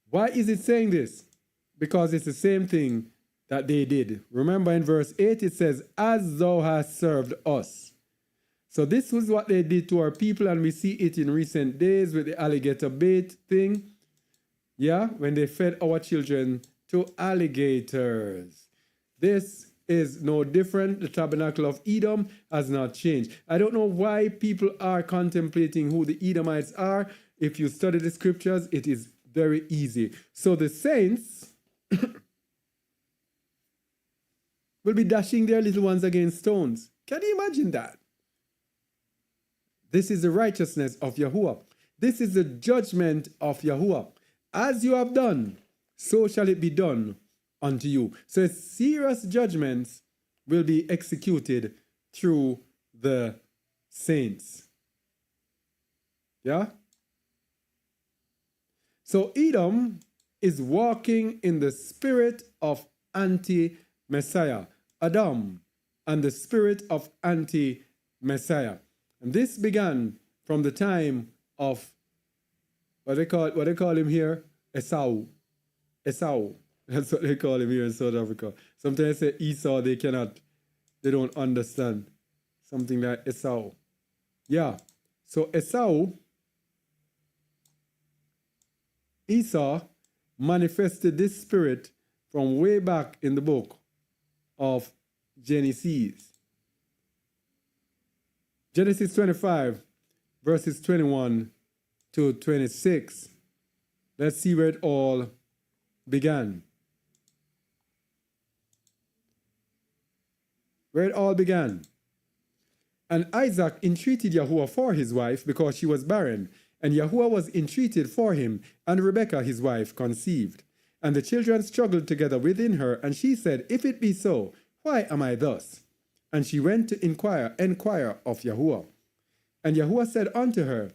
Why is it saying this? Because it's the same thing that they did. Remember in verse 8 it says, as thou hast served us. So this was what they did to our people, and we see it in recent days with the alligator bait thing. Yeah, when they fed our children to alligators. This is no different. The tabernacle of Edom has not changed. I don't know why people are contemplating who the Edomites are. If you study the scriptures, it is very easy. So the saints will be dashing their little ones against stones. Can you imagine that? This is the righteousness of Yahuwah. This is the judgment of Yahuwah. As you have done, so shall it be done unto you. So serious judgments will be executed through the saints. Yeah? So Edom is walking in the spirit of anti-Messiah. Edom and the spirit of anti-Messiah. And this began from the time of what they call him here? Esau. Esau. That's what they call him here in South Africa. Sometimes they say Esau, they don't understand. Something like Esau. Yeah. So Esau manifested this spirit from way back in the book of Genesis. Genesis 25, verses 21 to 26. Let's see where it all began. Where it all began. And Isaac entreated Yahuwah for his wife because she was barren, and Yahuwah was entreated for him, and Rebekah his wife conceived. And the children struggled together within her, and she said, If it be so, why am I thus? And she went to inquire of Yahuwah. And Yahuwah said unto her,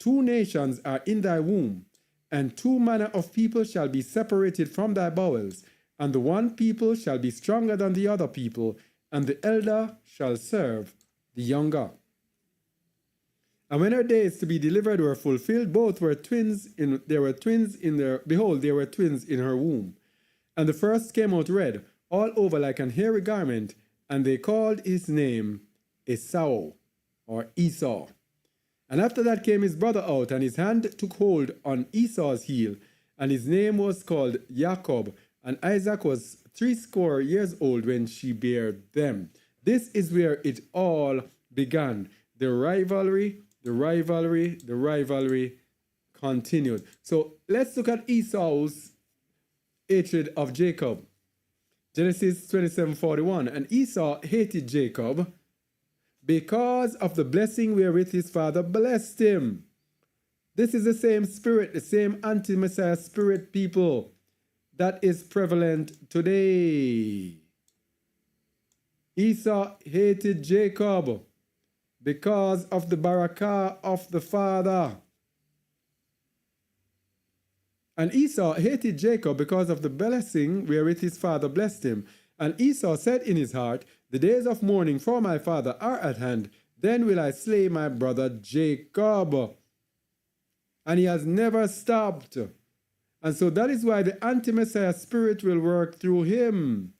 2 nations are in thy womb, and 2 manner of people shall be separated from thy bowels, and the one people shall be stronger than the other people, and the elder shall serve the younger. And when her days to be delivered were fulfilled, both were twins in there were twins in her womb. And the first came out red, all over like an hairy garment, and they called his name Esau, or Esau. And after that came his brother out, and his hand took hold on Esau's heel, and his name was called Jacob. And Isaac was 80 years old when she bare them. This is where it all began. The rivalry continued. So let's look at Esau's hatred of Jacob. Genesis 27:41. And Esau hated Jacob because of the blessing wherewith his father blessed him. This is the same spirit, the same anti-Messiah spirit, people, that is prevalent today. Esau hated Jacob because of the barakah of the father. And Esau hated Jacob because of the blessing wherewith his father blessed him. And Esau said in his heart, The days of mourning for my father are at hand. Then will I slay my brother Jacob. And he has never stopped. And so that is why the anti-Messiah spirit will work through him.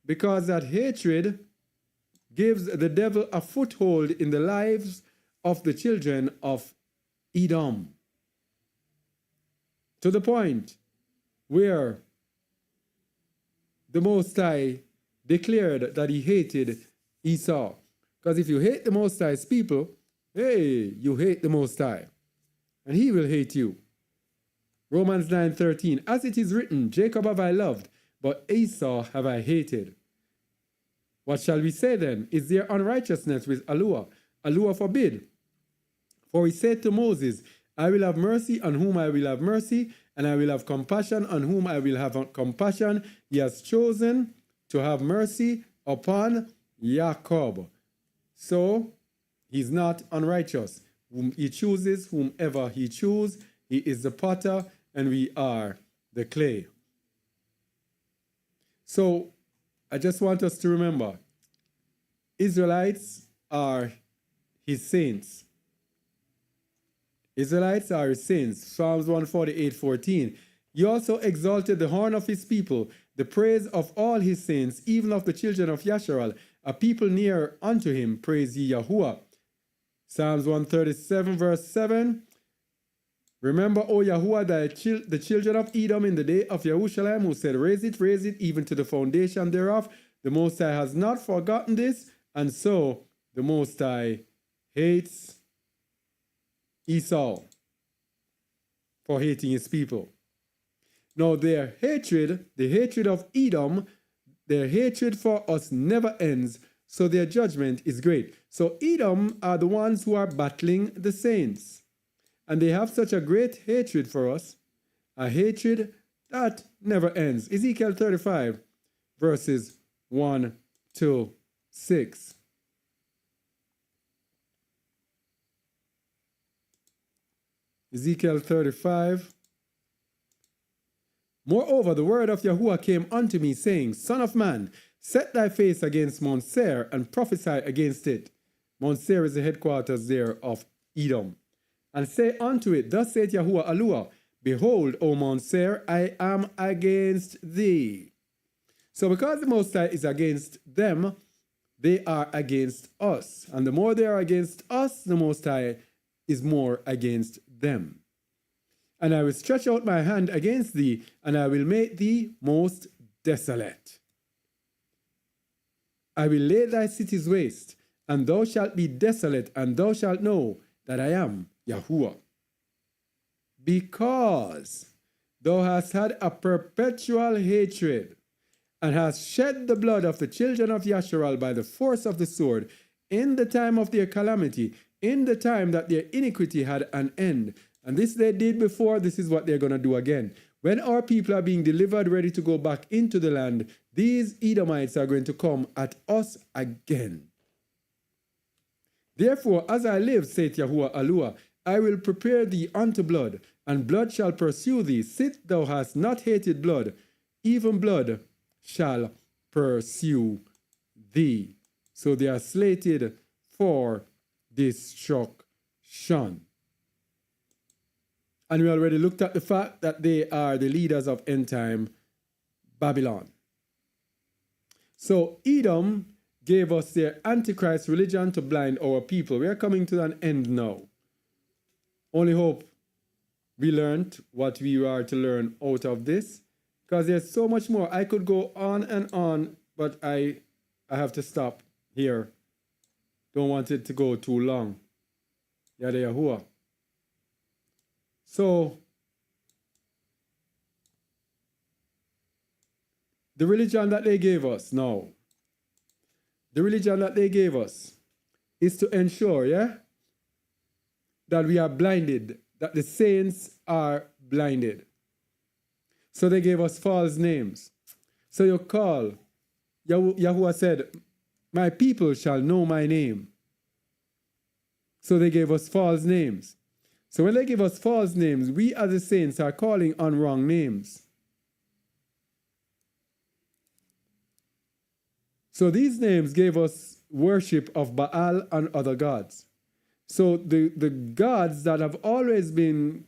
Because that hatred gives the devil a foothold in the lives of the children of Edom. To the point where the Most High declared that he hated Esau. Because if you hate the Most High's people, hey, you hate the Most High. And he will hate you. Romans 9:13. As it is written, Jacob have I loved, but Esau have I hated. What shall we say then? Is there unrighteousness with Alua? Alua forbid. For he said to Moses, I will have mercy on whom I will have mercy, and I will have compassion on whom I will have compassion. He has chosen to have mercy upon Jacob. So he's not unrighteous. Whom he chooses, whomever he chooses, he is the potter, and we are the clay. So I just want us to remember, Israelites are his saints. Israelites are his saints. Psalms 148:14. You also exalted the horn of his people, the praise of all his saints, even of the children of Yasharal, a people near unto him, praise ye Yahuwah. Psalms 137:7. Remember, O Yahuwah, the children of Edom in the day of Yahushalayim, who said, raise it, even to the foundation thereof. The Most High has not forgotten this, and so the Most High hates Esau for hating his people. Now their hatred, the hatred of Edom, their hatred for us never ends, so their judgment is great. So Edom are the ones who are battling the saints. And they have such a great hatred for us, a hatred that never ends. Ezekiel 35, verses 1 to 6. Ezekiel 35. Moreover, the word of Yahuwah came unto me, saying, Son of man, set thy face against Mount Seir, and prophesy against it. Mount Seir is the headquarters there of Edom. And say unto it, Thus saith Yahuwah Alua, Behold, O Mount Seir, I am against thee. So because the Most High is against them, they are against us. And the more they are against us, the Most High is more against them. And I will stretch out my hand against thee, and I will make thee most desolate. I will lay thy cities waste, and thou shalt be desolate, and thou shalt know that I am Yahuwah. Because thou hast had a perpetual hatred, and hast shed the blood of the children of Yasharal by the force of the sword, in the time of their calamity, in the time that their iniquity had an end. And this they did before, this is what they're going to do again. when our people are being delivered, ready to go back into the land, these Edomites are going to come at us again. Therefore, as I live, saith Yahuwah Alua, I will prepare thee unto blood, and blood shall pursue thee. Sith thou hast not hated blood, even blood shall pursue thee. So they are slated for destruction. And we already looked at the fact that they are the leaders of end time Babylon. So Edom gave us their Antichrist religion to blind our people. We are coming to an end now. Only hope we learned what we are to learn out of this, because there's so much more. I could go on and on, but I have to stop here. Don't want it to go too long. Yada Yahuwah. So, the religion that they gave us now, the religion that they gave us is to ensure, that we are blinded, that the saints are blinded. So they gave us false names. So you call, Yahuwah said, my people shall know my name. So they gave us false names. So when they give us false names, we as the saints are calling on wrong names. So these names gave us worship of Baal and other gods. So the gods that have always been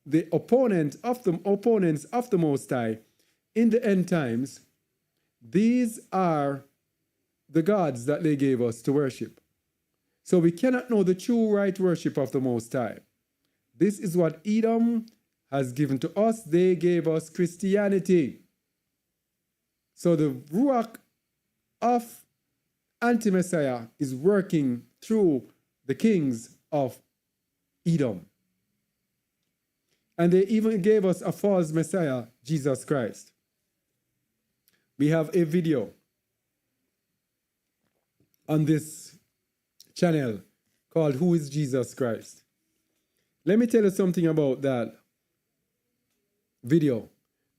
the opponents of the Most High in the end times, these are the gods that they gave us to worship. So we cannot know the true right worship of the Most High. This is what Edom has given to us. They gave us Christianity. So the Ruach of anti-Messiah is working through the kings of Edom. And they even gave us a false Messiah, Jesus Christ. We have a video on this channel called Who is Jesus Christ? Let me tell you something about that video.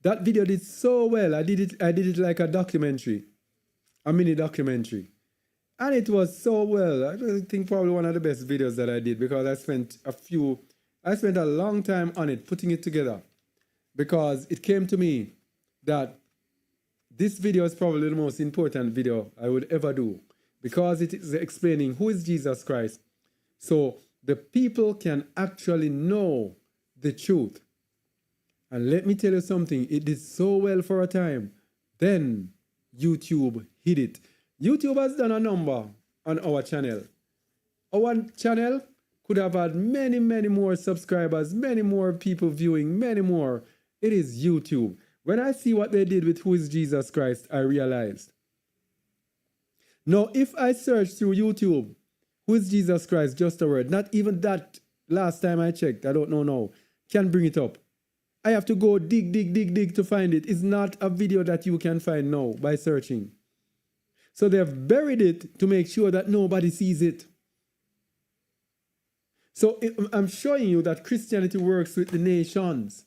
That video did so well. I did it like a documentary, a mini documentary. And it was so well. I think probably one of the best videos that I did, because I spent a long time on it, putting it together, because it came to me that this video is probably the most important video I would ever do, because it is explaining who is Jesus Christ, so the people can actually know the truth. And let me tell you something, it did so well for a time. Then YouTube hit it. YouTube has done a number on our channel. Our channel could have had many, many more subscribers, many more people viewing, many more. It is YouTube. When I see what they did with Who is Jesus Christ, I realized. Now, if I search through YouTube, Who is Jesus Christ, just a word, not even that last time I checked, I don't know now, can bring it up. I have to go dig to find it. It's not a video that you can find now by searching. So they have buried it to make sure that nobody sees it. So I'm showing you that Christianity works with the nations.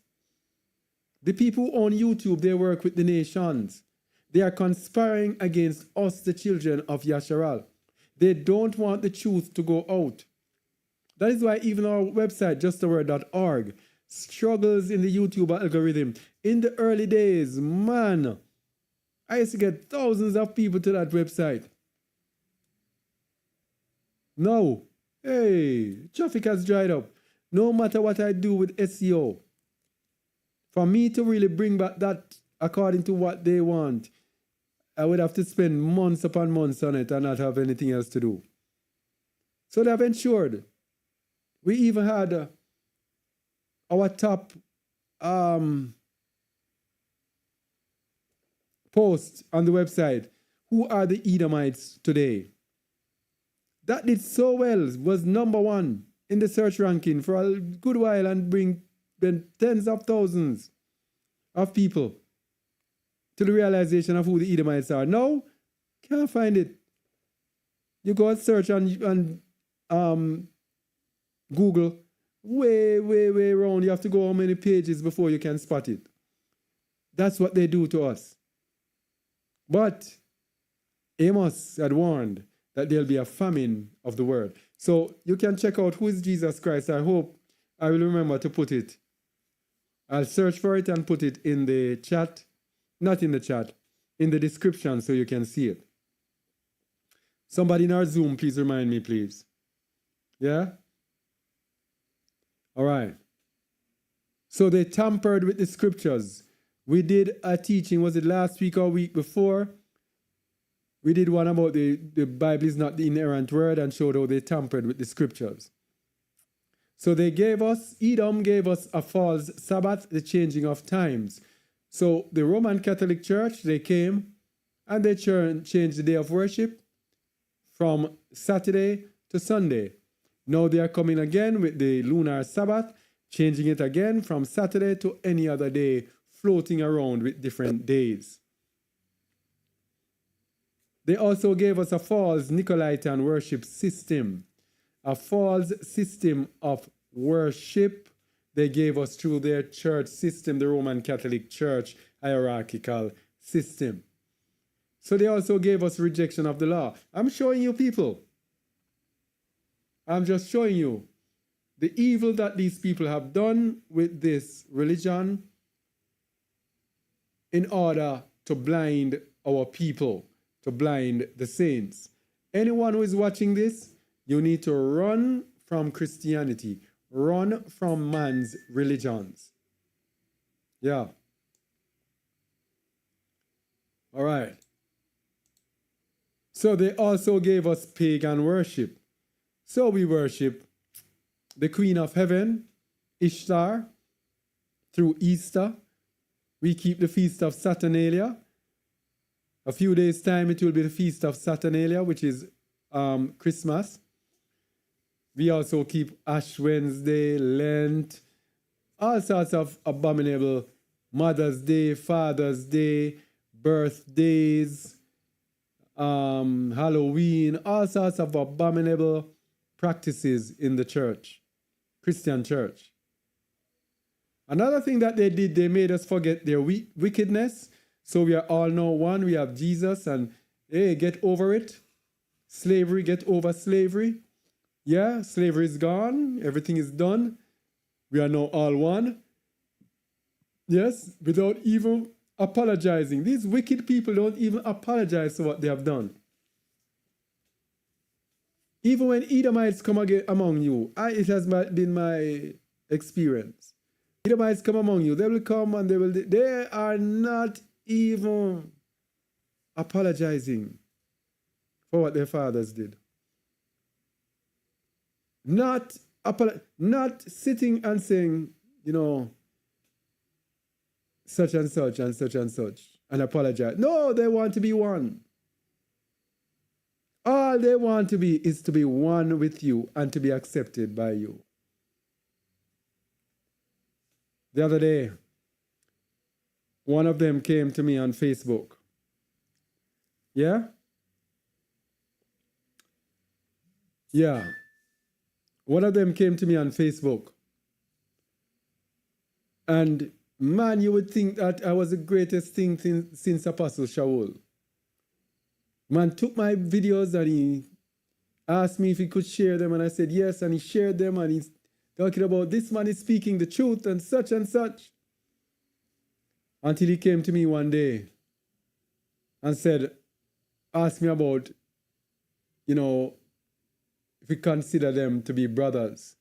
The people who own YouTube, they work with the nations. They are conspiring against us, the children of Yasharal. They don't want the truth to go out. That is why even our website, justaword.org, struggles in the YouTube algorithm. In the early days, man, I used to get thousands of people to that website. Now, hey, traffic has dried up. No matter what I do with SEO, for me to really bring back that according to what they want, I would have to spend months upon months on it and not have anything else to do. So they have ensured. We even had our top post on the website, who are the Edomites today? That did so well, was number one in the search ranking for a good while, and bring tens of thousands of people to the realization of who the Edomites are. Now, can't find it. You go and search on Google, way around. You have to go how many pages before you can spot it. That's what they do to us. But Amos had warned that there'll be a famine of the word. So you can check out who is Jesus Christ. I hope I will remember to put it. I'll search for it and put it in the chat. Not in the chat, in the description so you can see it. Somebody in our Zoom, please remind me, please. Yeah? All right. So they tampered with the scriptures. We did a teaching, was it last week or week before? We did one about the Bible is not the inerrant word and showed how they tampered with the scriptures. So they gave us, Edom gave us a false Sabbath, the changing of times. So the Roman Catholic Church, they came and they changed the day of worship from Saturday to Sunday. Now they are coming again with the lunar Sabbath, changing it again from Saturday to any other day, floating around with different days. They also gave us a false Nicolaitan worship system, a false system of worship they gave us through their church system, the Roman Catholic Church hierarchical system. So they also gave us rejection of the law. I'm showing you people. I'm just showing you the evil that these people have done with this religion in order to blind our people, to blind the saints. Anyone who is watching this, you need to run from Christianity, run from man's religions. Yeah. All right. So they also gave us pagan worship. So we worship the Queen of Heaven, Ishtar, through Easter. We keep the Feast of Saturnalia. A few days' time, it will be the Feast of Saturnalia, which is Christmas. We also keep Ash Wednesday, Lent, all sorts of abominable Mother's Day, Father's Day, birthdays, Halloween, all sorts of abominable practices in the church, Christian church. Another thing that they did, they made us forget their wickedness. So we are all now one. We have Jesus and, hey, get over it. Slavery, get over slavery. Yeah, slavery is gone. Everything is done. We are now all one. Yes, without even apologizing. These wicked people don't even apologize for what they have done. Even when Edomites come among you, it has been my experience. Edomites come among you, they will come and they are not even apologizing for what their fathers did. Not sitting and saying, such and such and such and such, and apologize. No, they want to be one. All they want to be is to be one with you and to be accepted by you. The other day, one of them came to me on Facebook. Yeah? Yeah. One of them came to me on Facebook. And man, you would think that I was the greatest thing since Apostle Shaul. Man took my videos and he asked me if he could share them, and I said yes, and he shared them, and he's talking about this man is speaking the truth and such and such. Until he came to me one day and said, asked me about, if we consider them to be brothers.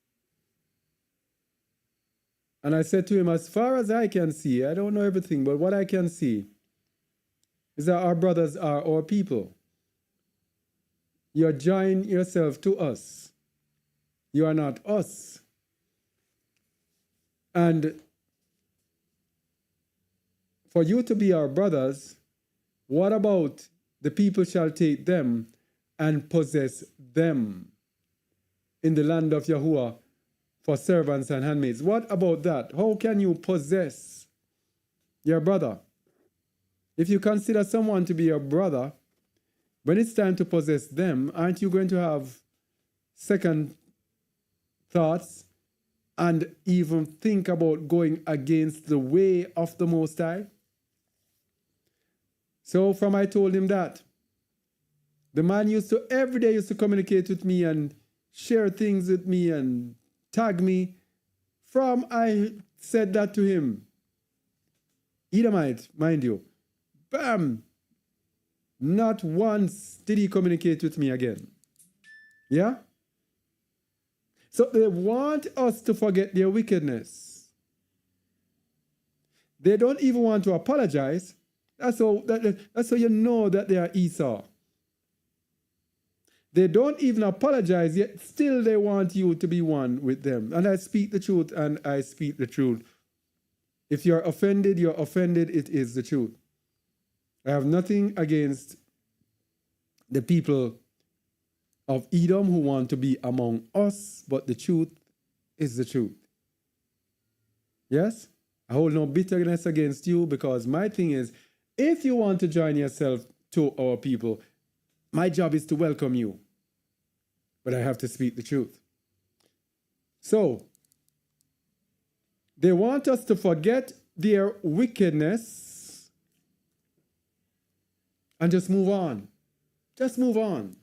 And I said to him, as far as I can see, I don't know everything, but what I can see is that our brothers are our people. You join yourself to us. You are not us. And for you to be our brothers, what about the people shall take them and possess them in the land of Yahuwah for servants and handmaids? What about that? How can you possess your brother? If you consider someone to be your brother, when it's time to possess them, aren't you going to have second thoughts and even think about going against the way of the Most High? So from I told him that. The man every day used to communicate with me and share things with me and tag me. From I said that to him, Edomite, mind you, bam, not once did he communicate with me again. Yeah? So they want us to forget their wickedness. They don't even want to apologize. That's how you know that they are Esau. They don't even apologize, yet still they want you to be one with them. And I speak the truth, and I speak the truth. If you're offended, you're offended. It is the truth. I have nothing against the people of Edom who want to be among us, but the truth is the truth. Yes? I hold no bitterness against you, because my thing is, if you want to join yourself to our people, my job is to welcome you. But I have to speak the truth. So, they want us to forget their wickedness and just move on. Just move on.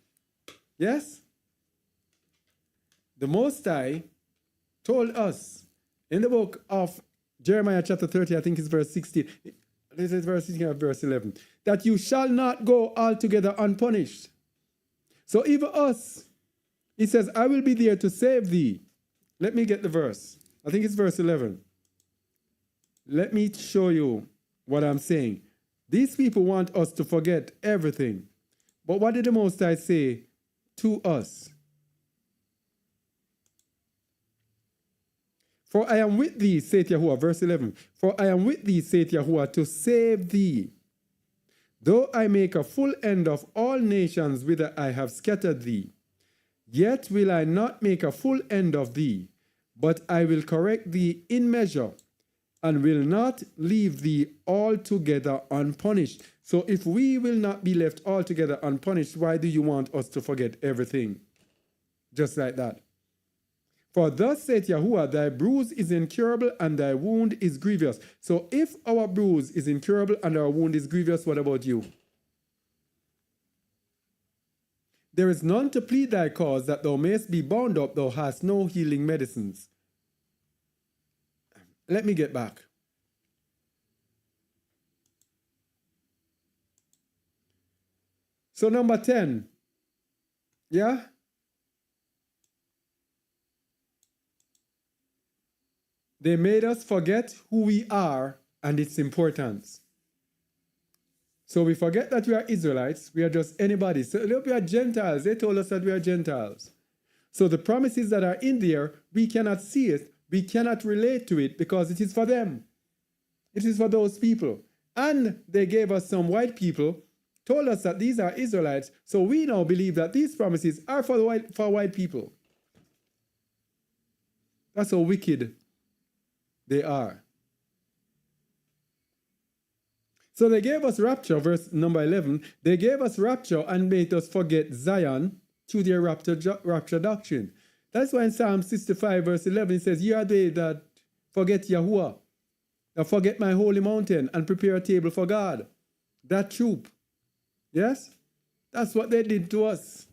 Yes? The Most High told us in the book of Jeremiah chapter 30, I think it's verse 16. This is verse 16 or verse 11. That you shall not go altogether unpunished. So even us, he says, I will be there to save thee. Let me get the verse. I think it's verse 11. Let me show you what I'm saying. These people want us to forget everything. But what did the Most High say to us? For I am with thee, saith Yahuwah, verse 11. For I am with thee, saith Yahuwah, to save thee. Though I make a full end of all nations whither I have scattered thee, yet will I not make a full end of thee, but I will correct thee in measure, and will not leave thee altogether unpunished. So if we will not be left altogether unpunished, why do you want us to forget everything? Just like that. For thus saith Yahuwah, thy bruise is incurable and thy wound is grievous. So if our bruise is incurable and our wound is grievous, what about you? There is none to plead thy cause, that thou mayest be bound up, thou hast no healing medicines. Let me get back. So number 10. Yeah? They made us forget who we are and its importance. So we forget that we are Israelites. We are just anybody. So look, we are Gentiles. They told us that we are Gentiles. So the promises that are in there, we cannot see it. We cannot relate to it because it is for them. It is for those people. And they gave us some white people, told us that these are Israelites. So we now believe that these promises are for white people. That's how wicked they are. So they gave us rapture, verse number 11. They gave us rapture and made us forget Zion through their rapture doctrine. That's why in Psalm 65, verse 11, it says, ye are they that forget Yahuwah, that forget my holy mountain and prepare a table for God. That troop. Yes? That's what they did to us.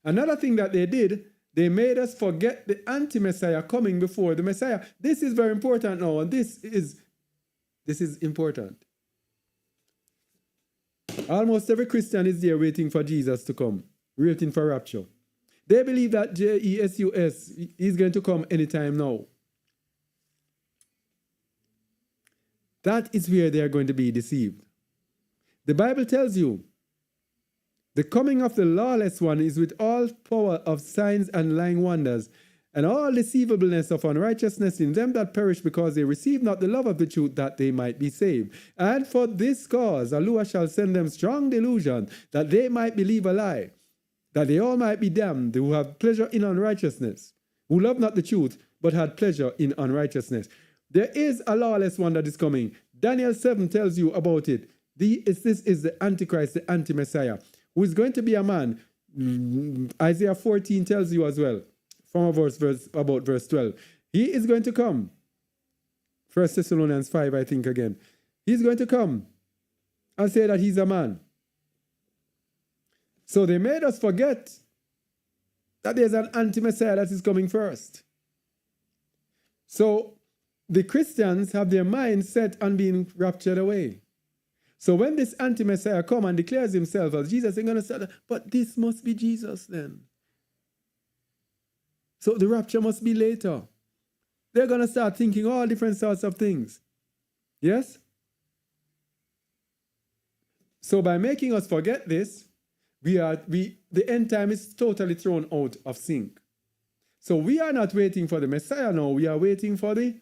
Another thing that they did, they made us forget the anti-Messiah coming before the Messiah. This is very important now, and this is important. Almost every Christian is there waiting for Jesus to come, waiting for rapture. They believe that Jesus is going to come anytime now. That is where they are going to be deceived. The Bible tells you, the coming of the lawless one is with all power of signs and lying wonders, and all deceivableness of unrighteousness in them that perish, because they receive not the love of the truth, that they might be saved. And for this cause Yahuwah shall send them strong delusion, that they might believe a lie, that they all might be damned, who have pleasure in unrighteousness, who love not the truth, but had pleasure in unrighteousness. There is a lawless one that is coming. Daniel 7 tells you about it. This is the Antichrist, the anti-Messiah, who is going to be a man. Isaiah 14 tells you as well, from about verse 12. He is going to come. 1 Thessalonians 5, I think again. He's going to come and say that he's a man. So they made us forget that there's an anti-Messiah that is coming first. So the Christians have their minds set on being raptured away. So when this anti-Messiah comes and declares himself as Jesus, they're going to say, but this must be Jesus then. So the rapture must be later. They're going to start thinking all different sorts of things. Yes? So by making us forget this, the end time is totally thrown out of sync. So we are not waiting for the Messiah now. We are waiting for the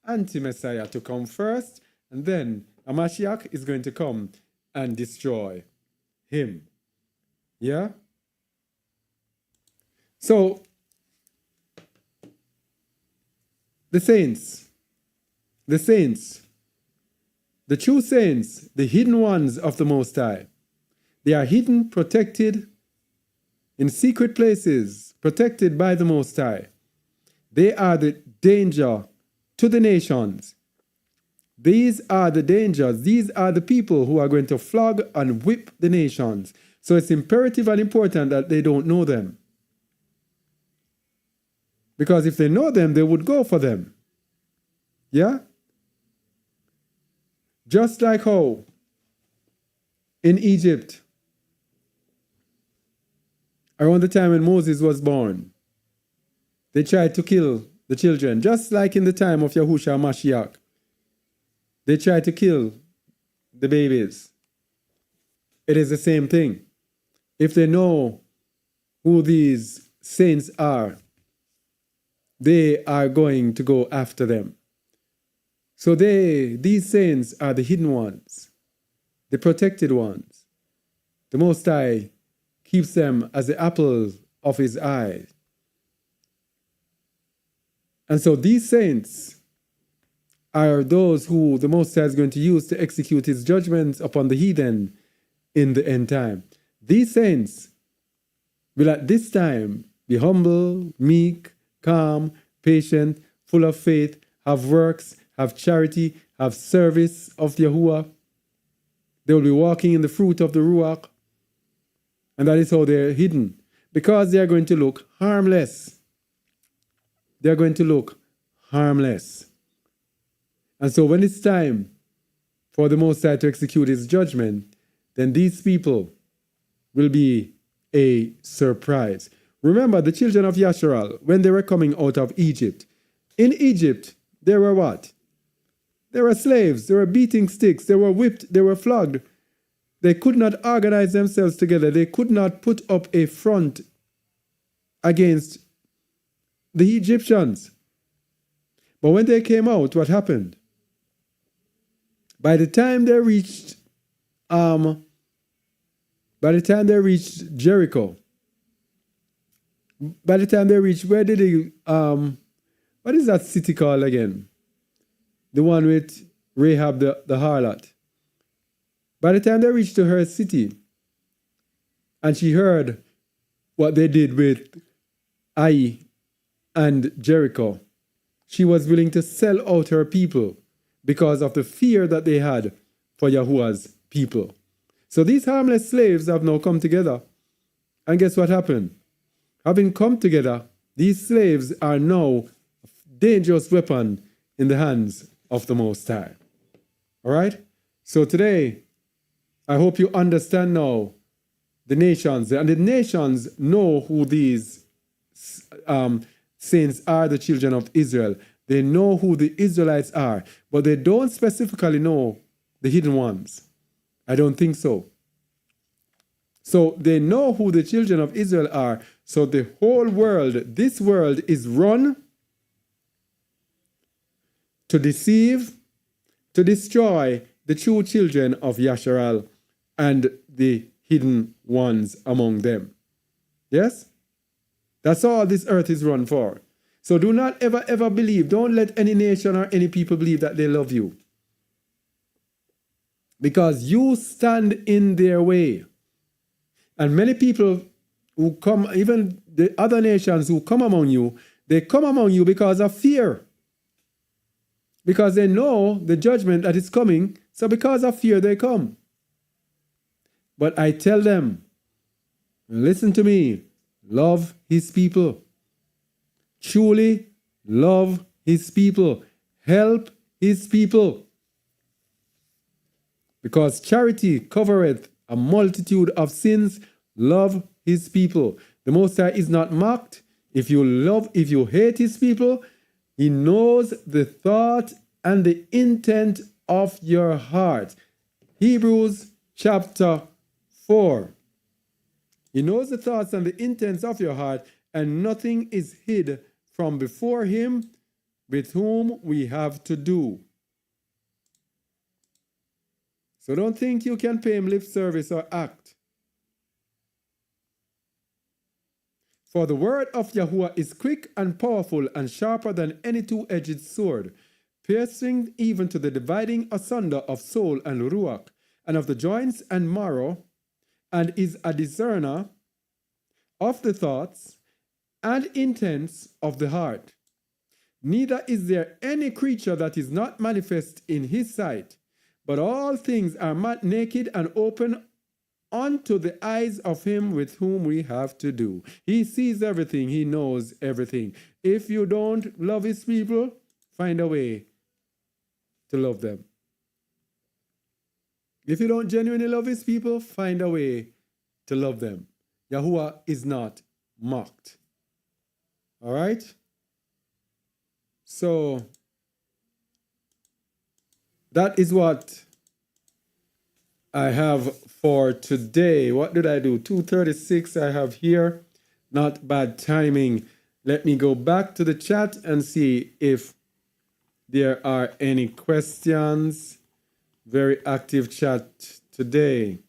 anti-Messiah to come first, and then a Mashiach is going to come and destroy him. Yeah? So, the saints, the true saints, the hidden ones of the Most High, they are hidden, protected in secret places, protected by the Most High. They are the danger to the nations. These are the dangers. These are the people who are going to flog and whip the nations. So it's imperative and important that they don't know them. Because if they know them, they would go for them. Yeah? Just like how in Egypt, around the time when Moses was born, they tried to kill the children, just like in the time of Yahushua Mashiach. They tried to kill the babies. It is the same thing. If they know who these saints are, they are going to go after them. So these saints are the hidden ones, the protected ones. The Most High keeps them as the apple of his eye. And so these saints are those who the Most High is going to use to execute his judgments upon the heathen in the end time. These saints will at this time be humble, meek, calm, patient, full of faith, have works, have charity, have service of Yahuwah. They will be walking in the fruit of the Ruach. And that is how they're hidden. Because they are going to look harmless. They are going to look harmless. And so when it's time for the Most High to execute his judgment, then these people will be a surprise. Remember the children of Yasharal, when they were coming out of Egypt. In Egypt, they were what? They were slaves. They were beating sticks. They were whipped. They were flogged. They could not organize themselves together. They could not put up a front against the Egyptians. But when they came out, what happened? By the time they reached Jericho, by the time they reached, where did they, what is that city called again? The one with Rahab the harlot. By the time they reached to her city, and she heard what they did with Ai and Jericho, she was willing to sell out her people because of the fear that they had for Yahuwah's people. So these harmless slaves have now come together. And guess what happened? Having come together, these slaves are now a dangerous weapon in the hands of the Most High. All right? So today, I hope you understand now the nations. And the nations know who these saints are, the children of Israel. They know who the Israelites are, but they don't specifically know the hidden ones. I don't think so. So they know who the children of Israel are. So the whole world, this world is run to deceive, to destroy the true children of Yasharal and the hidden ones among them. Yes? That's all this earth is run for. So do not ever believe, don't let any nation or any people believe that they love you. Because you stand in their way. And many people who come, even the other nations who come among you, they come among you because of fear. because they know the judgment that is coming. So because of fear, they come. But I tell them, listen to me, love his people. Truly love his people. Help his people. Because charity covereth a multitude of sins. Love his people. The Most High is not mocked. If you hate his people, he knows the thought and the intent of your heart. Hebrews chapter 4. He knows the thoughts and the intents of your heart, and nothing is hid from before him with whom we have to do. So don't think you can pay him lip service or act. For the word of Yahuwah is quick and powerful and sharper than any two-edged sword, piercing even to the dividing asunder of soul and ruach, and of the joints and marrow, and is a discerner of the thoughts and intents of the heart. Neither is there any creature that is not manifest in his sight, but all things are naked and open unto the eyes of him with whom we have to do. He sees everything. He knows everything. If you don't love his people, find a way to love them. If you don't genuinely love his people, find a way to love them. Yahuwah is not mocked. All right? So, that is what I have for today. What did I do? 2:36 I have here. Not bad timing. Let me go back to the chat and see if there are any questions. Very active chat today.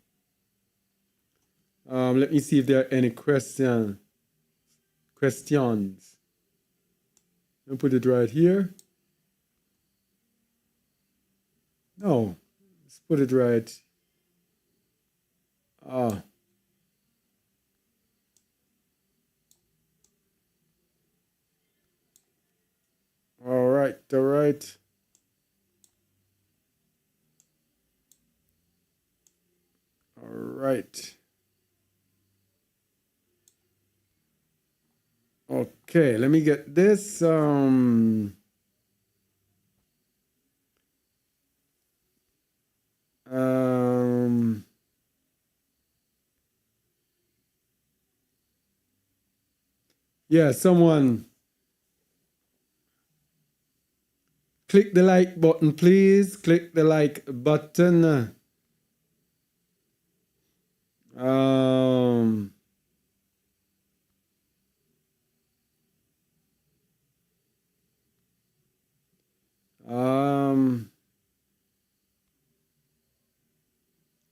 Let me see if there are any questions. I'll put it right here. No, let's put it right. All right. Okay, let me get this. Yeah, someone click the like button, please. Click the like button.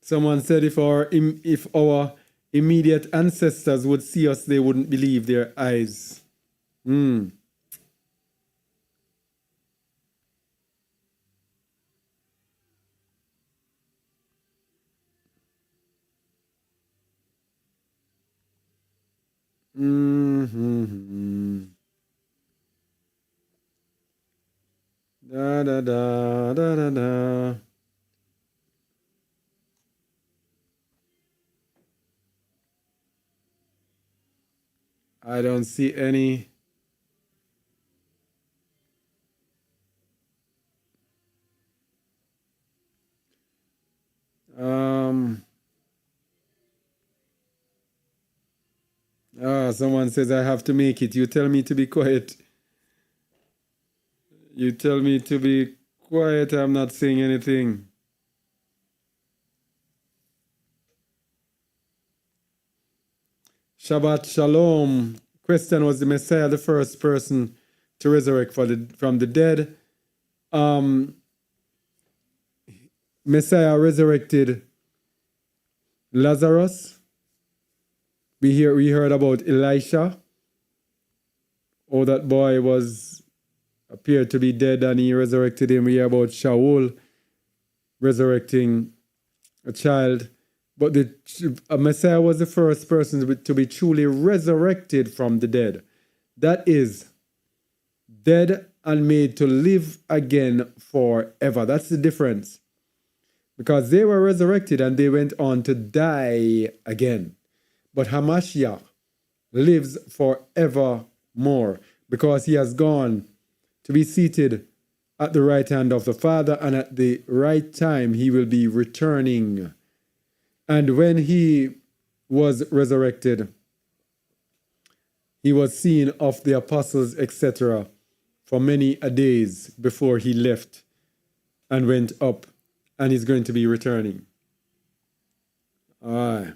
Someone said if our immediate ancestors would see us, they wouldn't believe their eyes. Da da da da da da. I don't see any. Someone says I have to make it. You tell me to be quiet. You tell me to be quiet. I'm not saying anything. Shabbat Shalom. Question: was the Messiah the first person to resurrect from the dead? Messiah resurrected Lazarus. We heard about Elisha. Oh, that boy appeared to be dead and he resurrected him. We hear about Shaul resurrecting a child. But the Messiah was the first person to be truly resurrected from the dead. That is dead and made to live again forever. That's the difference. Because they were resurrected and they went on to die again. But Hamashiach lives forevermore because he has gone to be seated at the right hand of the Father, and at the right time he will be returning. And when he was resurrected, he was seen of the apostles, etc., for many a days before he left and went up, and he's going to be returning. All right.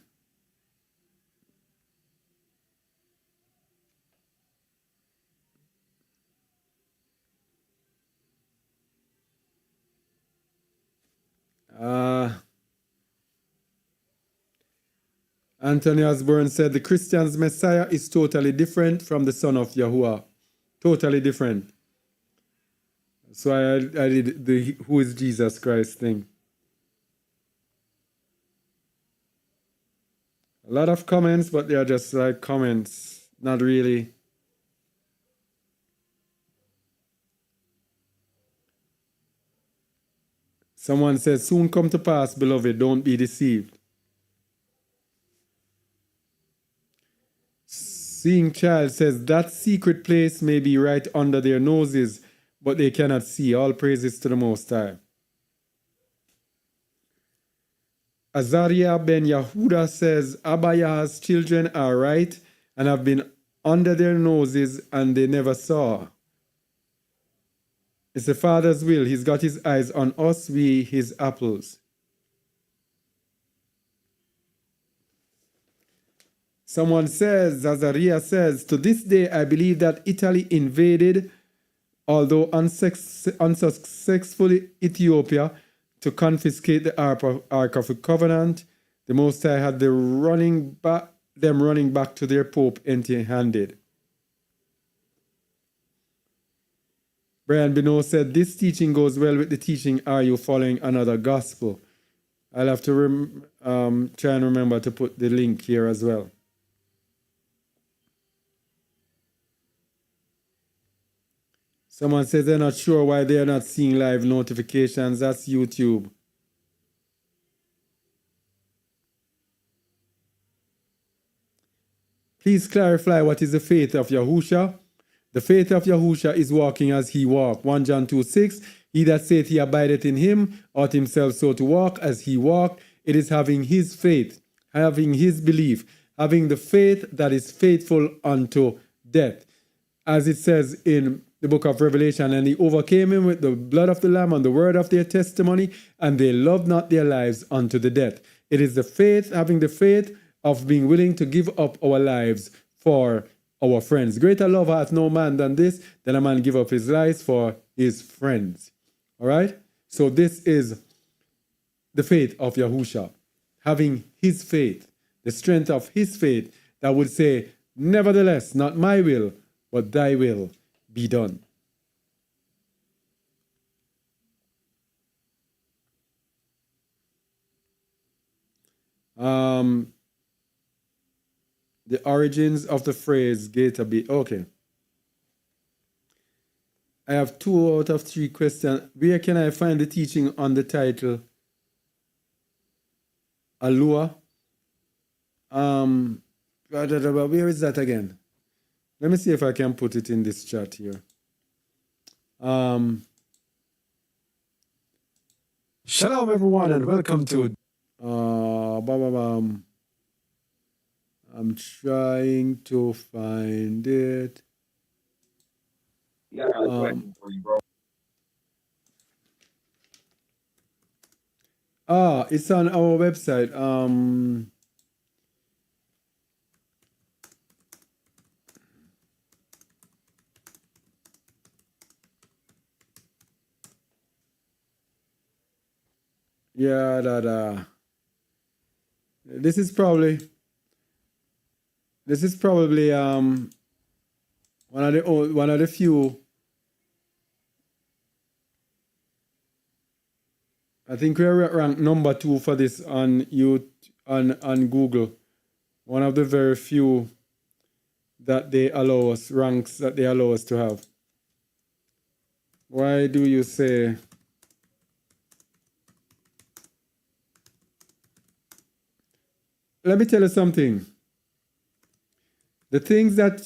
Anthony Osborne said the Christian's Messiah is totally different from the Son of Yahuwah. Totally different. So I did the who is Jesus Christ thing. A lot of comments, but they are just like comments, not really. Someone says, soon come to pass, beloved, don't be deceived. Seeing Child says, that secret place may be right under their noses, but they cannot see. All praises to the Most High. Azariah ben Yehuda says, Abaya's children are right and have been under their noses and they never saw. It's the Father's will. He's got his eyes on us, we his apples. Someone says, Azariah says, to this day I believe that Italy invaded, although unsuccessfully, Ethiopia to confiscate the Ark of the Covenant. The Most High had them running back to their Pope empty-handed. Brian Bino said, this teaching goes well with the teaching, are you following another gospel? I'll have to try and remember to put the link here as well. Someone says they're not sure why they're not seeing live notifications. That's YouTube. Please clarify what is the faith of Yahusha. The faith of Yahusha is walking as he walked. 1 John 2:6. He that saith he abideth in him, ought himself so to walk as he walked. It is having his faith, having his belief, having the faith that is faithful unto death. As it says in the book of Revelation, and he overcame him with the blood of the Lamb and the word of their testimony, and they loved not their lives unto the death. It is the faith, having the faith of being willing to give up our lives for our friends. Greater love hath no man than this, than a man give up his life for his friends. All right? So this is the faith of Yahusha, having his faith, the strength of his faith that would say, nevertheless, not my will, but thy will be done. The origins of the phrase Gator be okay. I have 2 out of 3 questions. Where can I find the teaching on the title Alua? Where is that again? Let me see if I can put it in this chat here. Shalom everyone and welcome to I'm trying to find it. Yeah, I got a question for you, bro. It's on our website. Yeah, this is probably one of the few. I think we're ranked number 2 for this on Google. One of the very few that they allow us ranks that they allow us to have. Why do you say let me tell you something. The things that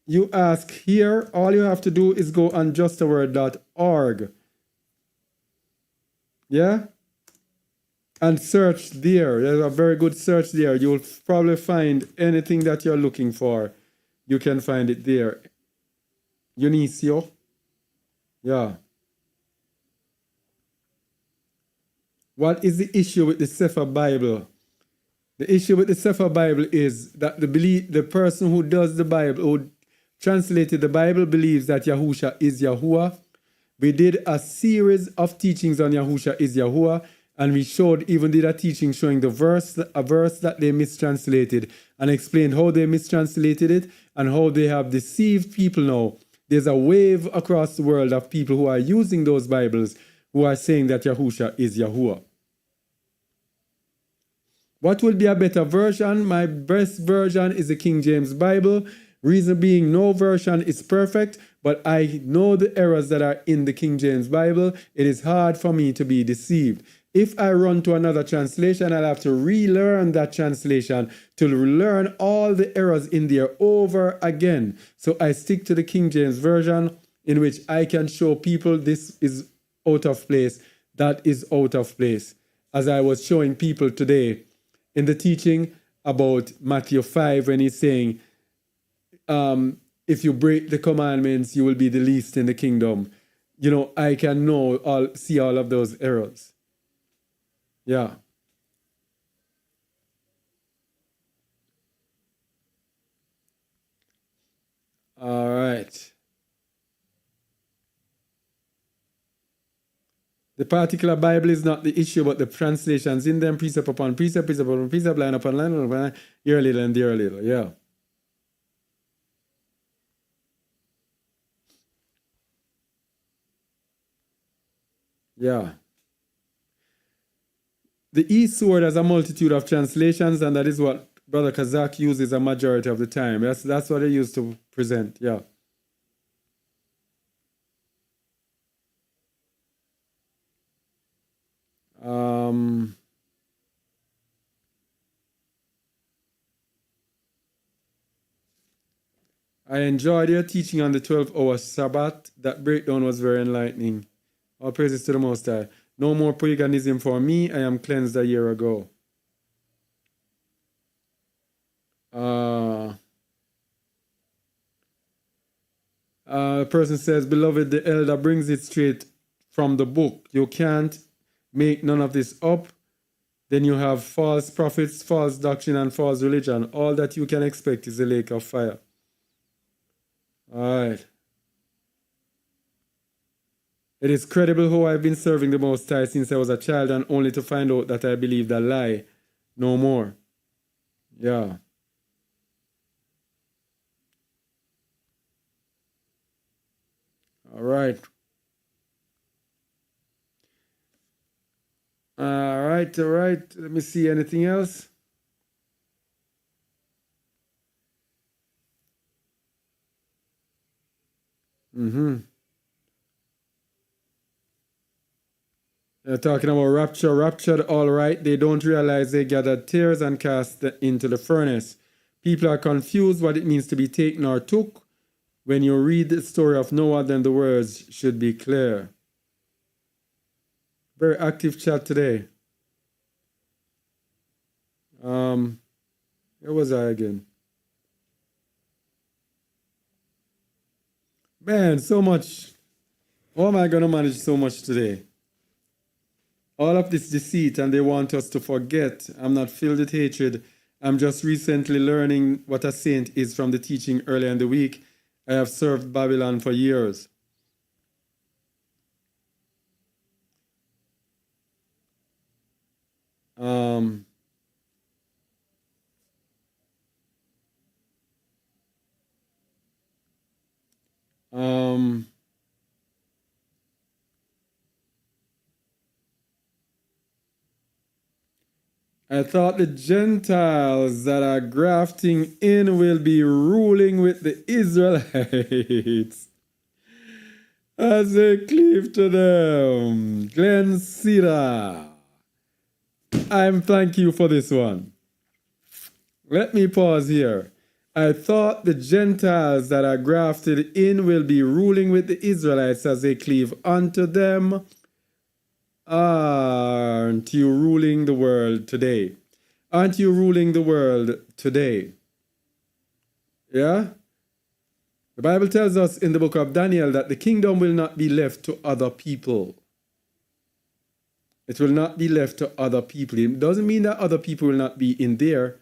you ask here, all you have to do is go on justaword.org. Yeah? And search there. There's a very good search there. You'll probably find anything that you're looking for. You can find it there. Eunicio? Yeah. What is the issue with the Sefer Bible? The issue with the Sefer Bible is that the person who does the Bible, who translated the Bible, believes that Yahusha is Yahuwah. We did a series of teachings on Yahusha is Yahuwah, and we did a teaching showing a verse that they mistranslated, and explained how they mistranslated it and how they have deceived people now. There's a wave across the world of people who are using those Bibles who are saying that Yahusha is Yahuwah. What will be a better version? My best version is the King James Bible. Reason being, no version is perfect, but I know the errors that are in the King James Bible. It is hard for me to be deceived. If I run to another translation, I'll have to relearn that translation to learn all the errors in there over again. So I stick to the King James Version, in which I can show people this is out of place, that is out of place. As I was showing people today in the teaching about Matthew 5, when he's saying, if you break the commandments, you will be the least in the kingdom. You know, I can see all of those errors. Yeah. All right. The particular Bible is not the issue, but the translations in them, precept upon precept, precept upon precept, line upon line, here a little and there a little. Yeah. Yeah. The eSword has a multitude of translations, and that is what Brother Kazak uses a majority of the time. That's what he used to present. Yeah. I enjoyed your teaching on the 12-hour Sabbath. That breakdown was very enlightening. All praises to the Most High. No more paganism for me. I am cleansed a year ago. A person says, Beloved, the elder brings it straight from the book. You can't make none of this up. Then you have false prophets, false doctrine, and false religion. All that you can expect is a lake of fire. All right. It is credible how I've been serving the Most High since I was a child, and only to find out that I believed a lie. No more. Yeah. All right. All right. Let me see anything else. They're talking about rapture. Raptured, all right. They don't realize they gathered tears and cast into the furnace. People are confused what it means to be taken or took. When you read the story of Noah, then the words should be clear. Very active chat today. Where was I again? Man, so much. How am I going to manage so much today? All of this deceit, and they want us to forget. I'm not filled with hatred. I'm just recently learning what a saint is from the teaching earlier in the week. I have served Babylon for years. I thought the Gentiles that are grafting in will be ruling with the Israelites. As they cleave to them. Glen Cedar. I'm thank you for this one. Let me pause here. I thought the Gentiles that are grafted in will be ruling with the Israelites as they cleave unto them. Aren't you ruling the world today? Aren't you ruling the world today? Yeah? The Bible tells us in the book of Daniel that the kingdom will not be left to other people. It will not be left to other people. It doesn't mean that other people will not be in there,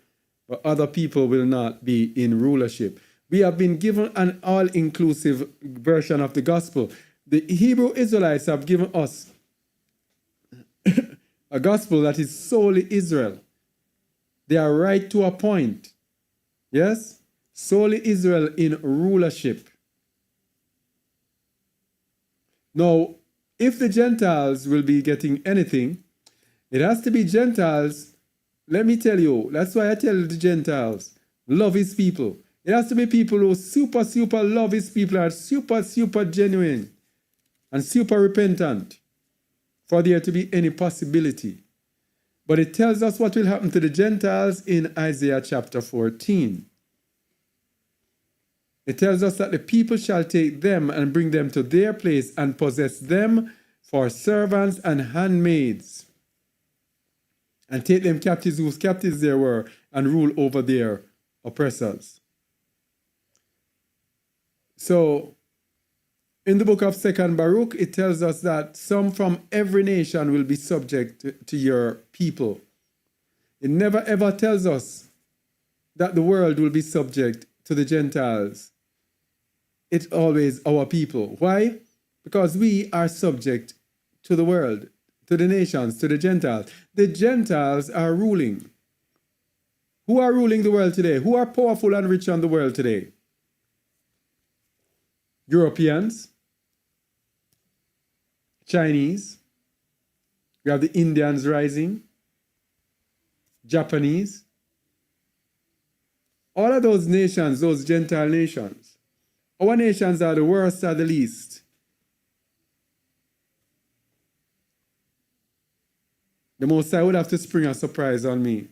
but other people will not be in rulership. We have been given an all-inclusive version of the gospel. The Hebrew Israelites have given us a gospel that is solely Israel. They are right to a point. Yes? Solely Israel in rulership. Now, if the Gentiles will be getting anything, it has to be Gentiles. Let me tell you, that's why I tell the Gentiles, love his people. It has to be people who super love his people, are super genuine and super repentant for there to be any possibility. But it tells us what will happen to the Gentiles in Isaiah chapter 14. It tells us that the people shall take them and bring them to their place and possess them for servants and handmaids, and take them captives whose captives they were, and rule over their oppressors. So, in the book of 2nd Baruch, it tells us that some from every nation will be subject to your people. It never ever tells us that the world will be subject to the Gentiles. It's always our people. Why? Because we are subject to the world, to the nations, to the Gentiles. The Gentiles are ruling. Who are ruling the world today? Who are powerful and rich on the world today? Europeans, Chinese, we have the Indians rising, Japanese, all of those nations, those Gentile nations. Our nations are the worst, are the least. The Most High would have to spring a surprise on me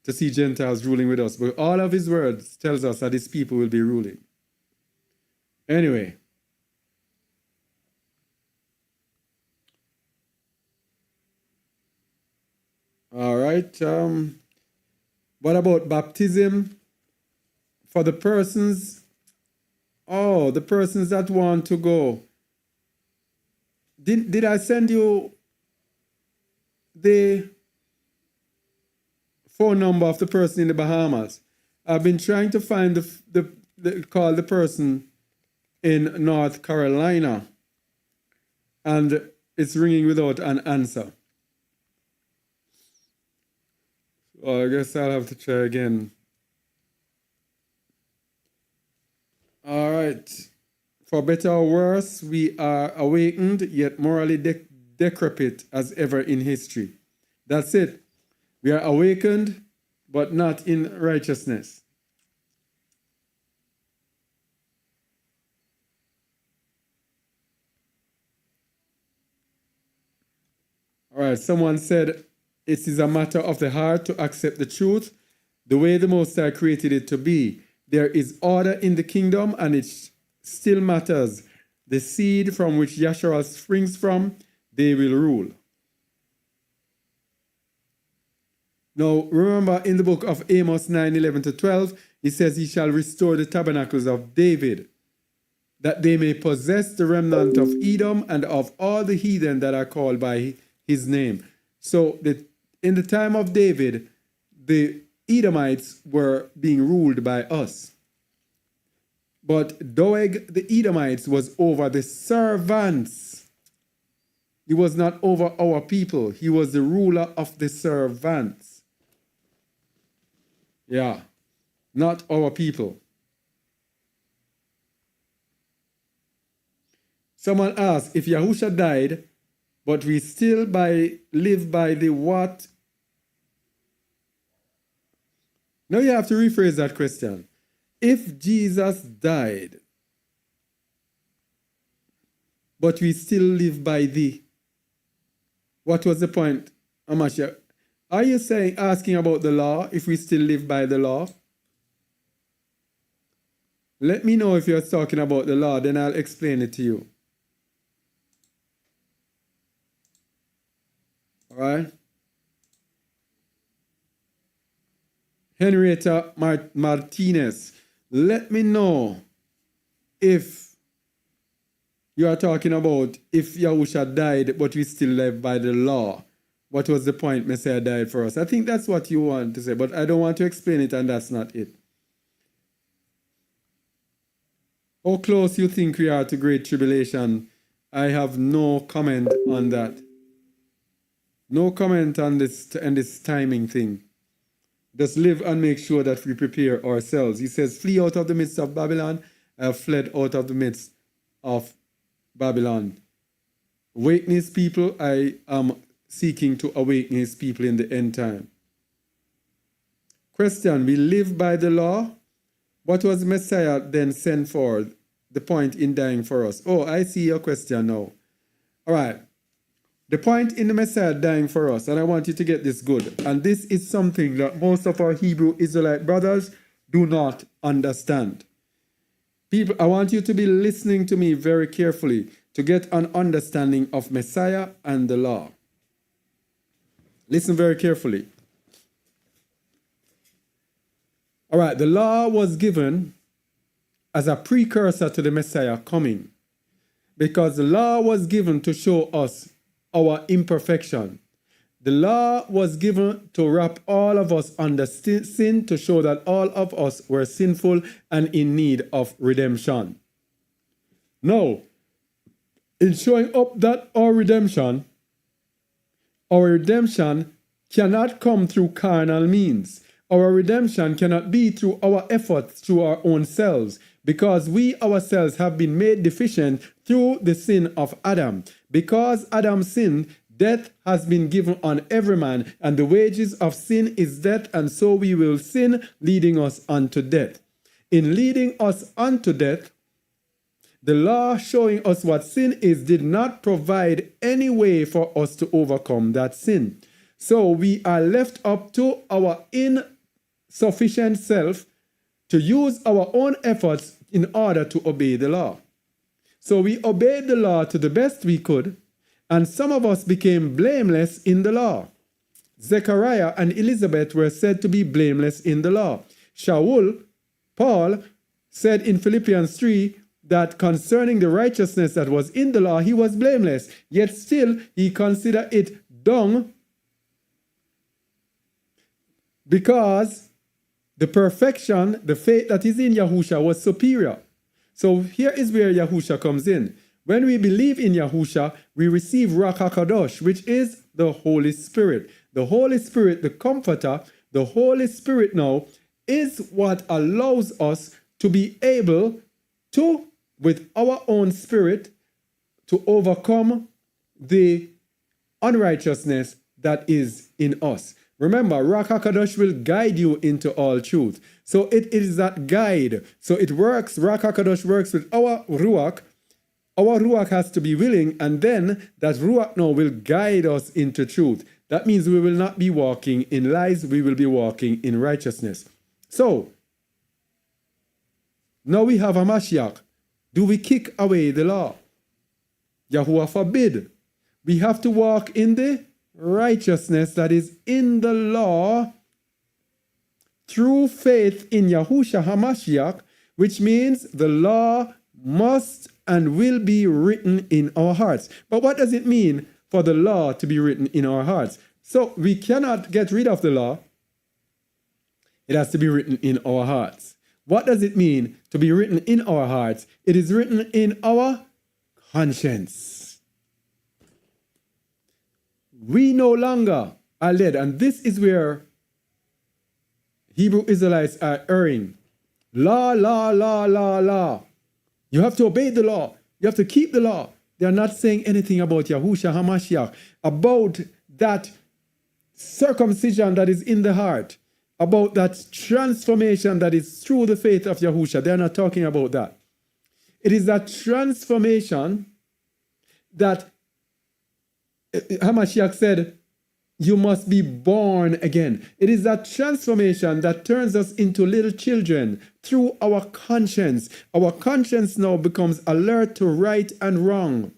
to see Gentiles ruling with us. But all of his words tells us that his people will be ruling. Anyway. All right. What about baptism? For the persons, the persons that want to go. Did I send you the phone number of the person in the Bahamas? I've been trying to find call the person in North Carolina, and it's ringing without an answer. So I guess I'll have to try again. All right. For better or worse, we are awakened, yet morally decrepit as ever in history. That's it. We are awakened, but not in righteousness. All right, someone said it is a matter of the heart to accept the truth the way the Most High created it to be. There is order in the kingdom, and it still matters. The seed from which Yahshua springs from, they will rule. Now, remember in the book of Amos 9:11-12, he says he shall restore the tabernacles of David, that they may possess the remnant of Edom and of all the heathen that are called by his name. So in the time of David, the Edomites were being ruled by us. But Doeg the Edomites was over the servants. He was not over our people. He was the ruler of the servants. Yeah, not our people. Someone asked, if Yahusha died, but we still live by the what? Now you have to rephrase that question. If Jesus died, but we still live by thee. What was the point, Hamashiach? Are you asking about the law, if we still live by the law? Let me know if you're talking about the law, then I'll explain it to you. All right? Henrietta Martinez, let me know if you are talking about if Yahusha died, but we still live by the law. What was the point Messiah died for us? I think that's what you want to say, but I don't want to explain it, and that's not it. How close you think we are to Great Tribulation? I have no comment on that. No comment on this timing thing. Just live and make sure that we prepare ourselves. He says, flee out of the midst of Babylon. I have fled out of the midst of Babylon. Awaken his people. I am seeking to awaken his people in the end time. Question, we live by the law. What was Messiah then sent for? The point in dying for us. Oh, I see your question now. All right. The point in the Messiah dying for us, and I want you to get this good, and this is something that most of our Hebrew Israelite brothers do not understand. People, I want you to be listening to me very carefully to get an understanding of Messiah and the law. Listen very carefully. All right, the law was given as a precursor to the Messiah coming, because the law was given to show us our imperfection. The law was given to wrap all of us under sin, to show that all of us were sinful and in need of redemption. Now, in showing up that our redemption cannot come through carnal means. Our redemption cannot be through our efforts, through our own selves, because we ourselves have been made deficient through the sin of Adam. Because Adam sinned, death has been given on every man, and the wages of sin is death, and so we will sin, leading us unto death. In leading us unto death, the law showing us what sin is did not provide any way for us to overcome that sin. So we are left up to our insufficient self to use our own efforts in order to obey the law. So we obeyed the law to the best we could, and some of us became blameless in the law. Zechariah and Elizabeth were said to be blameless in the law. Paul said in Philippians 3 that concerning the righteousness that was in the law, he was blameless, yet still he considered it dung, because the perfection, the faith that is in Yahusha was superior. So here is where Yahusha comes in. When we believe in Yahusha, we receive Ruach HaKadosh, which is the Holy Spirit. The Holy Spirit, the Comforter, the Holy Spirit now is what allows us to be able to, with our own spirit, to overcome the unrighteousness that is in us. Remember, Ruach HaKadosh will guide you into all truth. So it is that guide. So it works, Ruach HaKadosh works with our Ruach. Our Ruach has to be willing, and then that Ruach now will guide us into truth. That means we will not be walking in lies, we will be walking in righteousness. So, now we have a Mashiach. Do we kick away the law? Yahuwah forbid. We have to walk in the righteousness that is in the law through faith in Yahushua HaMashiach, which means the law must and will be written in our hearts. But what does it mean for the law to be written in our hearts? So we cannot get rid of the law. It has to be written in our hearts. What does it mean to be written in our hearts? It is written in our conscience. We no longer are led, and this is where Hebrew Israelites are erring. Law, law, law, law, law. You have to obey the law. You have to keep the law. They are not saying anything about Yahushua HaMashiach, about that circumcision that is in the heart, about that transformation that is through the faith of Yahushua. They are not talking about that. It is that transformation that Hamashiach said, you must be born again. It is that transformation that turns us into little children through our conscience. Our conscience now becomes alert to right and wrong.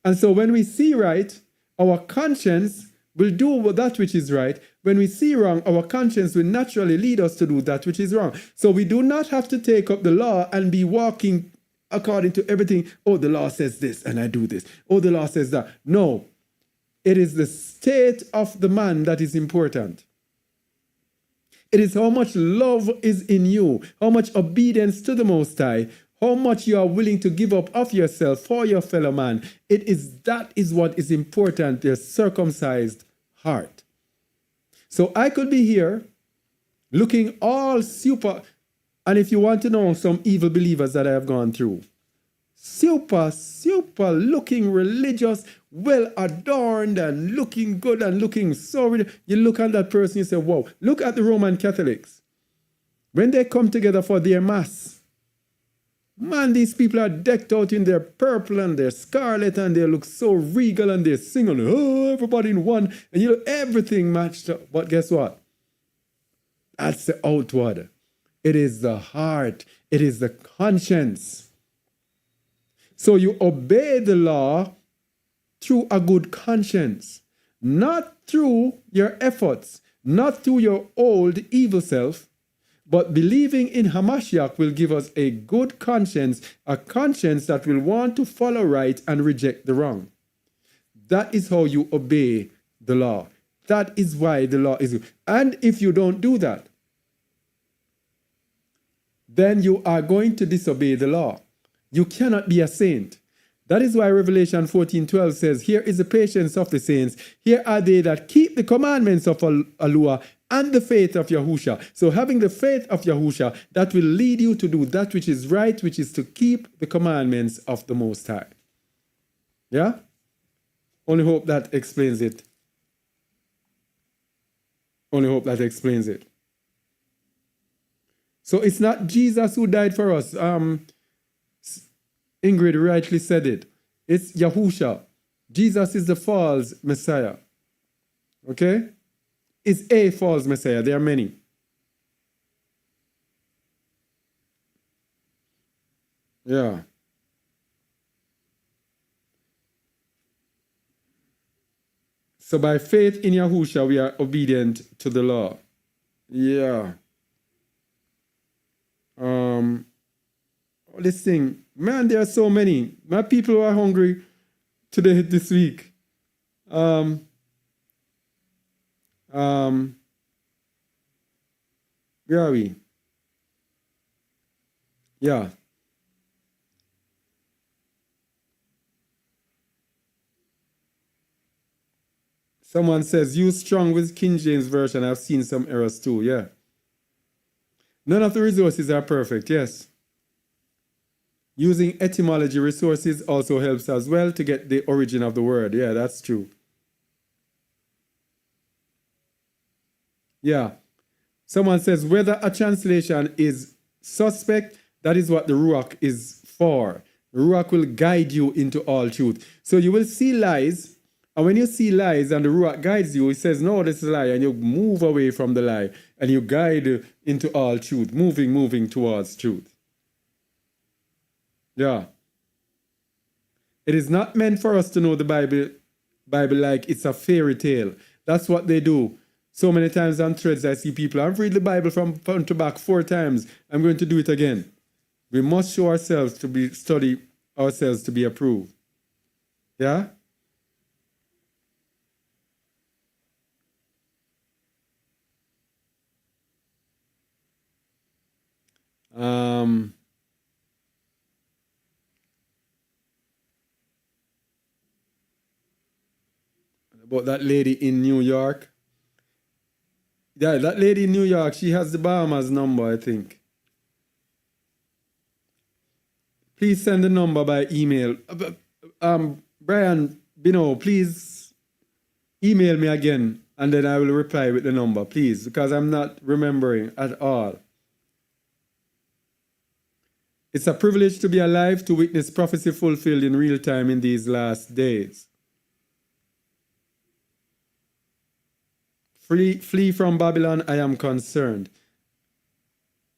And so when we see right, our conscience will do that which is right. When we see wrong, our conscience will naturally lead us to do that which is wrong. So we do not have to take up the law and be walking according to everything. Oh, the law says this and I do this. Oh, the law says that. No. It is the state of the man that is important. It is how much love is in you, how much obedience to the Most High, how much you are willing to give up of yourself for your fellow man. That is what is important, the circumcised heart. So I could be here looking all super, and if you want to know some evil believers that I have gone through, super looking religious, well adorned and looking good and looking so, you look at that person, you say, wow. Look at the Roman Catholics. When they come together for their mass, man, these people are decked out in their purple and their scarlet, and they look so regal, and they sing on, oh, everybody in one, and you know, everything matched up. But guess what? That's the outward. It is the heart. It is the conscience. So you obey the law through a good conscience, not through your efforts, not through your old evil self, but believing in Hamashiach will give us a good conscience, a conscience that will want to follow right and reject the wrong. That is how you obey the law. That is why the law is. And if you don't do that, then you are going to disobey the law. You cannot be a saint. That is why Revelation 14:12 says, here is the patience of the saints. Here are they that keep the commandments of Alua and the faith of Yahusha. So having the faith of Yahusha, that will lead you to do that which is right, which is to keep the commandments of the Most High. Yeah? Only hope that explains it. Only hope that explains it. So it's not Jesus who died for us. Ingrid rightly said it. It's Yahusha. Jesus is the false Messiah. Okay? It's a false Messiah. There are many. Yeah. So by faith in Yahusha, we are obedient to the law. Yeah. This thing, man, there are so many. My people are hungry today, this week. Where are we? Yeah. Someone says, use strong with King James Version. I've seen some errors too. Yeah. None of the resources are perfect. Yes. Using etymology resources also helps as well to get the origin of the word. Yeah, that's true. Yeah. Someone says whether a translation is suspect, that is what the Ruach is for. The Ruach will guide you into all truth. So you will see lies, and when you see lies and the Ruach guides you, it says, no, this is a lie, and you move away from the lie, and you guide into all truth, moving towards truth. Yeah. It is not meant for us to know the Bible like it's a fairy tale. That's what they do. So many times on threads I see people, I've read the Bible from front to back 4 times. I'm going to do it again. We must show ourselves to be, study ourselves to be approved. Yeah? About that lady in New York. Yeah, that lady in New York, she has the Bahamas number, I think. Please send the number by email. Brian Bino, please email me again, and then I will reply with the number, please, because I'm not remembering at all. It's a privilege to be alive to witness prophecy fulfilled in real time in these last days. Flee from Babylon, I am concerned.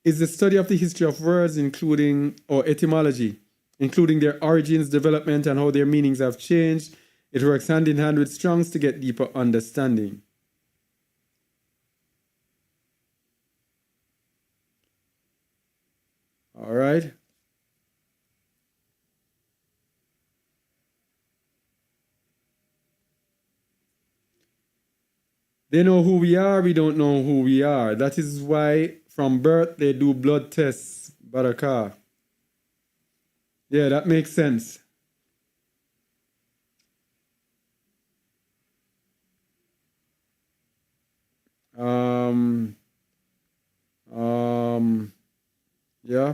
Is the study of the history of words, including or etymology, including their origins, development, and how their meanings have changed. It works hand in hand with Strong's to get deeper understanding. All right. They know who we are, we don't know who we are. That is why from birth they do blood tests, Barakah. Yeah, that makes sense. Yeah.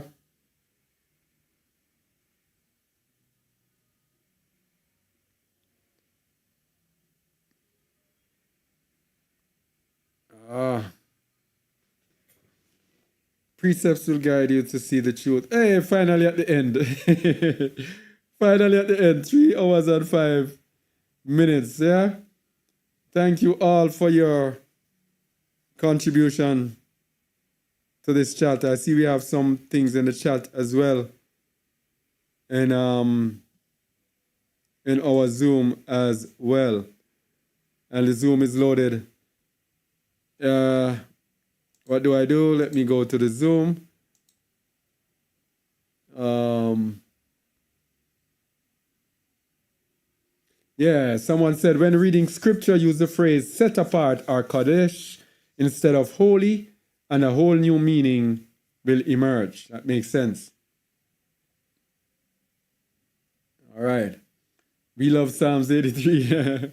Precepts will guide you to see the truth. Hey, finally at the end. Finally at the end. 3 hours and 5 minutes. Yeah. Thank you all for your contribution to this chat. I see we have some things in the chat as well. And in our Zoom as well. And the Zoom is loaded. What do I do? Let me go to the Zoom. Yeah, someone said when reading scripture, use the phrase set apart or Kodesh instead of holy, and a whole new meaning will emerge. That makes sense. All right. We love Psalms 83.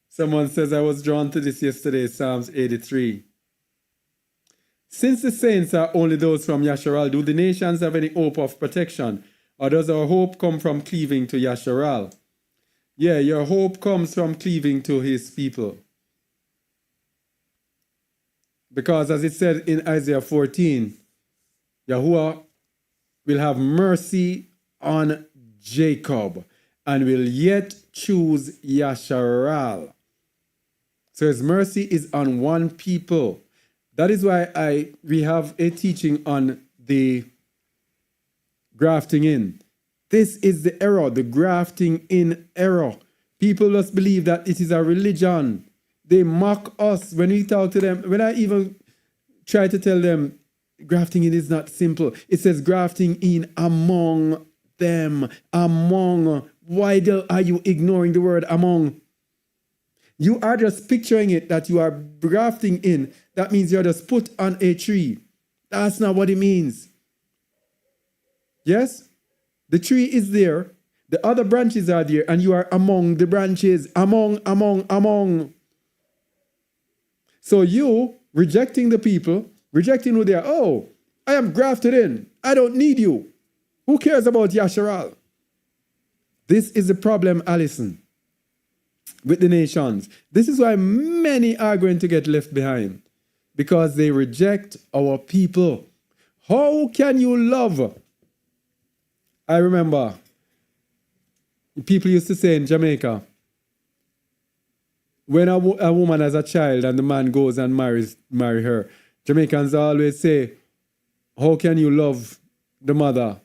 Someone says, I was drawn to this yesterday, Psalms 83. Since the saints are only those from Yasharal, do the nations have any hope of protection? Or does our hope come from cleaving to Yasharal? Yeah, your hope comes from cleaving to his people. Because as it said in Isaiah 14, Yahuwah will have mercy on Jacob and will yet choose Yasharal. So his mercy is on one people. That is why we have a teaching on the grafting in. This is the error, the grafting in error. People just believe that it is a religion. They mock us when we talk to them. When I even try to tell them, grafting in is not simple. It says grafting in among them. Among. Why are you ignoring the word among? You are just picturing it that you are grafting in. That means you're just put on a tree. That's not what it means. Yes? The tree is there. The other branches are there, and you are among the branches. Among. So you, rejecting the people, rejecting who they are, oh, I am grafted in. I don't need you. Who cares about Yasharal? This is the problem, Allison, with the nations. This is why many are going to get left behind, because they reject our people. How can you love? I remember people used to say in Jamaica, when a woman has a child and the man goes and marry her, Jamaicans always say, how can you love the mother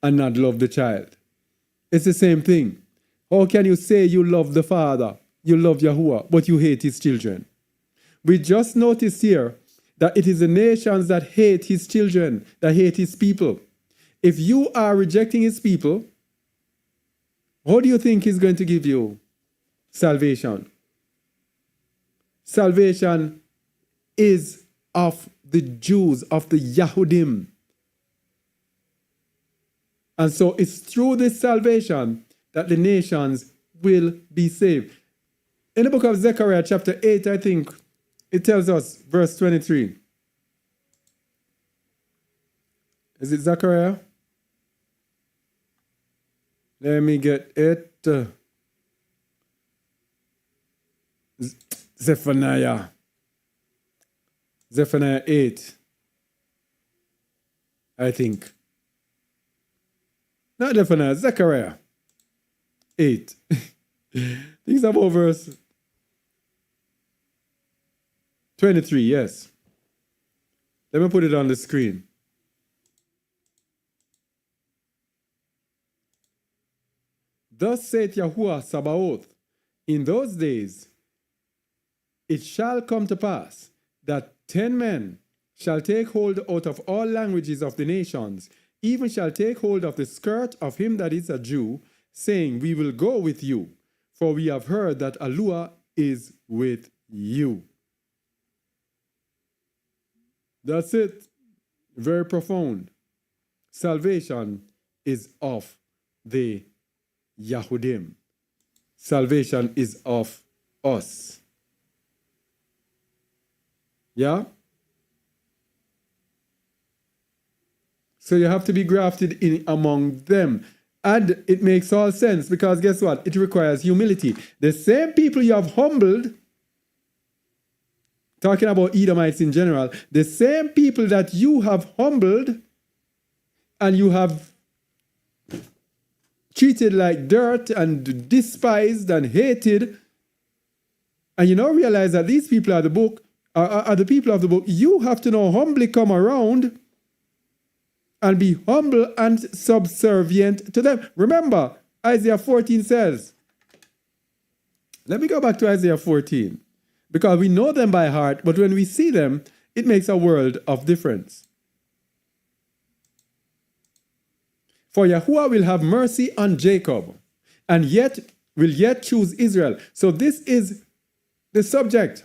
and not love the child? It's the same thing. How can you say you love the father, you love Yahuwah, but you hate his children? We just noticed here that it is the nations that hate his children, that hate his people. If you are rejecting his people, how do you think he's going to give you salvation? Salvation is of the Jews, of the Yahudim. And so it's through this salvation that the nations will be saved. In the book of Zechariah, chapter 8, I think, it tells us, verse 23. Is it Zechariah? Let me get it. Zephaniah 8. I think. Not Zephaniah, Zechariah 8. Things about verse 23, yes. Let me put it on the screen. Thus saith Yahuwah Sabaoth, in those days it shall come to pass that 10 men shall take hold out of all languages of the nations, even shall take hold of the skirt of him that is a Jew, saying, we will go with you, for we have heard that Yahuwah is with you. That's it. Very profound. Salvation is of the Yahudim. Salvation is of us. Yeah? So you have to be grafted in among them. And it makes all sense because guess what? It requires humility. The same people you have humbled, talking about Edomites in general, the same people that you have humbled and you have treated like dirt and despised and hated, and you now realize that these people are the people of the book, you have to now humbly come around and be humble and subservient to them. Remember, Isaiah 14 says, let me go back to Isaiah 14, because we know them by heart, but when we see them, it makes a world of difference. For Yahuwah will have mercy on Jacob, and will yet choose Israel. So this is the subject.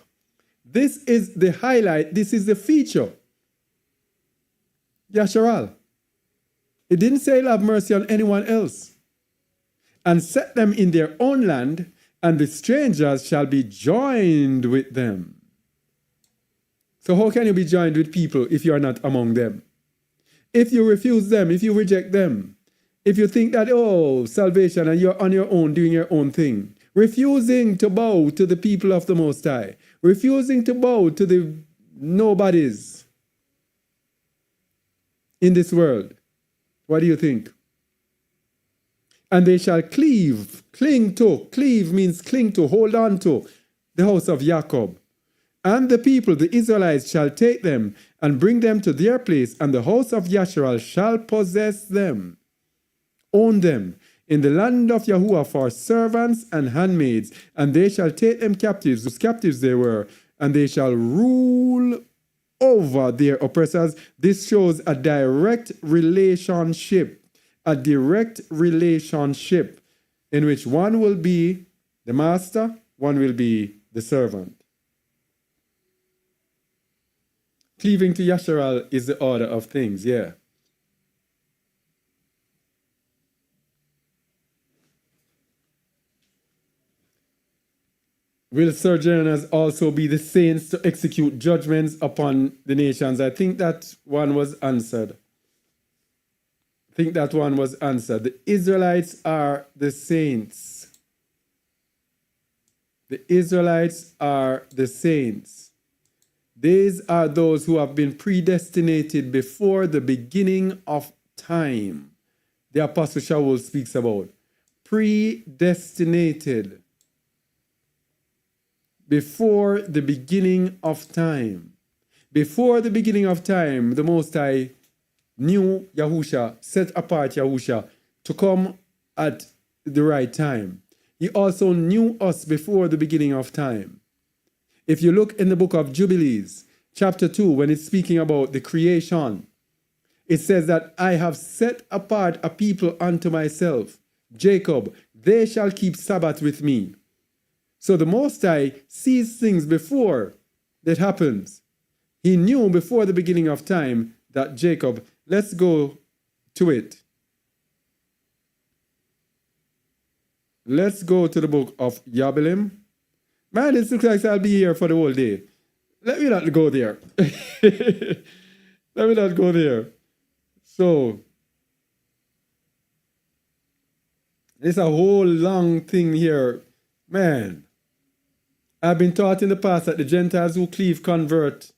This is the highlight. This is the feature. Yasharal. It didn't say he'll have mercy on anyone else. And set them in their own land, and the strangers shall be joined with them. So how can you be joined with people if you are not among them? If you refuse them, if you reject them, if you think that, oh, salvation and you're on your own doing your own thing, refusing to bow to the people of the Most High, refusing to bow to the nobodies in this world, what do you think? And they shall cleave means cling to, hold on to, the house of Jacob. And the people, the Israelites, shall take them and bring them to their place, and the house of Yasharal shall possess them, own them, in the land of Yahuwah for servants and handmaids, and they shall take them captives, whose captives they were, and they shall rule over their oppressors. This shows a direct relationship in which one will be the master, one will be the servant. Cleaving to Yasharal is the order of things, yeah. Will sojourners also be the saints to execute judgments upon the nations? I think that one was answered. The Israelites are the saints. The Israelites are the saints. These are those who have been predestinated before the beginning of time. The Apostle Shaul speaks about predestinated before the beginning of time. Before the beginning of time, the Most High knew Yahusha, set apart Yahusha to come at the right time. He also knew us before the beginning of time. If you look in the book of Jubilees, chapter 2, when it's speaking about the creation, it says that I have set apart a people unto myself, Jacob, they shall keep Sabbath with me. So the Most High sees things before that happens. He knew before the beginning of time that Jacob, let's go to it. Let's go to the book of Yabelim. Man, it looks like I'll be here for the whole day. Let me not go there. Let me not go there. So, there's a whole long thing here. Man, I've been taught in the past that the Gentiles who cleave, convert,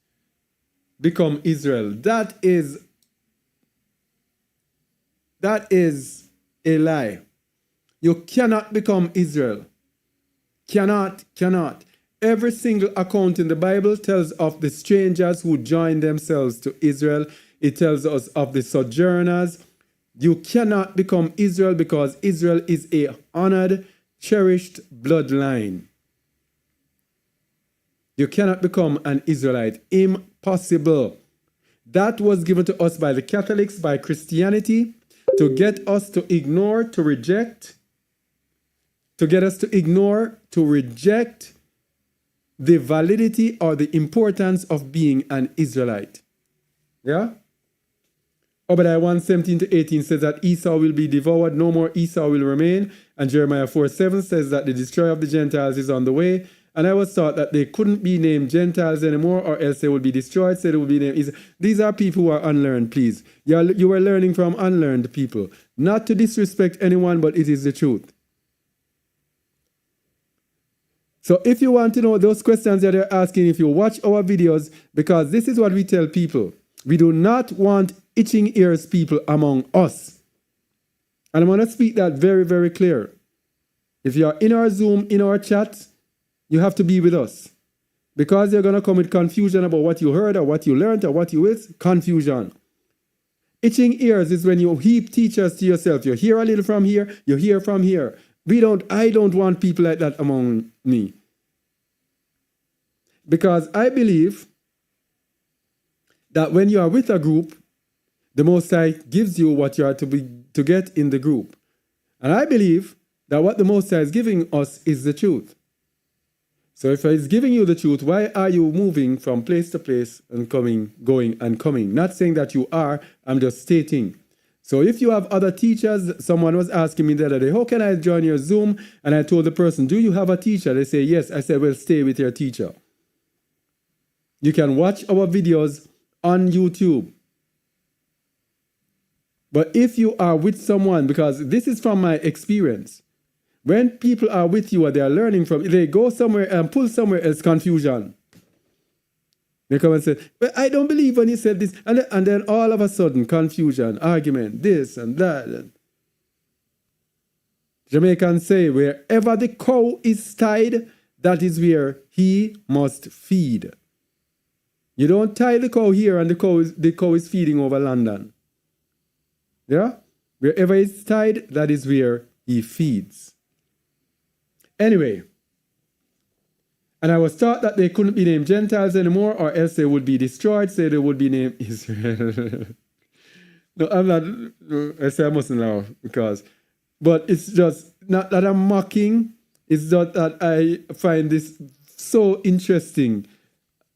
become Israel. That is That is a lie. You cannot become Israel. Cannot. Every single account in the Bible tells of the strangers who joined themselves to Israel. It tells us of the sojourners. You cannot become Israel because Israel is a honored, cherished bloodline. You cannot become an Israelite. Impossible. That was given to us by the Catholics, by Christianity, to get us to ignore, to reject, to get us to ignore, to reject the validity or the importance of being an Israelite. Yeah? Obadiah 1:17-18 says that Esau will be devoured, no more Esau will remain. And Jeremiah 4:7 says that the destroyer of the Gentiles is on the way. And I was taught that they couldn't be named Gentiles anymore, or else they would be destroyed, so they would be named Israel. These are people who are unlearned, please. You were learning from unlearned people. Not to disrespect anyone, but it is the truth. So if you want to know those questions that you're asking, if you watch our videos, because this is what we tell people. We do not want itching ears people among us. And I want to speak that very, very clear. If you're in our Zoom, in our chat, you have to be with us. Because you're going to come with confusion about what you heard or what you learned or what you is, confusion. Itching ears is when you heap teachers to yourself. You hear a little from here, you hear from here. I don't want people like that among me. Because I believe that when you are with a group, the Most High gives you what you are to get in the group. And I believe that what the Most High is giving us is the truth. So if He's giving you the truth, why are you moving from place to place and going and coming? Not saying that you are, I'm just stating. So if you have other teachers, someone was asking me the other day, how can I join your Zoom? And I told the person, do you have a teacher? They say, yes. I said, well, stay with your teacher. You can watch our videos on YouTube. But if you are with someone, because this is from my experience, when people are with you or they are learning from, they go somewhere and pull somewhere else, confusion. They come and say, well, I don't believe when you said this. And then all of a sudden, confusion, argument, this and that. And Jamaicans say, wherever the cow is tied, that is where he must feed. You don't tie the cow here and the cow is feeding over London. Yeah? Wherever it's tied, that is where he feeds. Anyway, and I was taught that they couldn't be named Gentiles anymore, or else they would be destroyed, so they would be named Israel. No, I'm not, I say I mustn't laugh, but it's just not that I'm mocking, it's just that I find this so interesting.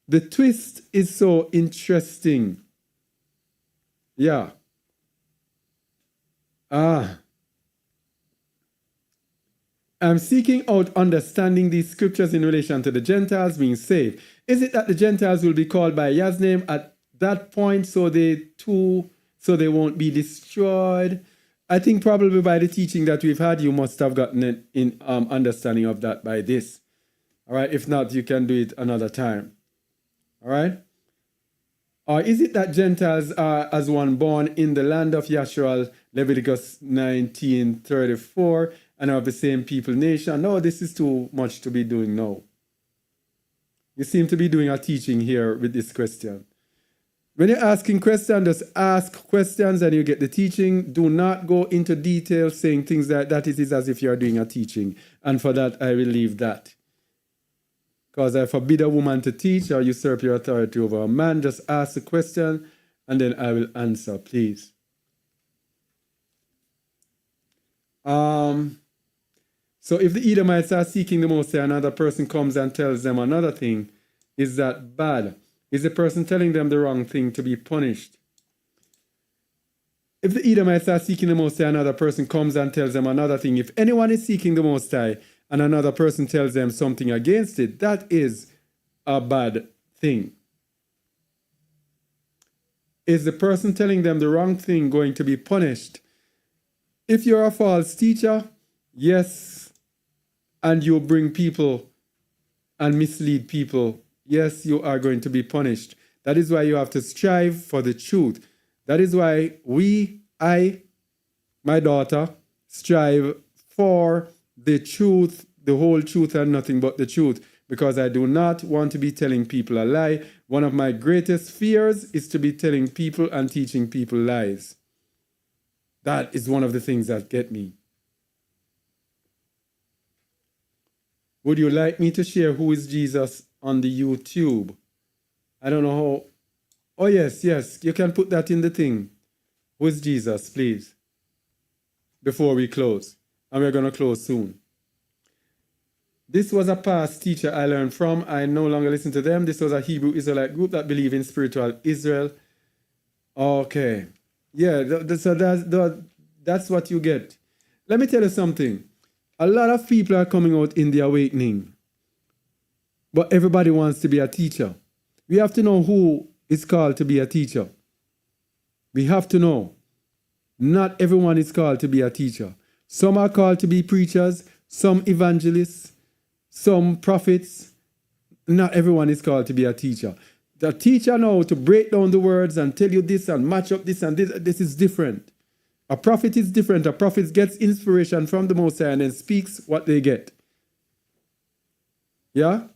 The twist is so interesting. Yeah. I'm seeking out understanding these scriptures in relation to the Gentiles being saved. Is it that the Gentiles will be called by Yah's name at that point so they won't be destroyed? I think probably by the teaching that we've had, you must have gotten it in understanding of that by this. All right. If not, you can do it another time. All right. Or is it that Gentiles are as one born in the land of Yashua, Leviticus 19:34, and are of the same people nation? No, this is too much to be doing now. You seem to be doing a teaching here with this question. When you're asking questions, just ask questions and you get the teaching. Do not go into detail saying things that it is as if you're doing a teaching. And for that, I will leave that. Because I forbid a woman to teach or usurp your authority over a man. Just ask the question and then I will answer, please. So if the Edomites are seeking the Most High, another person comes and tells them another thing, is that bad? Is the person telling them the wrong thing to be punished? If the Edomites are seeking the Most High, another person comes and tells them another thing. If anyone is seeking the Most High and another person tells them something against it, that is a bad thing. Is the person telling them the wrong thing going to be punished? If you're a false teacher, yes, and you bring people and mislead people, yes, you are going to be punished. That is why you have to strive for the truth. That is why I my daughter, strive for the truth, the whole truth and nothing but the truth, because I do not want to be telling people a lie. One of my greatest fears is to be telling people and teaching people lies. That is one of the things that get me. Would you like me to share who is Jesus on the YouTube? I don't know how. Oh, yes, you can put that in the thing. Who is Jesus, please? Before we close. And we're going to close soon. This was a past teacher I learned from. I no longer listen to them. This was a Hebrew Israelite group that believe in spiritual Israel. Okay. Yeah, so that's what you get. Let me tell you something. A lot of people are coming out in the awakening. But everybody wants to be a teacher. We have to know who is called to be a teacher. We have to know. Not everyone is called to be a teacher. Some are called to be preachers, some evangelists, some prophets. Not everyone is called to be a teacher. The teacher now to break down the words and tell you this and match up this and this is different. A prophet is different. A prophet gets inspiration from the Most High and then speaks what they get. Yeah?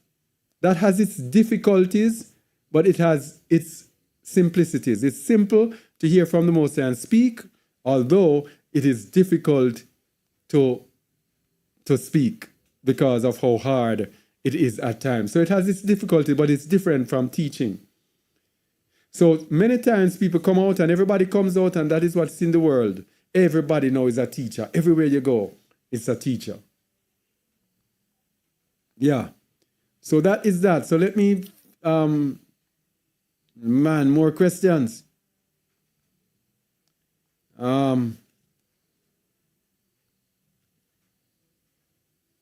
That has its difficulties, but it has its simplicities. It's simple to hear from the Most High and speak, although it is difficult to speak because of how hard it is at times. So it has its difficulty, but it's different from teaching. So many times people come out and everybody comes out, and that is what's in the world. Everybody now is a teacher. Everywhere you go, it's a teacher. Yeah. So that is that. So let me, more questions.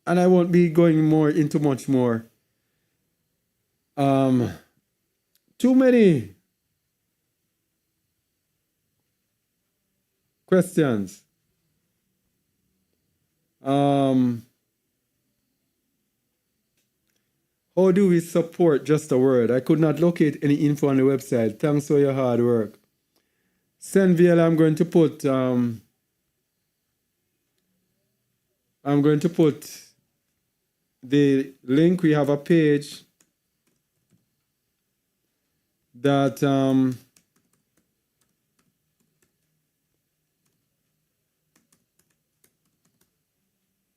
And I won't be going more into much more. Too many questions. How do we support Just a Word? I could not locate any info on the website. Thanks for your hard work. Senviel, I'm going to put the link. We have a page that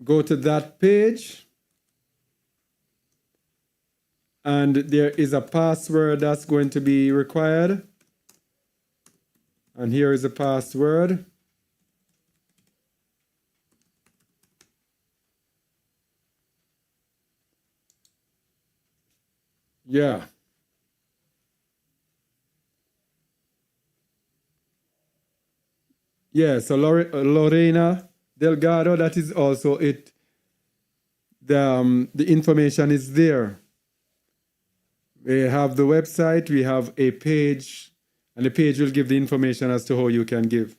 go to that page, and there is a password that's going to be required. And here is a password. Yeah. Yeah, so Lorena Delgado, that is also it. The information is there. We have the website, we have a page, and the page will give the information as to how you can give.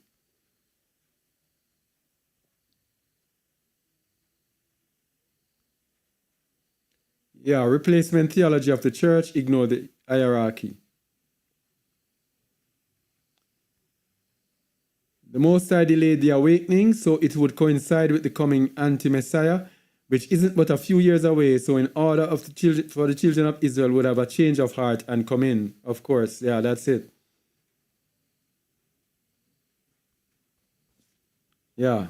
Yeah, replacement theology of the church, ignore the hierarchy. The Most High delayed the awakening, so it would coincide with the coming anti-Messiah, which isn't but a few years away. So in order for the children of Israel would have a change of heart and come in. Of course, yeah, that's it. Yeah.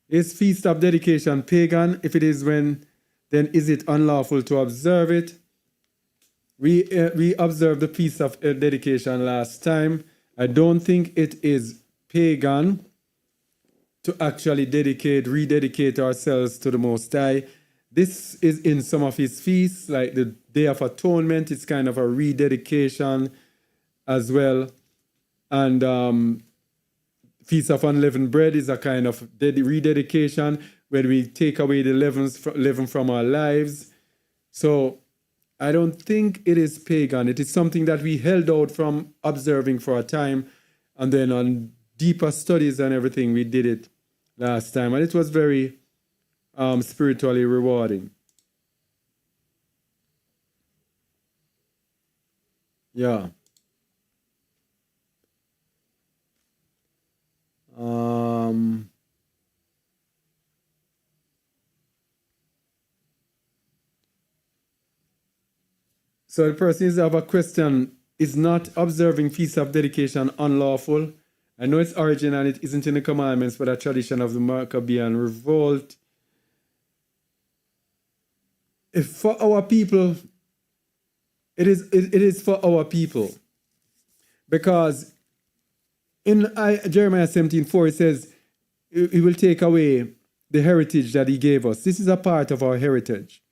Is feast of dedication pagan? If it is, then is it unlawful to observe it? We observed the feast of dedication last time. I don't think it is pagan to actually rededicate ourselves to the Most High. This is in some of his feasts, like the Day of Atonement. It's kind of a rededication as well. And Feast of Unleavened Bread is a kind of rededication where we take away the leaven from our lives. So I don't think it is pagan. It is something that we held out from observing for a time. And then on deeper studies and everything, we did it last time. And it was very spiritually rewarding. Yeah. So the person is have a question. Is not observing feast of dedication unlawful? I know its origin and it isn't in the commandments, but a tradition of the Maccabean revolt. If for our people, it is for our people. Because in Jeremiah 17:4, it says, he will take away the heritage that he gave us. This is a part of our heritage.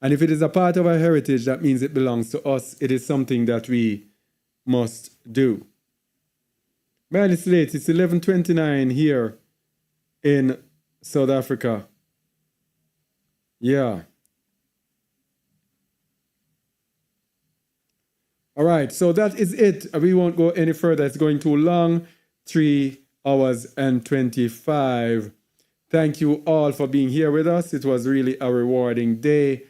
And if it is a part of our heritage, that means it belongs to us. It is something that we must do. Man, it's late. It's 11:29 here in South Africa. Yeah. All right. So that is it. We won't go any further. It's going too long. 3 hours and 25. Thank you all for being here with us. It was really a rewarding day.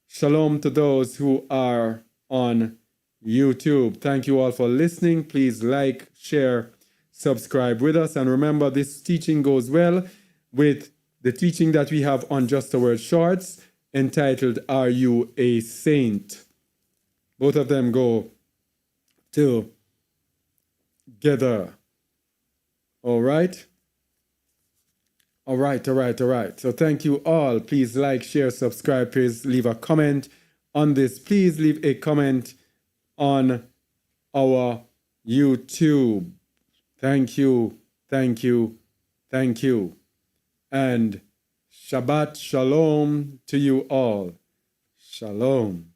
Shalom to those who are on YouTube. Thank you all for listening. Please like, share, subscribe with us. And remember, this teaching goes well with the teaching that we have on Just a Word Shorts entitled, Are You a Saint? Both of them go together. All right? All right. So thank you all. Please like, share, subscribe. Please leave a comment on this. Please leave a comment on our YouTube. Thank you. And Shabbat Shalom to you all. Shalom.